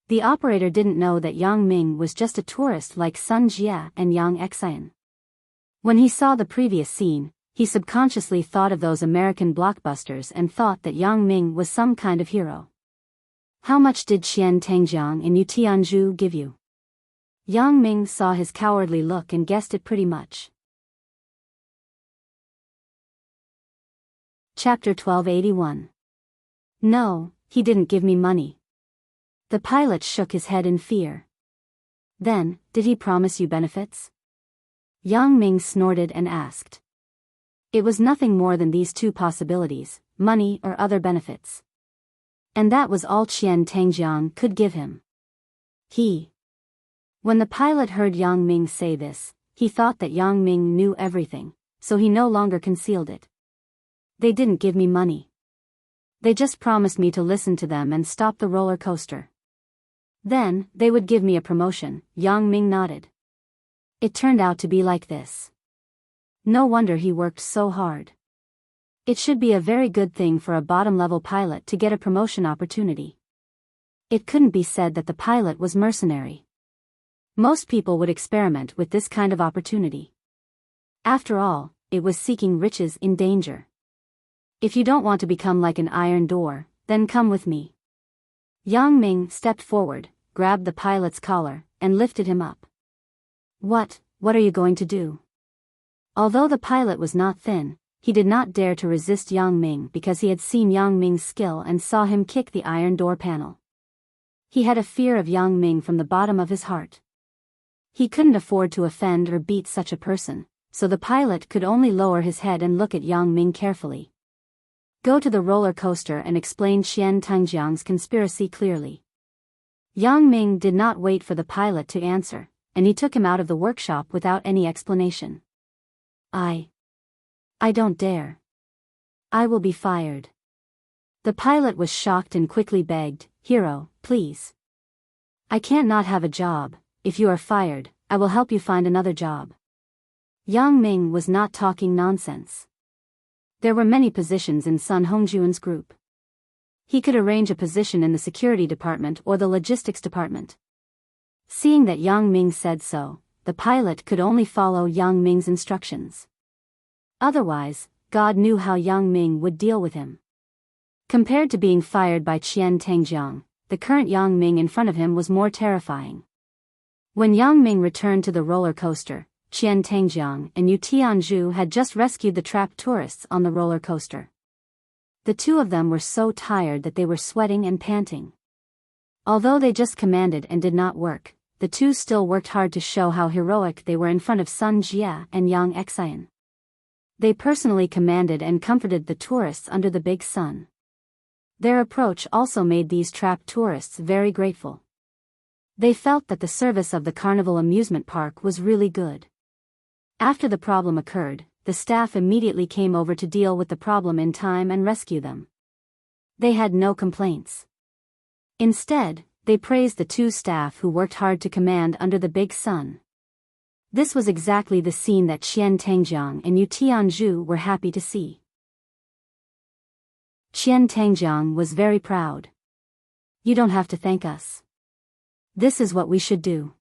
S1: The operator didn't know that Yang Ming was just a tourist like Sun Jia and Yang Xian. When he saw the previous scene, he subconsciously thought of those American blockbusters and thought that Yang Ming was some kind of hero. How much did Qian in Tianzhu give you? Yang Ming saw his cowardly look and guessed it pretty much. Chapter 1281. No, he didn't give me money. The pilot shook his head in fear. Then, did he promise you benefits? Yang Ming snorted and asked. It was nothing more than these two possibilities, money or other benefits. And that was all Qian could give him. When the pilot heard Yang Ming say this, he thought that Yang Ming knew everything, so he no longer concealed it. They didn't give me money. They just promised me to listen to them and stop the roller coaster. Then, they would give me a promotion. Yang Ming nodded. It turned out to be like this. No wonder he worked so hard. It should be a very good thing for a bottom-level pilot to get a promotion opportunity. It couldn't be said that the pilot was mercenary. Most people would experiment with this kind of opportunity. After all, it was seeking riches in danger. If you don't want to become like an iron door, then come with me. Yang Ming stepped forward, grabbed the pilot's collar, and lifted him up. What are you going to do? Although the pilot was not thin, he did not dare to resist Yang Ming because he had seen Yang Ming's skill and saw him kick the iron door panel. He had a fear of Yang Ming from the bottom of his heart. He couldn't afford to offend or beat such a person, so the pilot could only lower his head and look at Yang Ming carefully. Go to the roller coaster and explain Qian conspiracy clearly. Yang Ming did not wait for the pilot to answer, and he took him out of the workshop without any explanation. I don't dare. I will be fired. The pilot was shocked and quickly begged, Hero, please. I can't not have a job. If you are fired, I will help you find another job. Yang Ming was not talking nonsense. There were many positions in Sun Hongjuan's group. He could arrange a position in the security department or the logistics department. Seeing that Yang Ming said so, the pilot could only follow Yang Ming's instructions. Otherwise, God knew how Yang Ming would deal with him. Compared to being fired by Qian, the current Yang Ming in front of him was more terrifying. When Yang Ming returned to the roller coaster, Qian and Tianzhu had just rescued the trapped tourists on the roller coaster. The two of them were so tired that they were sweating and panting. Although they just commanded and did not work, the two still worked hard to show how heroic they were in front of Sun Jia and Yang Xian. They personally commanded and comforted the tourists under the big sun. Their approach also made these trapped tourists very grateful. They felt that the service of the carnival amusement park was really good. After the problem occurred, the staff immediately came over to deal with the problem in time and rescue them. They had no complaints. Instead, they praised the two staff who worked hard to command under the big sun. This was exactly the scene that Qian and Tianzhu were happy to see. Qian was very proud. You don't have to thank us. This is what we should do.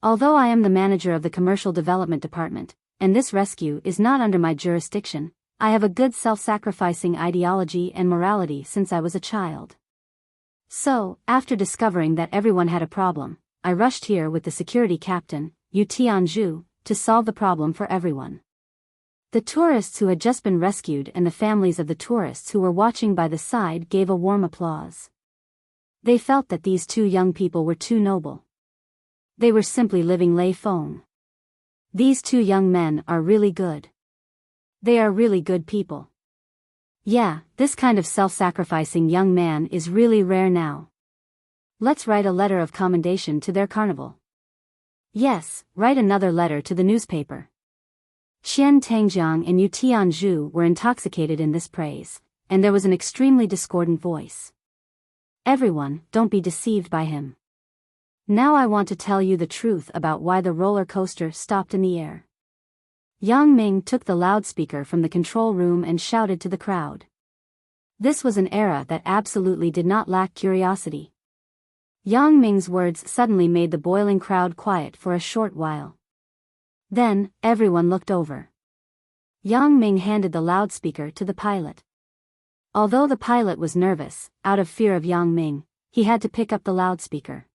S1: Although I am the manager of the commercial development department, and this rescue is not under my jurisdiction, I have a good self-sacrificing ideology and morality since I was a child. So, after discovering that everyone had a problem, I rushed here with the security captain, Tianzhu, to solve the problem for everyone. The tourists who had just been rescued and the families of the tourists who were watching by the side gave a warm applause. They felt that these two young people were too noble. They were simply living lei feng. These two young men are really good. They are really good people. Yeah, this kind of self-sacrificing young man is really rare now. Let's write a letter of commendation to their carnival. Yes, write another letter to the newspaper. Qian Tangjiang and Yu Tianzhu were intoxicated in this praise, and there was an extremely discordant voice. Everyone, don't be deceived by him. Now I want to tell you the truth about why the roller coaster stopped in the air. Yang Ming took the loudspeaker from the control room and shouted to the crowd. This was an era that absolutely did not lack curiosity. Yang Ming's words suddenly made the boiling crowd quiet for a short while. Then, everyone looked over. Yang Ming handed the loudspeaker to the pilot. Although the pilot was nervous, out of fear of Yang Ming, he had to pick up the loudspeaker.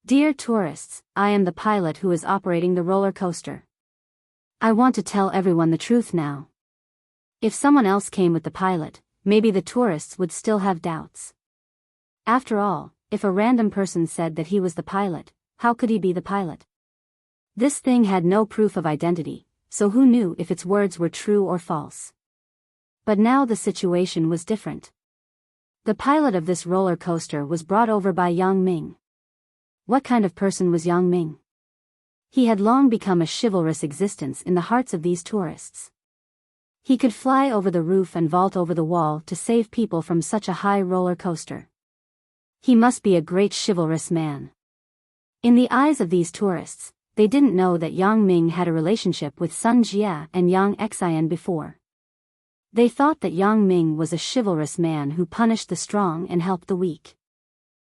S1: Dear tourists, I am the pilot who is operating the roller coaster. I want to tell everyone the truth now. If someone else came with the pilot, maybe the tourists would still have doubts. After all, if a random person said that he was the pilot, how could he be the pilot? This thing had no proof of identity, so who knew if its words were true or false? But now the situation was different. The pilot of this roller coaster was brought over by Yang Ming. What kind of person was Yang Ming? He had long become a chivalrous existence in the hearts of these tourists. He could fly over the roof and vault over the wall to save people from such a high roller coaster. He must be a great chivalrous man. In the eyes of these tourists, they didn't know that Yang Ming had a relationship with Sun Jia and Yang Xian before. They thought that Yang Ming was a chivalrous man who punished the strong and helped the weak.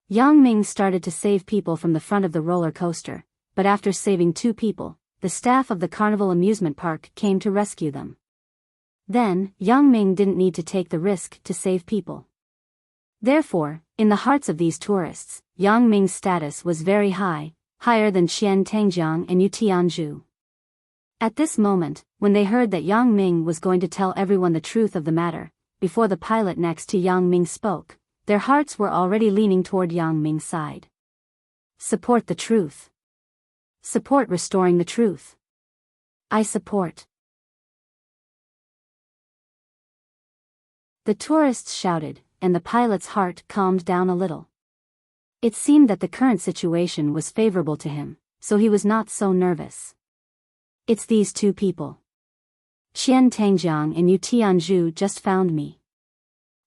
S1: Yang Ming started to save people from the front of the roller coaster, but after saving 2 people, the staff of the Carnival amusement park came to rescue them. Then, Yang Ming didn't need to take the risk to save people. Therefore, in the hearts of these tourists, Yang Ming's status was very high, higher than Qian Tangjiang and Yu Tianzhu. At this moment, when they heard that Yang Ming was going to tell everyone the truth of the matter, before the pilot next to Yang Ming spoke, their hearts were already leaning toward Yang Ming's side. Support the truth. Support restoring the truth. I support. The tourists shouted, and the pilot's heart calmed down a little. It seemed that the current situation was favorable to him, so he was not so nervous. It's these 2 people. Qian Tangjiang and Yu Tianzhu just found me.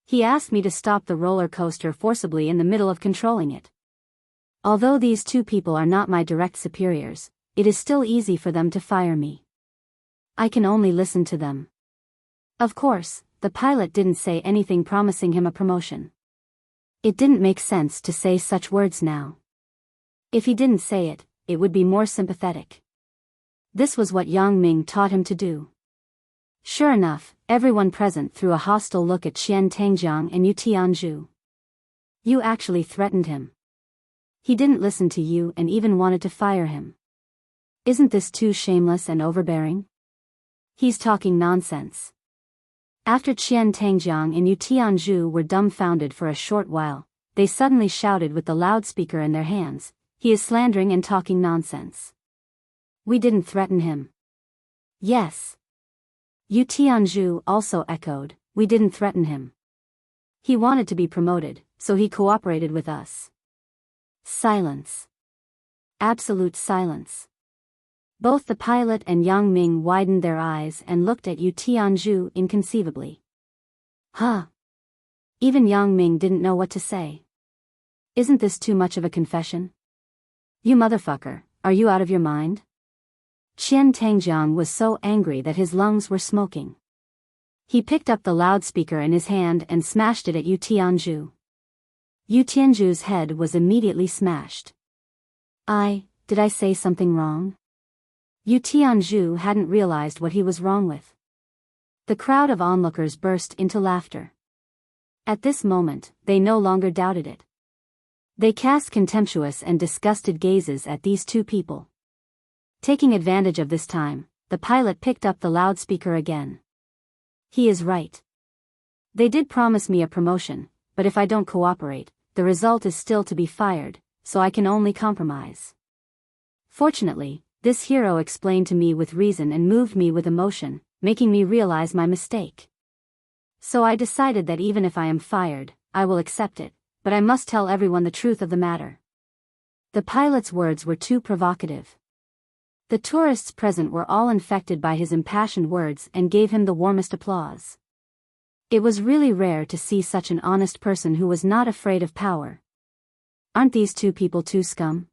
S1: He asked me to stop the roller coaster forcibly in the middle of controlling it. Although these 2 people are not my direct superiors, it is still easy for them to fire me. I can only listen to them. Of course, the pilot didn't say anything promising him a promotion. It didn't make sense to say such words now. If he didn't say it, it would be more sympathetic. This was what Yang Ming taught him to do. Sure enough, everyone present threw a hostile look at Qian Tangjiang and Yu Tianzhu. You actually threatened him. He didn't listen to you and even wanted to fire him. Isn't this too shameless and overbearing? He's talking nonsense. After Qian Tangjiang and Yu Tianzhu were dumbfounded for a short while, they suddenly shouted with the loudspeaker in their hands, he is slandering and talking nonsense. We didn't threaten him. Yes. Yu Tianzhu also echoed, we didn't threaten him. He wanted to be promoted, so he cooperated with us. Silence. Absolute silence. Both the pilot and Yang Ming widened their eyes and looked at Yu Tianzhu inconceivably. Huh? Even Yang Ming didn't know what to say. Isn't this too much of a confession? You motherfucker, are you out of your mind? Qian Tangjiang was so angry that his lungs were smoking. He picked up the loudspeaker in his hand and smashed it at Yu Tianzhu. Yu Tianzhu's head was immediately smashed. Did I say something wrong? Yu Tianzhu hadn't realized what he was wrong with. The crowd of onlookers burst into laughter. At this moment, they no longer doubted it. They cast contemptuous and disgusted gazes at these 2 people. Taking advantage of this time, the pilot picked up the loudspeaker again. He is right. They did promise me a promotion, but if I don't cooperate, the result is still to be fired, so I can only compromise. Fortunately, this hero explained to me with reason and moved me with emotion, making me realize my mistake. So I decided that even if I am fired, I will accept it, but I must tell everyone the truth of the matter. The pilot's words were too provocative. The tourists present were all infected by his impassioned words and gave him the warmest applause. It was really rare to see such an honest person who was not afraid of power. Aren't these two people too scum?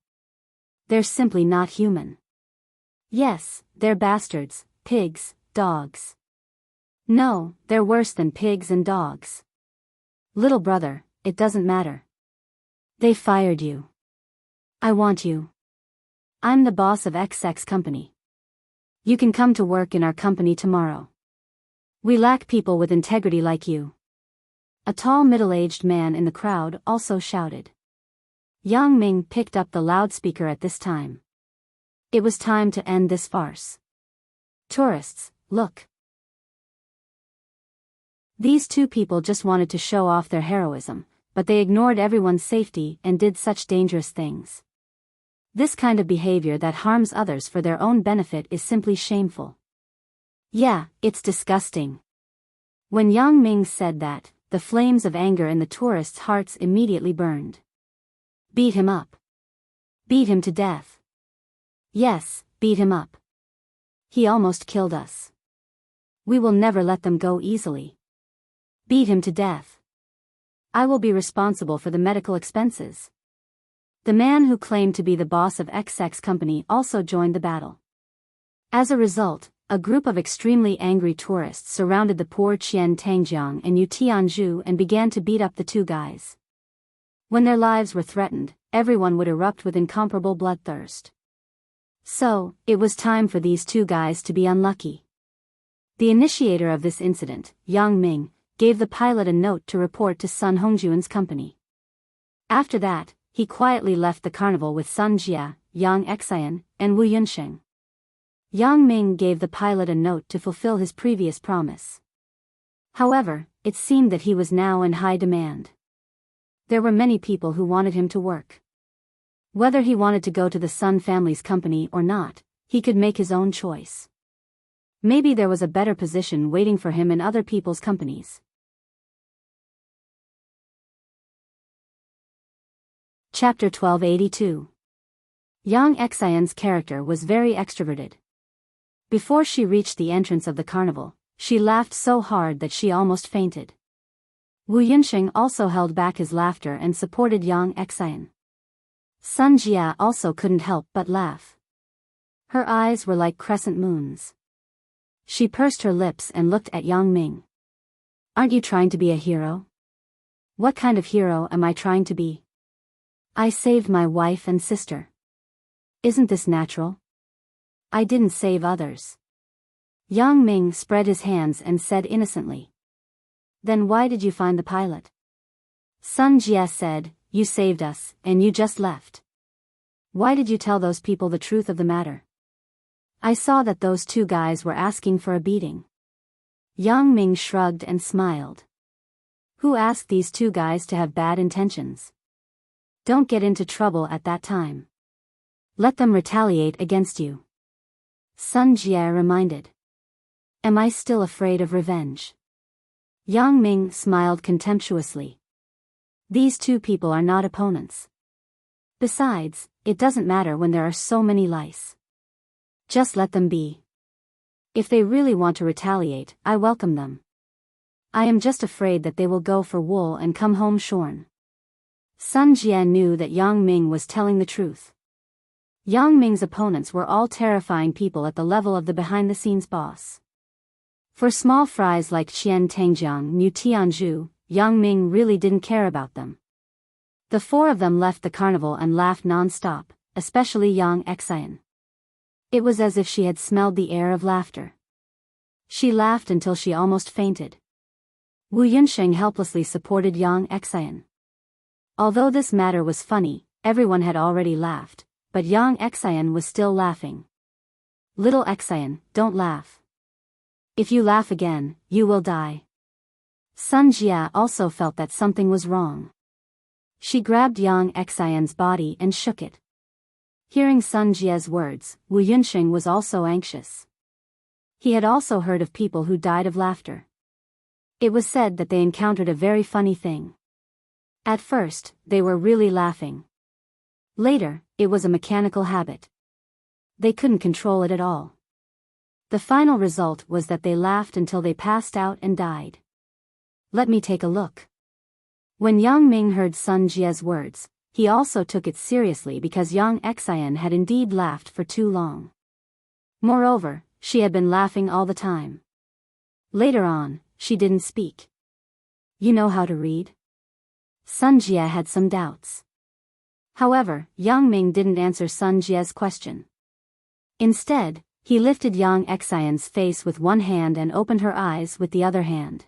S1: They're simply not human. Yes, they're bastards, pigs, dogs. No, they're worse than pigs and dogs. Little brother, it doesn't matter. They fired you. I want you. I'm the boss of XX company. You can come to work in our company tomorrow. We lack people with integrity like you. A tall middle-aged man in the crowd also shouted. Yang Ming picked up the loudspeaker at this time. It was time to end this farce. Tourists, look. These two people just wanted to show off their heroism, but they ignored everyone's safety and did such dangerous things. This kind of behavior that harms others for their own benefit is simply shameful. Yeah, it's disgusting. When Yang Ming said that, the flames of anger in the tourists' hearts immediately burned. Beat him up. Beat him to death. Yes, beat him up. He almost killed us. We will never let them go easily. Beat him to death. I will be responsible for the medical expenses. The man who claimed to be the boss of XX company also joined the battle. As a result, a group of extremely angry tourists surrounded the poor Qian Tangjiang and Yu Tianzhu and began to beat up the two guys. When their lives were threatened, everyone would erupt with incomparable bloodthirst. So, it was time for these two guys to be unlucky. The initiator of this incident, Yang Ming, gave the pilot a note to report to Sun Hongjuan's company. After that, he quietly left the carnival with Sun Jia, Yang Xian, and Wu Yunsheng. Yang Ming gave the pilot a note to fulfill his previous promise. However, it seemed that he was now in high demand. There were many people who wanted him to work. Whether he wanted to go to the Sun family's company or not, he could make his own choice. Maybe there was a better position waiting for him in other people's companies. Chapter 1282. Yang Xian's character was very extroverted. Before she reached the entrance of the carnival, she laughed so hard that she almost fainted. Wu Yunsheng also held back his laughter and supported Yang Xian. Sun Jia also couldn't help but laugh. Her eyes were like crescent moons. She pursed her lips and looked at Yang Ming. Aren't you trying to be a hero? What kind of hero am I trying to be? I saved my wife and sister. Isn't this natural? I didn't save others. Yang Ming spread his hands and said innocently. Then why did you find the pilot? Sun Jia said, you saved us, and you just left. Why did you tell those people the truth of the matter? I saw that those two guys were asking for a beating. Yang Ming shrugged and smiled. Who asked these two guys to have bad intentions? Don't get into trouble at that time. Let them retaliate against you. Sun Jia reminded. Am I still afraid of revenge? Yang Ming smiled contemptuously. These two people are not opponents. Besides, it doesn't matter when there are so many lice. Just let them be. If they really want to retaliate, I welcome them. I am just afraid that they will go for wool and come home shorn. Sun Jia knew that Yang Ming was telling the truth. Yang Ming's opponents were all terrifying people at the level of the behind-the-scenes boss. For small fries like Qian Tangjiang and Yu Tianzhu, Yang Ming really didn't care about them. The four of them left the carnival and laughed non-stop, especially Yang Xian. It was as if she had smelled the air of laughter. She laughed until she almost fainted. Wu Yunsheng helplessly supported Yang Xian. Although this matter was funny, everyone had already laughed, but Yang Xian was still laughing. Little Exian, don't laugh. If you laugh again, you will die. Sun Jia also felt that something was wrong. She grabbed young Exian's body and shook it. Hearing Sun Jia's words, Wu Yunxing was also anxious. He had also heard of people who died of laughter. It was said that they encountered a very funny thing. At first, they were really laughing. Later, it was a mechanical habit. They couldn't control it at all. The final result was that they laughed until they passed out and died. Let me take a look. When Yang Ming heard Sun Jia's words, he also took it seriously because young Exian had indeed laughed for too long. Moreover, she had been laughing all the time. Later on, she didn't speak. You know how to read? Sun Jia had some doubts. However, Yang Ming didn't answer Sun Jia's question. Instead, he lifted young Exian's face with one hand and opened her eyes with the other hand.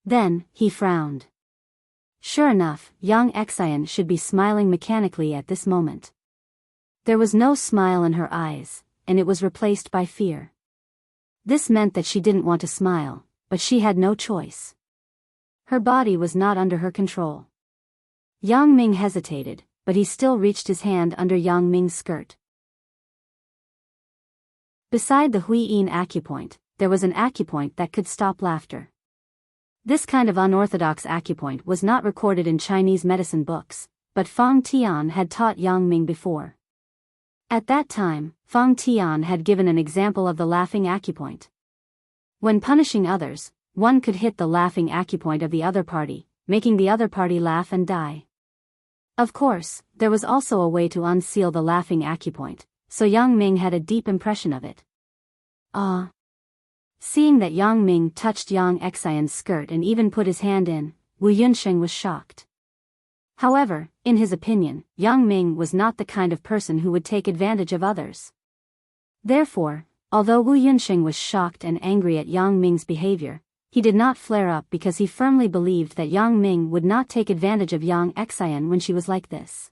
S1: Then, he frowned. Sure enough, young Exian should be smiling mechanically at this moment. There was no smile in her eyes, and it was replaced by fear. This meant that she didn't want to smile, but she had no choice. Her body was not under her control. Yang Ming hesitated, but he still reached his hand under Yang Ming's skirt. Beside the Huiyin acupoint, there was an acupoint that could stop laughter. This kind of unorthodox acupoint was not recorded in Chinese medicine books, but Fang Tian had taught Yang Ming before. At that time, Fang Tian had given an example of the laughing acupoint. When punishing others, one could hit the laughing acupoint of the other party, making the other party laugh and die. Of course, there was also a way to unseal the laughing acupoint, so Yang Ming had a deep impression of it. Ah! Seeing that Yang Ming touched young Exian's skirt and even put his hand in, Wu Yunxing was shocked. However, in his opinion, Yang Ming was not the kind of person who would take advantage of others. Therefore, although Wu Yunxing was shocked and angry at Yang Ming's behavior, he did not flare up because he firmly believed that Yang Ming would not take advantage of young Exian when she was like this.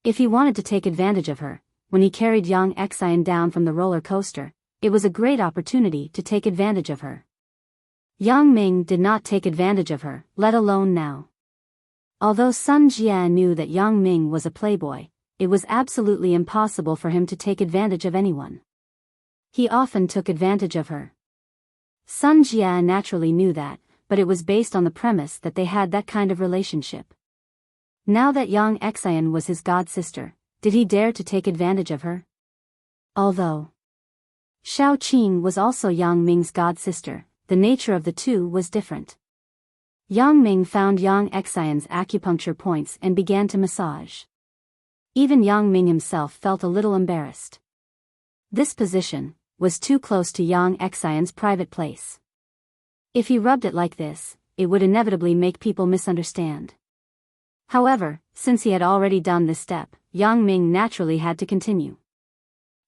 S1: If he wanted to take advantage of her, when he carried young Exian down from the roller coaster, it was a great opportunity to take advantage of her. Yang Ming did not take advantage of her, let alone now. Although Sun Jia knew that Yang Ming was a playboy, it was absolutely impossible for him to take advantage of anyone. He often took advantage of her. Sun Jia naturally knew that, but it was based on the premise that they had that kind of relationship. Now that young Exian was his god-sister, did he dare to take advantage of her? Although Xiao Qing was also Yang Ming's god-sister, the nature of the two was different. Yang Ming found young Exian's acupuncture points and began to massage. Even Yang Ming himself felt a little embarrassed. This position was too close to young Exian's private place. If he rubbed it like this, it would inevitably make people misunderstand. However, since he had already done this step, Yang Ming naturally had to continue.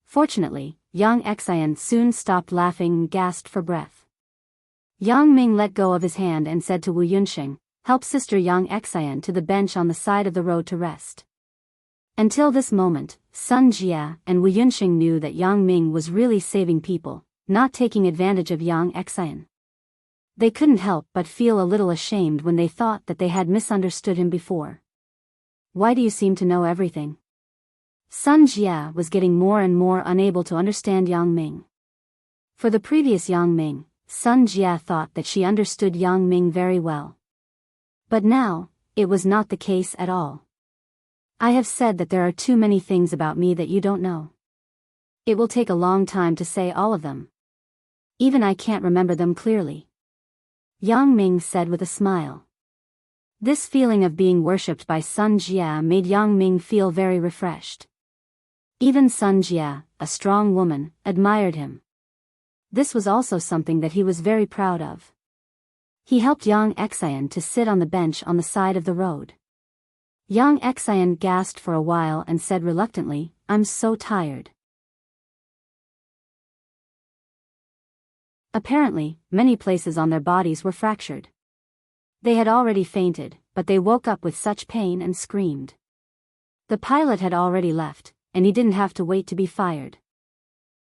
S1: Fortunately, young Exian soon stopped laughing and gasped for breath. Yang Ming let go of his hand and said to Wu Yunxing, "Help sister young Exian to the bench on the side of the road to rest." Until this moment, Sun Jia and Wu Yunxing knew that Yang Ming was really saving people, not taking advantage of young Exian. They couldn't help but feel a little ashamed when they thought that they had misunderstood him before. Why do you seem to know everything? Sun Jia was getting more and more unable to understand Yang Ming. For the previous Yang Ming, Sun Jia thought that she understood Yang Ming very well. But now, it was not the case at all. I have said that there are too many things about me that you don't know. It will take a long time to say all of them. Even I can't remember them clearly. Yang Ming said with a smile. This feeling of being worshipped by Sun Jia made Yang Ming feel very refreshed. Even Sun Jia, a strong woman, admired him. This was also something that he was very proud of. He helped young Exian to sit on the bench on the side of the road. Young Exian gasped for a while and said reluctantly, "I'm so tired." Apparently, many places on their bodies were fractured. They had already fainted, but they woke up with such pain and screamed. The pilot had already left, and he didn't have to wait to be fired.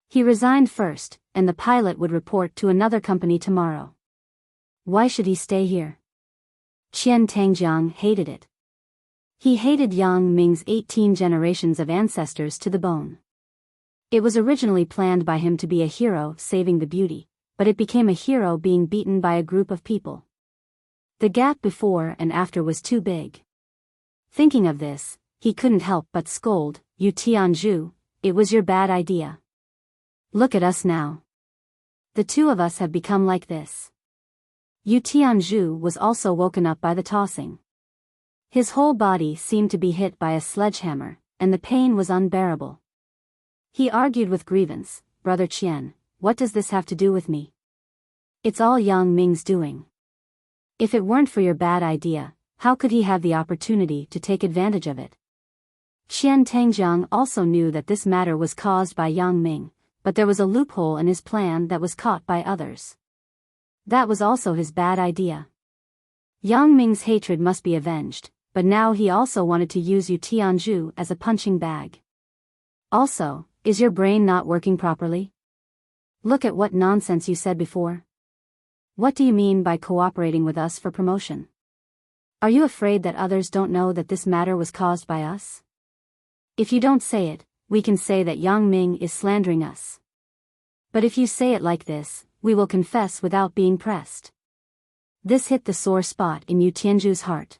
S1: He resigned first, and the pilot would report to another company tomorrow. Why should he stay here? Qian Tangjiang hated it. He hated Yang Ming's 18 generations of ancestors to the bone. It was originally planned by him to be a hero saving the beauty, but it became a hero being beaten by a group of people. The gap before and after was too big. Thinking of this, he couldn't help but scold, "You Tianzhu, it was your bad idea. Look at us now. The two of us have become like this." Yu Tianzhu was also woken up by the tossing. His whole body seemed to be hit by a sledgehammer, and the pain was unbearable. He argued with grievance, "Brother Qian, what does this have to do with me? It's all Yang Ming's doing. If it weren't for your bad idea, how could he have the opportunity to take advantage of it?" Qian Tangjiang also knew that this matter was caused by Yang Ming, but there was a loophole in his plan that was caught by others. That was also his bad idea. Yang Ming's hatred must be avenged, but now he also wanted to use Yu Tianzhu as a punching bag. Also, is your brain not working properly? Look at what nonsense you said before. What do you mean by cooperating with us for promotion? Are you afraid that others don't know that this matter was caused by us? If you don't say it, we can say that Yang Ming is slandering us. But if you say it like this, we will confess without being pressed. This hit the sore spot in Yu Tianzhu's heart.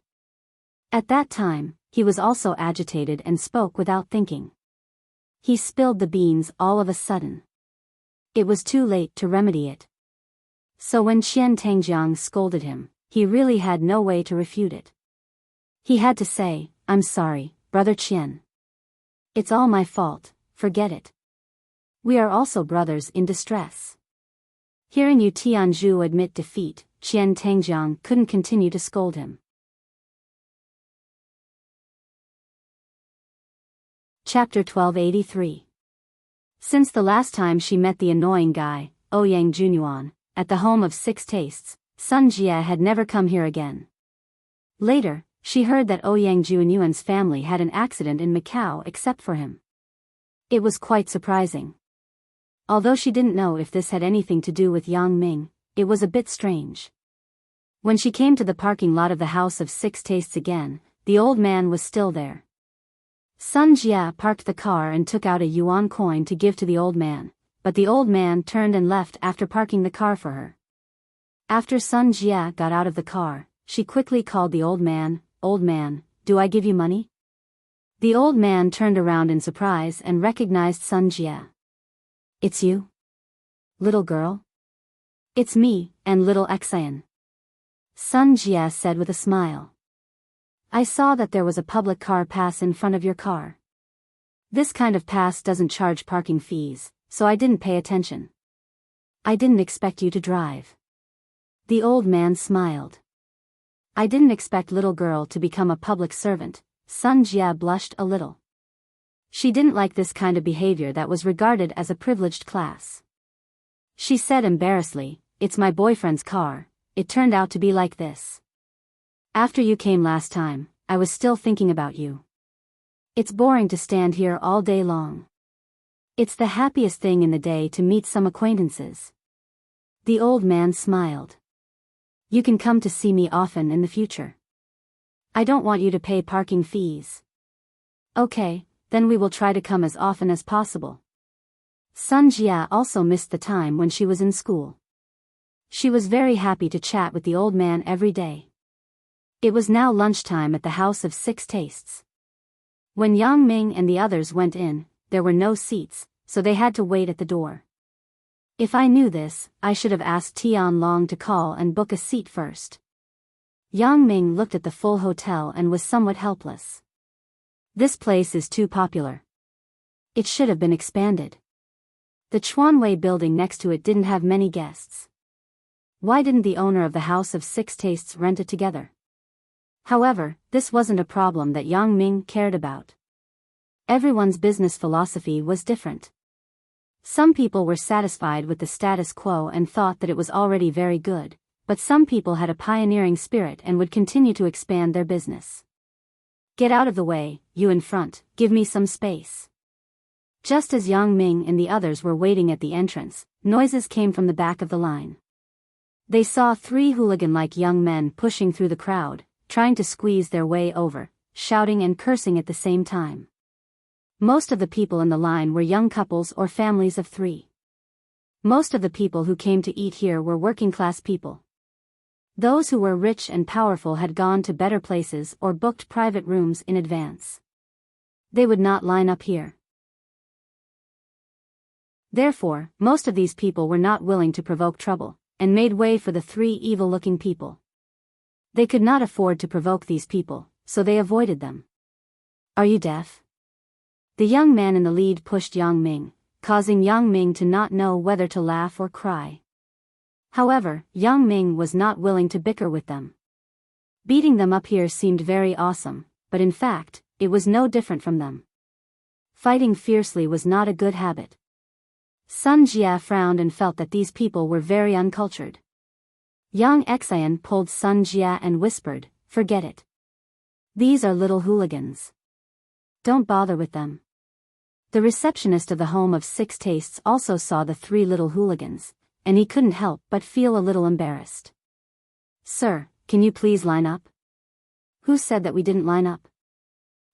S1: At that time, he was also agitated and spoke without thinking. He spilled the beans all of a sudden. It was too late to remedy it. So when Qian Tangjiang scolded him, he really had no way to refute it. He had to say, "I'm sorry, Brother Qian. It's all my fault, forget it. We are also brothers in distress." Hearing Yu Tianzhu admit defeat, Qian Tangjiang couldn't continue to scold him. Chapter 1283. Since the last time she met the annoying guy, Ouyang Junyuan, at the home of Six Tastes, Sun Jie had never come here again. Later, she heard that Ouyang Junyuan's family had an accident in Macau except for him. It was quite surprising. Although she didn't know if this had anything to do with Yang Ming, it was a bit strange. When she came to the parking lot of the House of Six Tastes again, the old man was still there. Sun Jia parked the car and took out a yuan coin to give to the old man, but the old man turned and left after parking the car for her. After Sun Jia got out of the car, she quickly called the old man, "Old man, do I give you money?" The old man turned around in surprise and recognized Sun Jia. "It's you? Little girl?" "It's me, and little Xian." Sun Jia said with a smile. "I saw that there was a public car pass in front of your car. This kind of pass doesn't charge parking fees, so I didn't pay attention. I didn't expect you to drive." The old man smiled. "I didn't expect little girl to become a public servant." Sun Jia blushed a little. She didn't like this kind of behavior that was regarded as a privileged class. She said embarrassedly, "It's my boyfriend's car, it turned out to be like this. After you came last time, I was still thinking about you. It's boring to stand here all day long. It's the happiest thing in the day to meet some acquaintances." The old man smiled. "You can come to see me often in the future. I don't want you to pay parking fees." "Okay, then we will try to come as often as possible." Sun Jia also missed the time when she was in school. She was very happy to chat with the old man every day. It was now lunchtime at the House of Six Tastes. When Yang Ming and the others went in, there were no seats, so they had to wait at the door. "If I knew this, I should have asked Tian Long to call and book a seat first." Yang Ming looked at the full hotel and was somewhat helpless. "This place is too popular. It should have been expanded. The Chuanwei building next to it didn't have many guests. Why didn't the owner of the House of Six Tastes rent it together?" However, this wasn't a problem that Yang Ming cared about. Everyone's business philosophy was different. Some people were satisfied with the status quo and thought that it was already very good, but some people had a pioneering spirit and would continue to expand their business. "Get out of the way, you in front, give me some space." Just as Yang Ming and the others were waiting at the entrance, noises came from the back of the line. They saw 3 hooligan-like young men pushing through the crowd, trying to squeeze their way over, shouting and cursing at the same time. Most of the people in the line were young couples or families of 3. Most of the people who came to eat here were working-class people. Those who were rich and powerful had gone to better places or booked private rooms in advance. They would not line up here. Therefore, most of these people were not willing to provoke trouble, and made way for the 3 evil-looking people. They could not afford to provoke these people, so they avoided them. Are you deaf? The young man in the lead pushed Yang Ming, causing Yang Ming to not know whether to laugh or cry. However, Yang Ming was not willing to bicker with them. Beating them up here seemed very awesome, but in fact, it was no different from them. Fighting fiercely was not a good habit. Sun Jia frowned and felt that these people were very uncultured. Yang Xian pulled Sun Jia and whispered, "Forget it. These are little hooligans. Don't bother with them." The receptionist of the Home of 6 Tastes also saw the 3 little hooligans, and he couldn't help but feel a little embarrassed. "Sir, can you please line up?" "Who said that we didn't line up?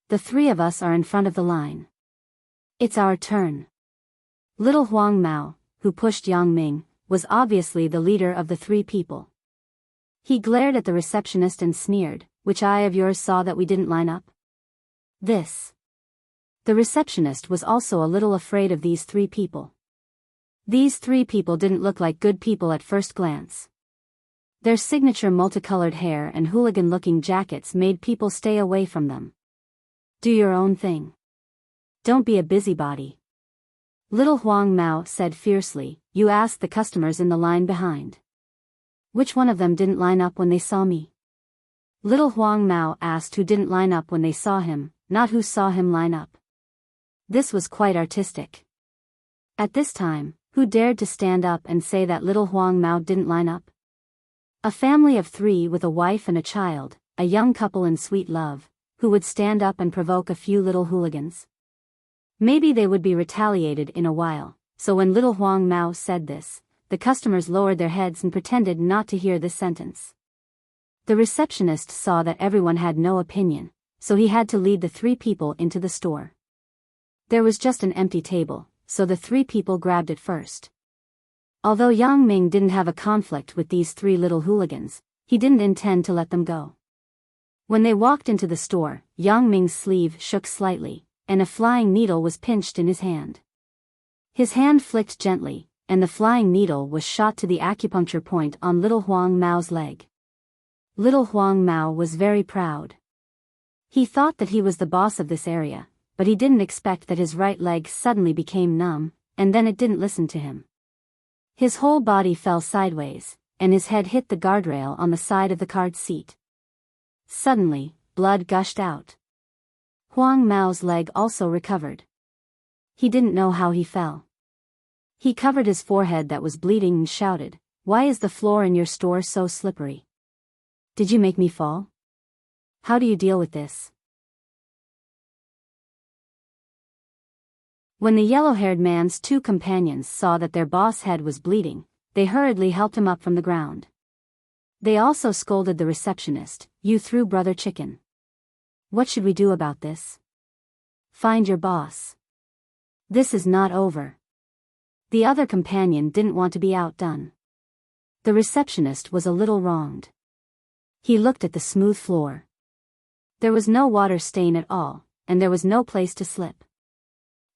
S1: The 3 of us are in front of the line. It's our turn." Little Huang Mao, who pushed Yang Ming, was obviously the leader of the 3 people. He glared at the receptionist and sneered, "Which eye of yours saw that we didn't line up?" This. The receptionist was also a little afraid of these 3 people. These 3 people didn't look like good people at first glance. Their signature multicolored hair and hooligan-looking jackets made people stay away from them. "Do your own thing. Don't be a busybody." Little Huang Mao said fiercely, "You asked the customers in the line behind. Which one of them didn't line up when they saw me?" Little Huang Mao asked who didn't line up when they saw him, not who saw him line up. This was quite artistic. At this time, who dared to stand up and say that little Huang Mao didn't line up? A family of 3 with a wife and a child, a young couple in sweet love, who would stand up and provoke a few little hooligans? Maybe they would be retaliated in a while, so when little Huang Mao said this, the customers lowered their heads and pretended not to hear this sentence. The receptionist saw that everyone had no opinion, so he had to lead the 3 people into the store. There was just an empty table, so the 3 people grabbed it first. Although Yang Ming didn't have a conflict with these 3 little hooligans, he didn't intend to let them go. When they walked into the store, Yang Ming's sleeve shook slightly, and a flying needle was pinched in his hand. His hand flicked gently, and the flying needle was shot to the acupuncture point on little Huang Mao's leg. Little Huang Mao was very proud. He thought that he was the boss of this area, but he didn't expect that his right leg suddenly became numb, and then it didn't listen to him. His whole body fell sideways, and his head hit the guardrail on the side of the car seat. Suddenly, blood gushed out. Huang Mao's leg also recovered. He didn't know how he fell. He covered his forehead that was bleeding and shouted, "Why is the floor in your store so slippery? Did you make me fall? How do you deal with this?" When the yellow-haired man's 2 companions saw that their boss' head was bleeding, they hurriedly helped him up from the ground. They also scolded the receptionist, "You threw brother chicken. What should we do about this? Find your boss. This is not over." The other companion didn't want to be outdone. The receptionist was a little wronged. He looked at the smooth floor. There was no water stain at all, and there was no place to slip.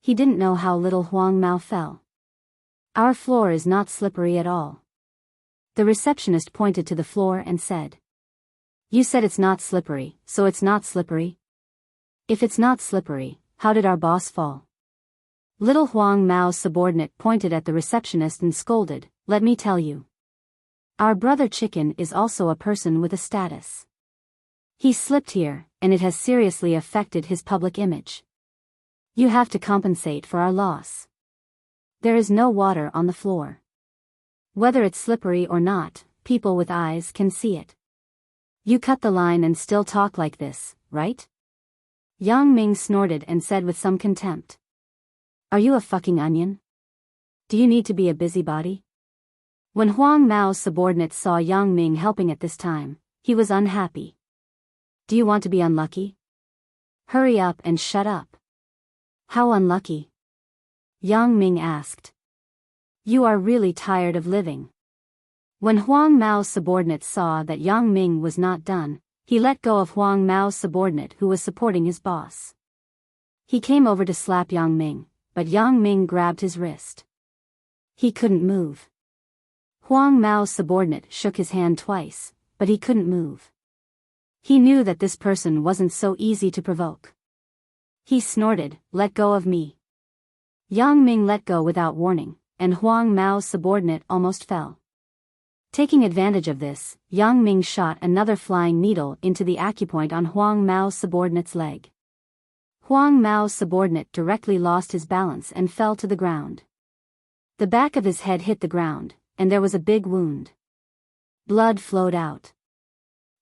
S1: He didn't know how little Huang Mao fell. "Our floor is not slippery at all." The receptionist pointed to the floor and said, "You said it's not slippery, so it's not slippery? If it's not slippery, how did our boss fall?" Little Huang Mao's subordinate pointed at the receptionist and scolded, "Let me tell you. Our brother Chicken is also a person with a status. He slipped here, and it has seriously affected his public image. You have to compensate for our loss. There is no water on the floor. Whether it's slippery or not, people with eyes can see it. You cut the line and still talk like this, right?" Yang Ming snorted and said with some contempt, Are you a fucking onion? Do you need to be a busybody? When Huang Mao's subordinate saw Yang Ming helping at this time, he was unhappy. Do you want to be unlucky? Hurry up and shut up. How unlucky? Yang Ming asked. You are really tired of living. When Huang Mao's subordinate saw that Yang Ming was not done, he let go of Huang Mao's subordinate who was supporting his boss. He came over to slap Yang Ming, but Yang Ming grabbed his wrist. He couldn't move. Huang Mao's subordinate shook his hand twice, but he couldn't move. He knew that this person wasn't so easy to provoke. He snorted, "Let go of me." Yang Ming let go without warning, and Huang Mao's subordinate almost fell. Taking advantage of this, Yang Ming shot another flying needle into the acupoint on Huang Mao's subordinate's leg. Huang Mao's subordinate directly lost his balance and fell to the ground. The back of his head hit the ground, and there was a big wound. Blood flowed out.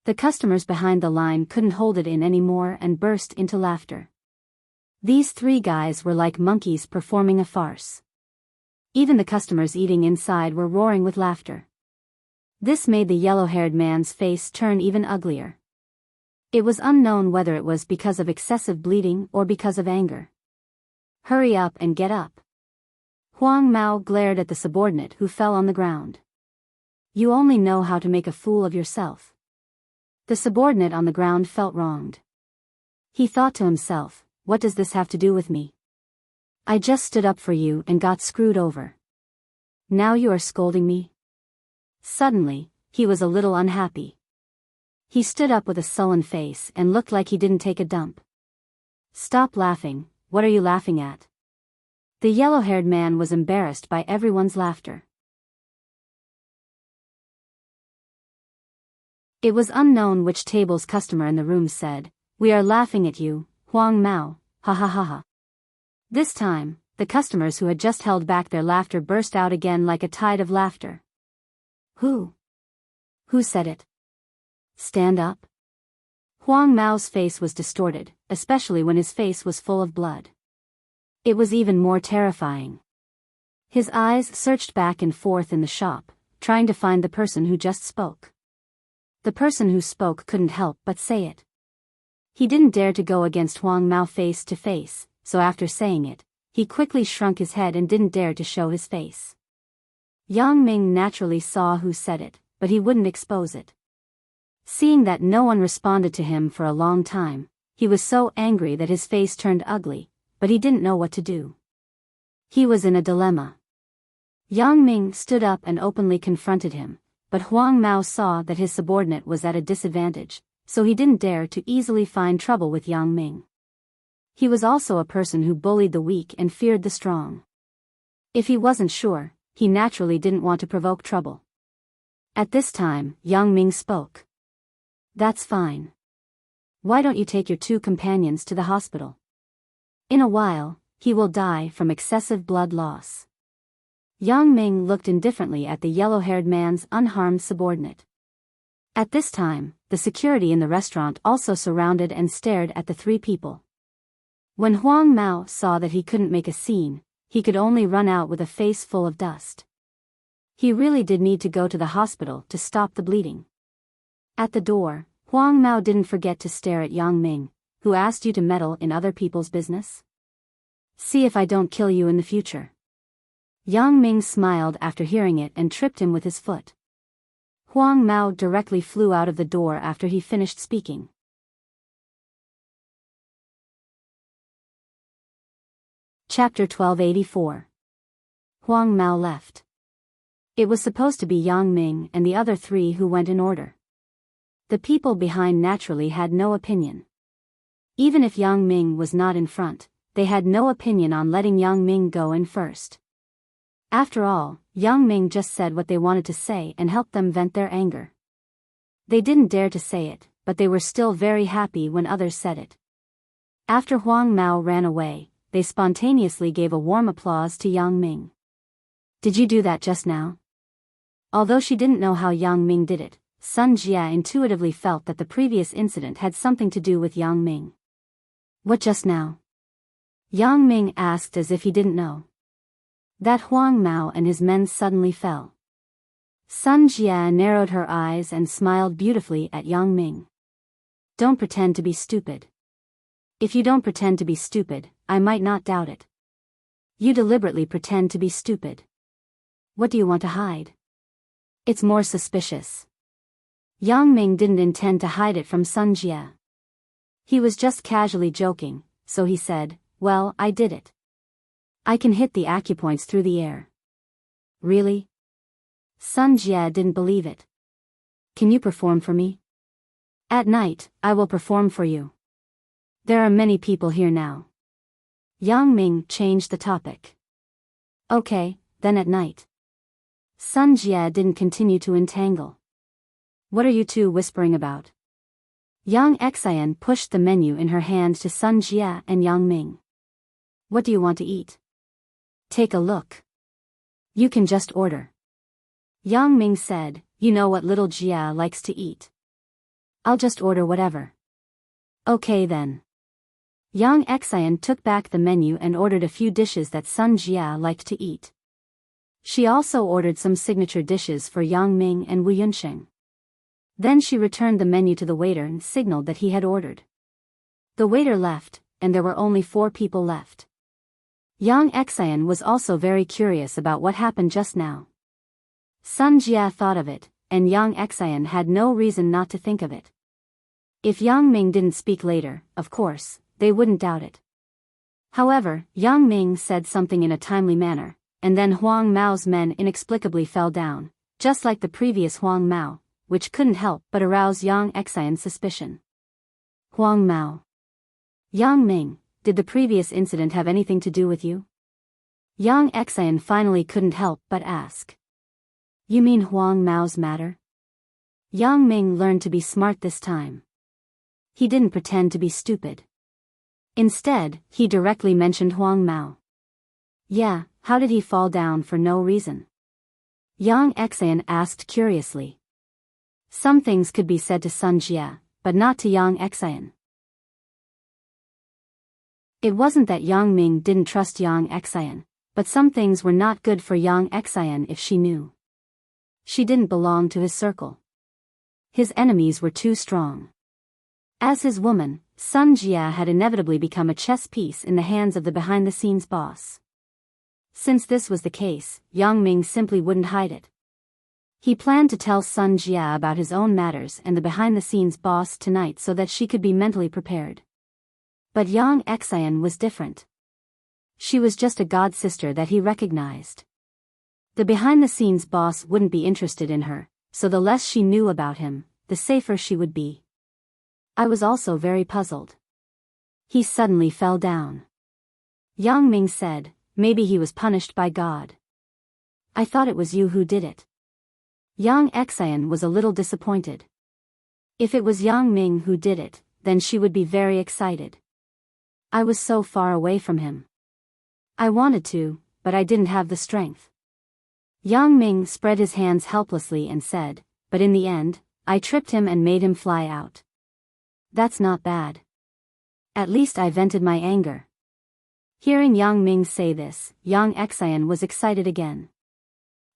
S1: The customers behind the line couldn't hold it in anymore and burst into laughter. These three guys were like monkeys performing a farce. Even the customers eating inside were roaring with laughter. This made the yellow-haired man's face turn even uglier. It was unknown whether it was because of excessive bleeding or because of anger. Hurry up and get up. Huang Mao glared at the subordinate who fell on the ground. You only know how to make a fool of yourself. The subordinate on the ground felt wronged. He thought to himself, what does this have to do with me? I just stood up for you and got screwed over. Now you are scolding me? Suddenly, he was a little unhappy. He stood up with a sullen face and looked like he didn't take a dump. Stop laughing, what are you laughing at? The yellow-haired man was embarrassed by everyone's laughter. It was unknown which table's customer in the room said, We are laughing at you, Huang Mao, ha ha ha ha. This time, the customers who had just held back their laughter burst out again like a tide of laughter. Who? Who said it? Stand up. Huang Mao's face was distorted, especially when his face was full of blood. It was even more terrifying. His eyes searched back and forth in the shop, trying to find the person who just spoke. The person who spoke couldn't help but say it. He didn't dare to go against Huang Mao face to face, so after saying it, he quickly shrunk his head and didn't dare to show his face. Yang Ming naturally saw who said it, but he wouldn't expose it. Seeing that no one responded to him for a long time, he was so angry that his face turned ugly, but he didn't know what to do. He was in a dilemma. Yang Ming stood up and openly confronted him, but Huang Mao saw that his subordinate was at a disadvantage, so he didn't dare to easily find trouble with Yang Ming. He was also a person who bullied the weak and feared the strong. If he wasn't sure, he naturally didn't want to provoke trouble. At this time, Yang Ming spoke. That's fine. Why don't you take your two companions to the hospital? In a while, he will die from excessive blood loss. Yang Ming looked indifferently at the yellow-haired man's unharmed subordinate. At this time, the security in the restaurant also surrounded and stared at the three people. When Huang Mao saw that he couldn't make a scene, he could only run out with a face full of dust. He really did need to go to the hospital to stop the bleeding. At the door, Huang Mao didn't forget to stare at Yang Ming, who asked you to meddle in other people's business? See if I don't kill you in the future. Yang Ming smiled after hearing it and tripped him with his foot. Huang Mao directly flew out of the door after he finished speaking. Chapter 1284. Huang Mao left. It was supposed to be Yang Ming and the other three who went in order. The people behind naturally had no opinion. Even if Yang Ming was not in front, they had no opinion on letting Yang Ming go in first. After all, Yang Ming just said what they wanted to say and helped them vent their anger. They didn't dare to say it, but they were still very happy when others said it. After Huang Mao ran away, they spontaneously gave a warm applause to Yang Ming. Did you do that just now? Although she didn't know how Yang Ming did it, Sun Jia intuitively felt that the previous incident had something to do with Yang Ming. What just now? Yang Ming asked as if he didn't know. That Huang Mao and his men suddenly fell. Sun Jia narrowed her eyes and smiled beautifully at Yang Ming. Don't pretend to be stupid. If you don't pretend to be stupid, I might not doubt it. You deliberately pretend to be stupid. What do you want to hide? It's more suspicious. Yang Ming didn't intend to hide it from Sun Jia. He was just casually joking, so he said, well, I did it. I can hit the acupoints through the air. Really? Sun Jia didn't believe it. Can you perform for me? At night, I will perform for you. There are many people here now. Yang Ming changed the topic. Okay, then at night. Sun Jia didn't continue to entangle. What are you two whispering about? Yang Xian pushed the menu in her hand to Sun Jia and Yang Ming. What do you want to eat? Take a look. You can just order. Yang Ming said, you know what little Jia likes to eat. I'll just order whatever. Okay then. Yang Xian took back the menu and ordered a few dishes that Sun Jia liked to eat. She also ordered some signature dishes for Yang Ming and Wu Yunsheng. Then she returned the menu to the waiter and signaled that he had ordered. The waiter left, and there were only 4 people left. Yang Xian was also very curious about what happened just now. Sun Jia thought of it, and Yang Xian had no reason not to think of it. If Yang Ming didn't speak later, of course, they wouldn't doubt it. However, Yang Ming said something in a timely manner, and then Huang Mao's men inexplicably fell down, just like the previous Huang Mao, which couldn't help but arouse Yang Xian's suspicion. Huang Mao. Yang Ming, did the previous incident have anything to do with you? Yang Xian finally couldn't help but ask. You mean Huang Mao's matter? Yang Ming learned to be smart this time. He didn't pretend to be stupid. Instead, he directly mentioned Huang Mao. Yeah, how did he fall down for no reason? Yang Xian asked curiously. Some things could be said to Sun Jia, but not to Yang Xian. It wasn't that Yang Ming didn't trust Yang Xian, but some things were not good for Yang Xian if she knew. She didn't belong to his circle. His enemies were too strong. As his woman, Sun Jia had inevitably become a chess piece in the hands of the behind-the-scenes boss. Since this was the case, Yang Ming simply wouldn't hide it. He planned to tell Sun Jia about his own matters and the behind-the-scenes boss tonight so that she could be mentally prepared. But Yang Xian was different. She was just a god-sister that he recognized. The behind-the-scenes boss wouldn't be interested in her, so the less she knew about him, the safer she would be. I was also very puzzled. He suddenly fell down. Yang Ming said, maybe he was punished by God. I thought it was you who did it. Yang Xian was a little disappointed. If it was Yang Ming who did it, then she would be very excited. I was so far away from him. I wanted to, but I didn't have the strength. Yang Ming spread his hands helplessly and said, but in the end, I tripped him and made him fly out. That's not bad. At least I vented my anger. Hearing Yang Ming say this, Yang Xian was excited again.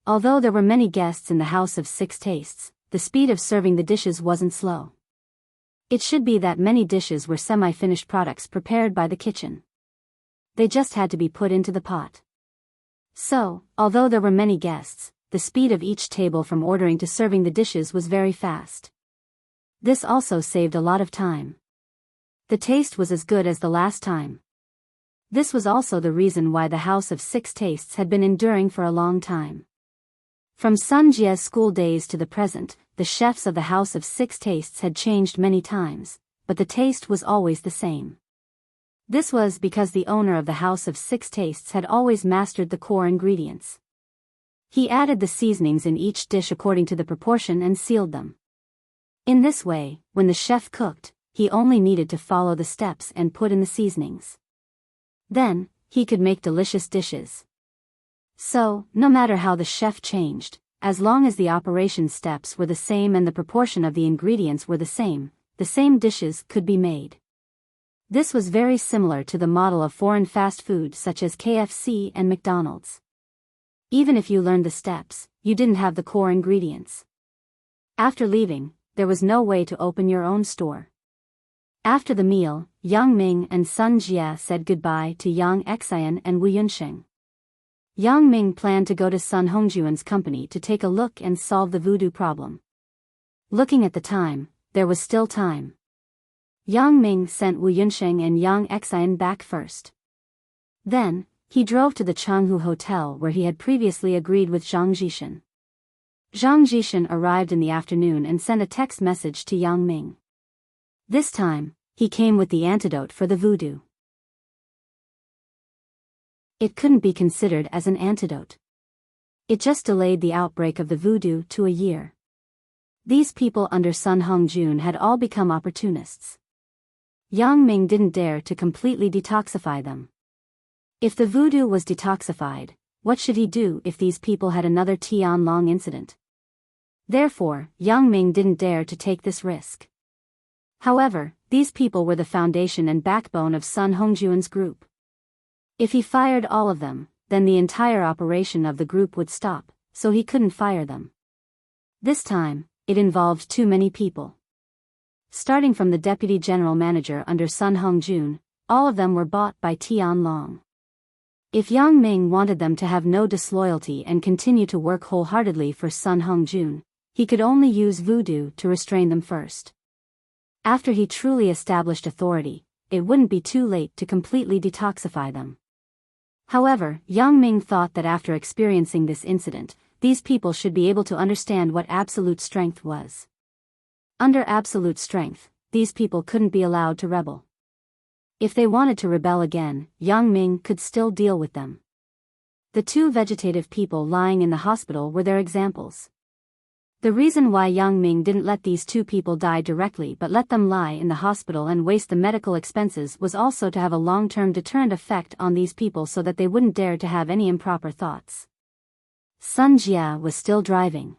S1: Although there were many guests in the House of Six Tastes, the speed of serving the dishes wasn't slow. It should be that many dishes were semi-finished products prepared by the kitchen. They just had to be put into the pot. So, although there were many guests, the speed of each table from ordering to serving the dishes was very fast. This also saved a lot of time. The taste was as good as the last time. This was also the reason why the House of Six Tastes had been enduring for a long time. From Sun Jia's school days to the present, the chefs of the House of Six Tastes had changed many times, but the taste was always the same. This was because the owner of the House of Six Tastes had always mastered the core ingredients. He added the seasonings in each dish according to the proportion and sealed them. In this way, when the chef cooked, he only needed to follow the steps and put in the seasonings. Then, he could make delicious dishes. So, no matter how the chef changed, as long as the operation steps were the same and the proportion of the ingredients were the same dishes could be made. This was very similar to the model of foreign fast food such as KFC and McDonald's. Even if you learned the steps, you didn't have the core ingredients. After leaving, there was no way to open your own store. After the meal, Yang Ming and Sun Jie said goodbye to Yang Xian and Wu Yunsheng. Yang Ming planned to go to Sun Hongjuan's company to take a look and solve the voodoo problem. Looking at the time, there was still time. Yang Ming sent Wu Yunsheng and Yang Xian back first. Then, he drove to the Changhu Hotel where he had previously agreed with Zhang Jishan. Zhang Jishan arrived in the afternoon and sent a text message to Yang Ming. This time, he came with the antidote for the voodoo. It couldn't be considered as an antidote. It just delayed the outbreak of the voodoo to a year. These people under Sun Hongjun had all become opportunists. Yang Ming didn't dare to completely detoxify them. If the voodoo was detoxified, what should he do if these people had another Tianlong incident? Therefore, Yang Ming didn't dare to take this risk. However, these people were the foundation and backbone of Sun Hongjuan's group. If he fired all of them, then the entire operation of the group would stop, so he couldn't fire them. This time, it involved too many people. Starting from the deputy general manager under Sun Hongjun, all of them were bought by Tianlong. If Yang Ming wanted them to have no disloyalty and continue to work wholeheartedly for Sun Hongjun, he could only use voodoo to restrain them first. After he truly established authority, it wouldn't be too late to completely detoxify them. However, Yang Ming thought that after experiencing this incident, these people should be able to understand what absolute strength was. Under absolute strength, these people couldn't be allowed to rebel. If they wanted to rebel again, Yang Ming could still deal with them. The two vegetative people lying in the hospital were their examples. The reason why Yang Ming didn't let these two people die directly but let them lie in the hospital and waste the medical expenses was also to have a long-term deterrent effect on these people so that they wouldn't dare to have any improper thoughts. Sun Jia was still driving.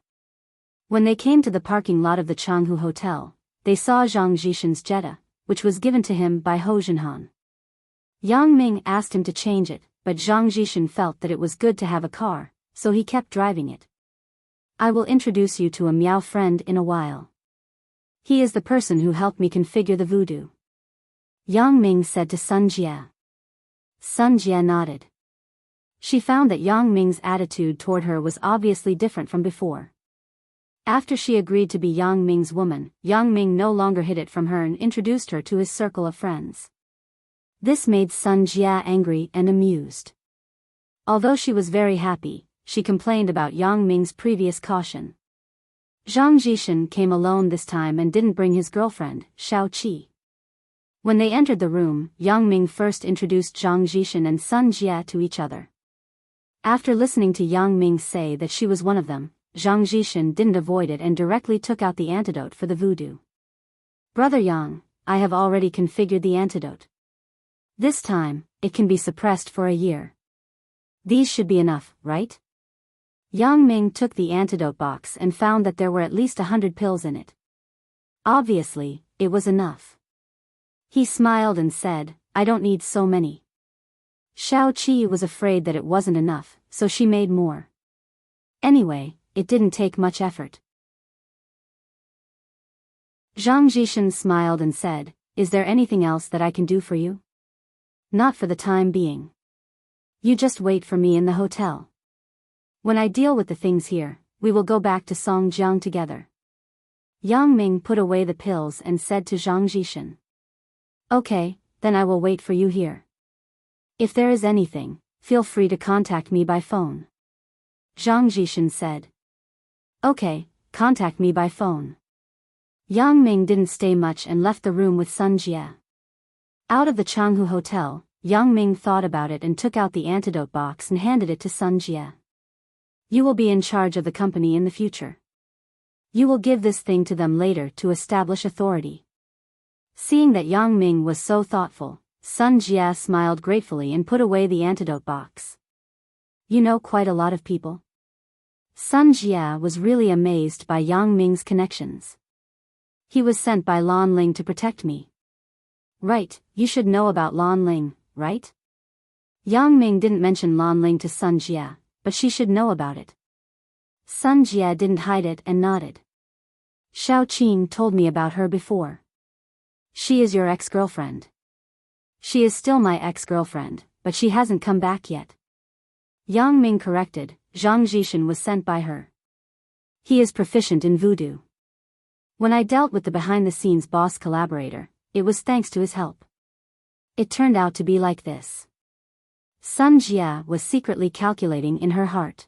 S1: When they came to the parking lot of the Changhu Hotel, they saw Zhang Jishan's Jetta, which was given to him by Ho Junhan. Yang Ming asked him to change it, but Zhang Jishan felt that it was good to have a car, so he kept driving it. I will introduce you to a Miao friend in a while. He is the person who helped me configure the voodoo. Yang Ming said to Sun Jia. Sun Jia nodded. She found that Yang Ming's attitude toward her was obviously different from before. After she agreed to be Yang Ming's woman, Yang Ming no longer hid it from her and introduced her to his circle of friends. This made Sun Jia angry and amused. Although she was very happy, she complained about Yang Ming's previous caution. Zhang Jishan came alone this time and didn't bring his girlfriend, Xiao Qi. When they entered the room, Yang Ming first introduced Zhang Jishan and Sun Jia to each other. After listening to Yang Ming say that she was one of them, Zhang Jishan didn't avoid it and directly took out the antidote for the voodoo. Brother Yang, I have already configured the antidote. This time, it can be suppressed for a year. These should be enough, right? Yang Ming took the antidote box and found that there were at least 100 pills in it. Obviously, it was enough. He smiled and said, I don't need so many. Xiao Qi was afraid that it wasn't enough, so she made more. Anyway, it didn't take much effort. Zhang Jishan smiled and said, Is there anything else that I can do for you? Not for the time being. You just wait for me in the hotel. When I deal with the things here, we will go back to Songjiang together. Yang Ming put away the pills and said to Zhang Jishan. Okay, then I will wait for you here. If there is anything, feel free to contact me by phone. Zhang Jishan said. Okay, contact me by phone. Yang Ming didn't stay much and left the room with Sun Jia. Out of the Changhu Hotel, Yang Ming thought about it and took out the antidote box and handed it to Sun Jia. You will be in charge of the company in the future. You will give this thing to them later to establish authority. Seeing that Yang Ming was so thoughtful, Sun Jia smiled gratefully and put away the antidote box. You know quite a lot of people. Sun Jia was really amazed by Yang Ming's connections. He was sent by Lan Ling to protect me. Right, you should know about Lan Ling, right? Yang Ming didn't mention Lan Ling to Sun Jie, but she should know about it. Sun Jie didn't hide it and nodded. Xiao Qing told me about her before. She is your ex-girlfriend. She is still my ex-girlfriend, but she hasn't come back yet. Yang Ming corrected, Zhang Jishan was sent by her. He is proficient in voodoo. When I dealt with the behind-the-scenes boss collaborator, it was thanks to his help. It turned out to be like this. Sun Jie was secretly calculating in her heart.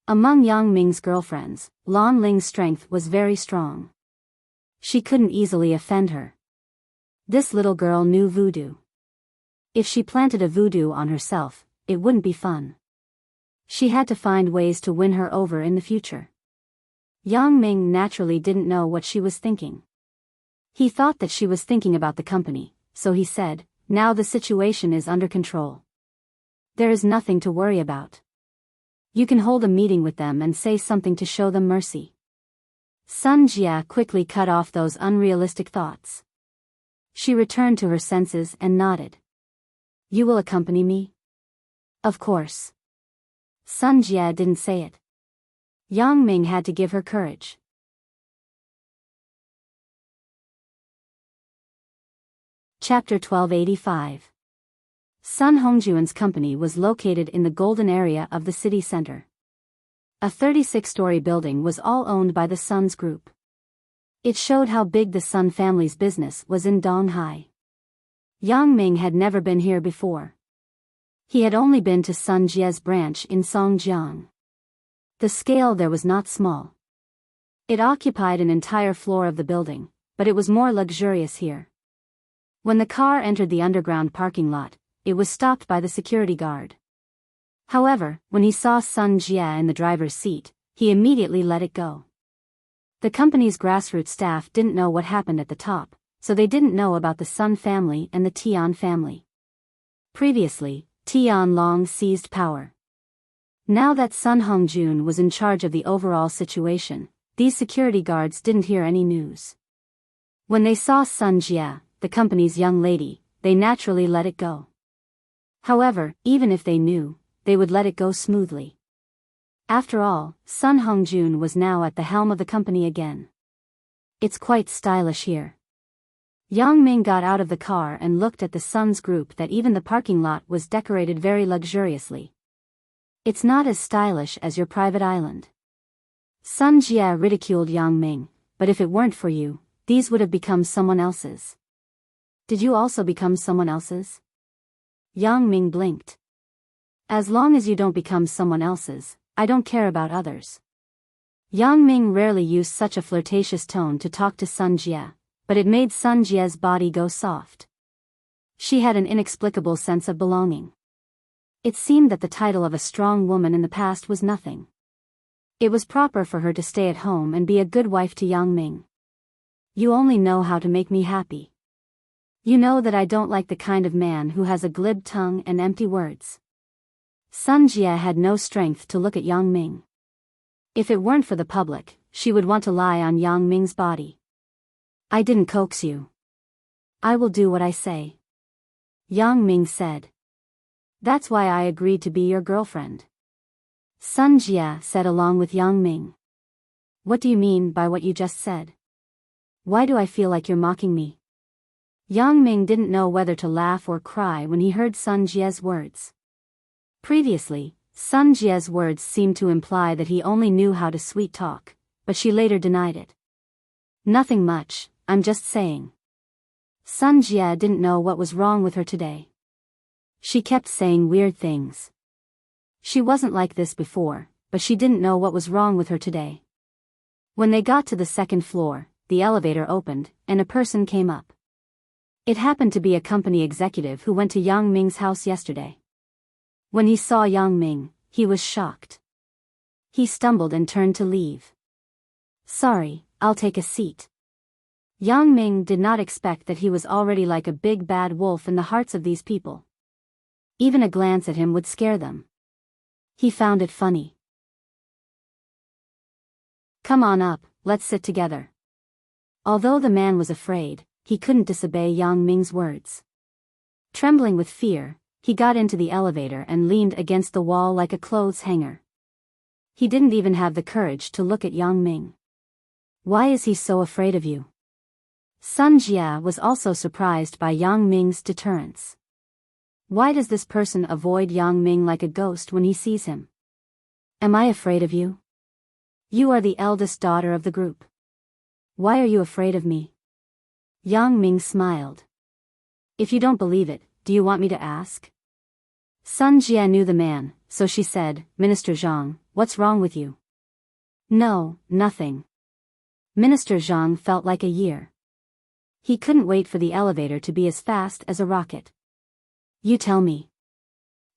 S1: Among Yang Ming's girlfriends, Lan Ling's strength was very strong. She couldn't easily offend her. This little girl knew voodoo. If she planted a voodoo on herself, it wouldn't be fun. She had to find ways to win her over in the future. Yang Ming naturally didn't know what she was thinking. He thought that she was thinking about the company, so he said, "Now the situation is under control. There is nothing to worry about. You can hold a meeting with them and say something to show them mercy." Sun Jie quickly cut off those unrealistic thoughts. She returned to her senses and nodded. "You will accompany me?" "Of course." Sun Jie didn't say it. Yang Ming had to give her courage. Chapter 1285. Sun Hongjuan's company was located in the golden area of the city center. A 36-story building was all owned by the Sun's group. It showed how big the Sun family's business was in Donghai. Yang Ming had never been here before. He had only been to Sun Jie's branch in Songjiang. The scale there was not small. It occupied an entire floor of the building, but it was more luxurious here. When the car entered the underground parking lot, it was stopped by the security guard. However, when he saw Sun Jie in the driver's seat, he immediately let it go. The company's grassroots staff didn't know what happened at the top, so they didn't know about the Sun family and the Tian family. Previously, Tian Long seized power. Now that Sun Hongjun was in charge of the overall situation, these security guards didn't hear any news. When they saw Sun Jie, the company's young lady, they naturally let it go. However, even if they knew, they would let it go smoothly. After all, Sun Hongjun was now at the helm of the company again. It's quite stylish here. Yang Ming got out of the car and looked at the Sun's group that even the parking lot was decorated very luxuriously. It's not as stylish as your private island. Sun Jie ridiculed Yang Ming, but if it weren't for you, these would have become someone else's. Did you also become someone else's? Yang Ming blinked. As long as you don't become someone else's, I don't care about others. Yang Ming rarely used such a flirtatious tone to talk to Sun Jie, but it made Sun Jie's body go soft. She had an inexplicable sense of belonging. It seemed that the title of a strong woman in the past was nothing. It was proper for her to stay at home and be a good wife to Yang Ming. You only know how to make me happy. You know that I don't like the kind of man who has a glib tongue and empty words. Sun Jie had no strength to look at Yang Ming. If it weren't for the public, she would want to lie on Yang Ming's body. I didn't coax you. I will do what I say. Yang Ming said. That's why I agreed to be your girlfriend. Sun Jie said along with Yang Ming. What do you mean by what you just said? Why do I feel like you're mocking me? Yang Ming didn't know whether to laugh or cry when he heard Sun Jie's words. Previously, Sun Jie's words seemed to imply that he only knew how to sweet talk, but she later denied it. Nothing much, I'm just saying. Sun Jie didn't know what was wrong with her today. She kept saying weird things. She wasn't like this before, but she didn't know what was wrong with her today. When they got to the second floor, the elevator opened, and a person came up. It happened to be a company executive who went to Yang Ming's house yesterday. When he saw Yang Ming, he was shocked. He stumbled and turned to leave. Sorry, I'll take a seat. Yang Ming did not expect that he was already like a big bad wolf in the hearts of these people. Even a glance at him would scare them. He found it funny. Come on up, let's sit together. Although the man was afraid, he couldn't disobey Yang Ming's words. Trembling with fear, he got into the elevator and leaned against the wall like a clothes hanger. He didn't even have the courage to look at Yang Ming. Why is he so afraid of you? Sun Jia was also surprised by Yang Ming's deterrence. Why does this person avoid Yang Ming like a ghost when he sees him? Am I afraid of you? You are the eldest daughter of the group. Why are you afraid of me? Yang Ming smiled. If you don't believe it, do you want me to ask? Sun Jia knew the man, so she said, Minister Zhang, what's wrong with you? No, nothing. Minister Zhang felt like a year. He couldn't wait for the elevator to be as fast as a rocket. You tell me.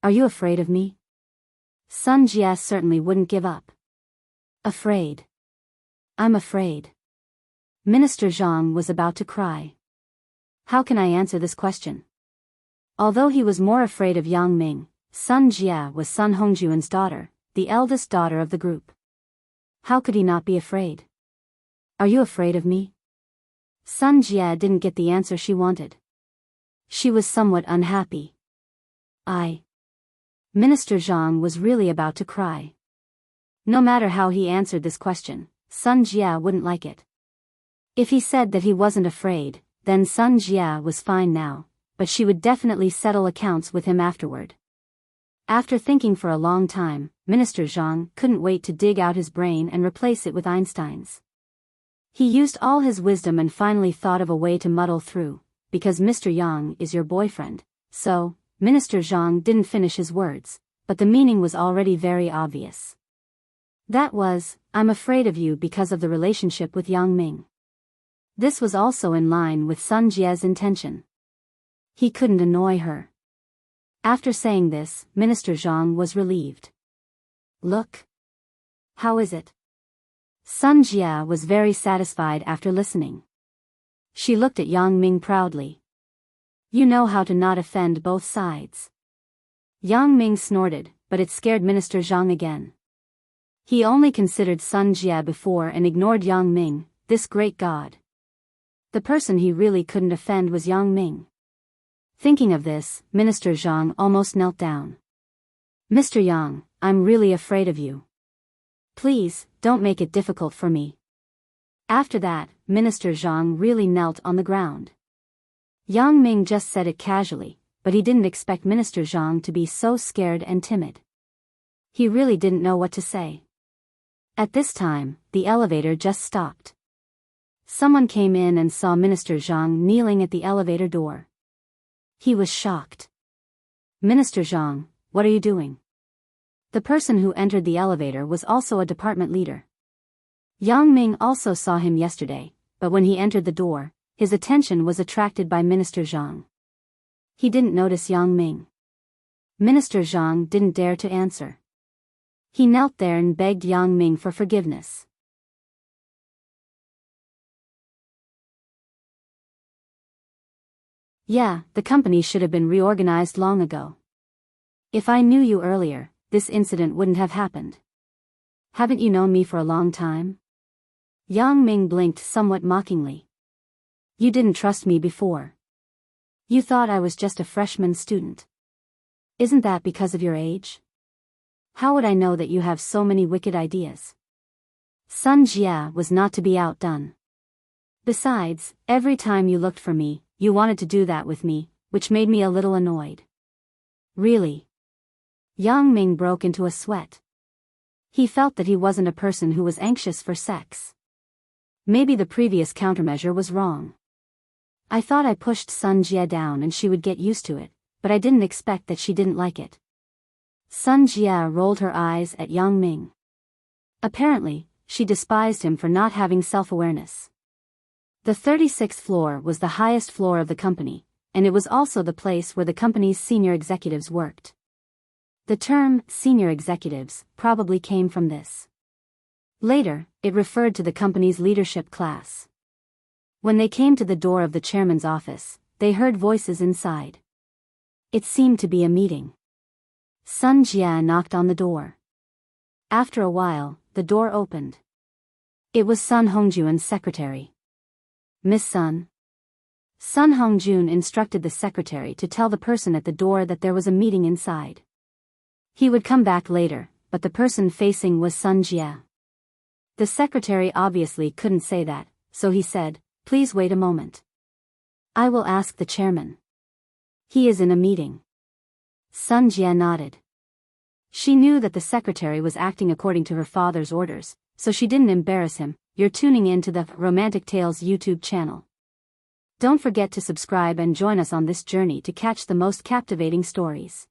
S1: Are you afraid of me? Sun Jia certainly wouldn't give up. Afraid. I'm afraid. Minister Zhang was about to cry. How can I answer this question? Although he was more afraid of Yang Ming, Sun Jia was Sun Hongjuan's daughter, the eldest daughter of the group. How could he not be afraid? Are you afraid of me? Sun Jia didn't get the answer she wanted. She was somewhat unhappy. Minister Zhang was really about to cry. No matter how he answered this question, Sun Jia wouldn't like it. If he said that he wasn't afraid, then Sun Jia was fine now, but she would definitely settle accounts with him afterward. After thinking for a long time, Minister Zhang couldn't wait to dig out his brain and replace it with Einstein's. He used all his wisdom and finally thought of a way to muddle through, because Mr. Yang is your boyfriend, so, Minister Zhang didn't finish his words, but the meaning was already very obvious. That was, I'm afraid of you because of the relationship with Yang Ming. This was also in line with Sun Jia's intention. He couldn't annoy her. After saying this, Minister Zhang was relieved. Look. How is it? Sun Jia was very satisfied after listening. She looked at Yang Ming proudly. You know how to not offend both sides. Yang Ming snorted, but it scared Minister Zhang again. He only considered Sun Jia before and ignored Yang Ming, this great god. The person he really couldn't offend was Yang Ming. Thinking of this, Minister Zhang almost knelt down. Mr. Yang, I'm really afraid of you. Please, don't make it difficult for me. After that, Minister Zhang really knelt on the ground. Yang Ming just said it casually, but he didn't expect Minister Zhang to be so scared and timid. He really didn't know what to say. At this time, the elevator just stopped. Someone came in and saw Minister Zhang kneeling at the elevator door. He was shocked. Minister Zhang, what are you doing? The person who entered the elevator was also a department leader. Yang Ming also saw him yesterday, but when he entered the door, his attention was attracted by Minister Zhang. He didn't notice Yang Ming. Minister Zhang didn't dare to answer. He knelt there and begged Yang Ming for forgiveness. Yeah, the company should have been reorganized long ago. If I knew you earlier, this incident wouldn't have happened. Haven't you known me for a long time? Yang Ming blinked somewhat mockingly. You didn't trust me before. You thought I was just a freshman student. Isn't that because of your age? How would I know that you have so many wicked ideas? Sun Jia was not to be outdone. Besides, every time you looked for me, you wanted to do that with me, which made me a little annoyed. Really? Yang Ming broke into a sweat. He felt that he wasn't a person who was anxious for sex. Maybe the previous countermeasure was wrong. I thought I pushed Sun Jia down and she would get used to it, but I didn't expect that she didn't like it. Sun Jia rolled her eyes at Yang Ming. Apparently, she despised him for not having self-awareness. The 36th floor was the highest floor of the company, and it was also the place where the company's senior executives worked. The term, senior executives, probably came from this. Later, it referred to the company's leadership class. When they came to the door of the chairman's office, they heard voices inside. It seemed to be a meeting. Sun Jia knocked on the door. After a while, the door opened. It was Sun Hongjuan's secretary. Miss Sun. Sun Hongjun instructed the secretary to tell the person at the door that there was a meeting inside. He would come back later, but the person facing was Sun Jie. The secretary obviously couldn't say that, so he said, "Please wait a moment. I will ask the chairman. He is in a meeting." Sun Jie nodded. She knew that the secretary was acting according to her father's orders, so she didn't embarrass him. You're tuning in to the Romantic Tales YouTube channel. Don't forget to subscribe and join us on this journey to catch the most captivating stories.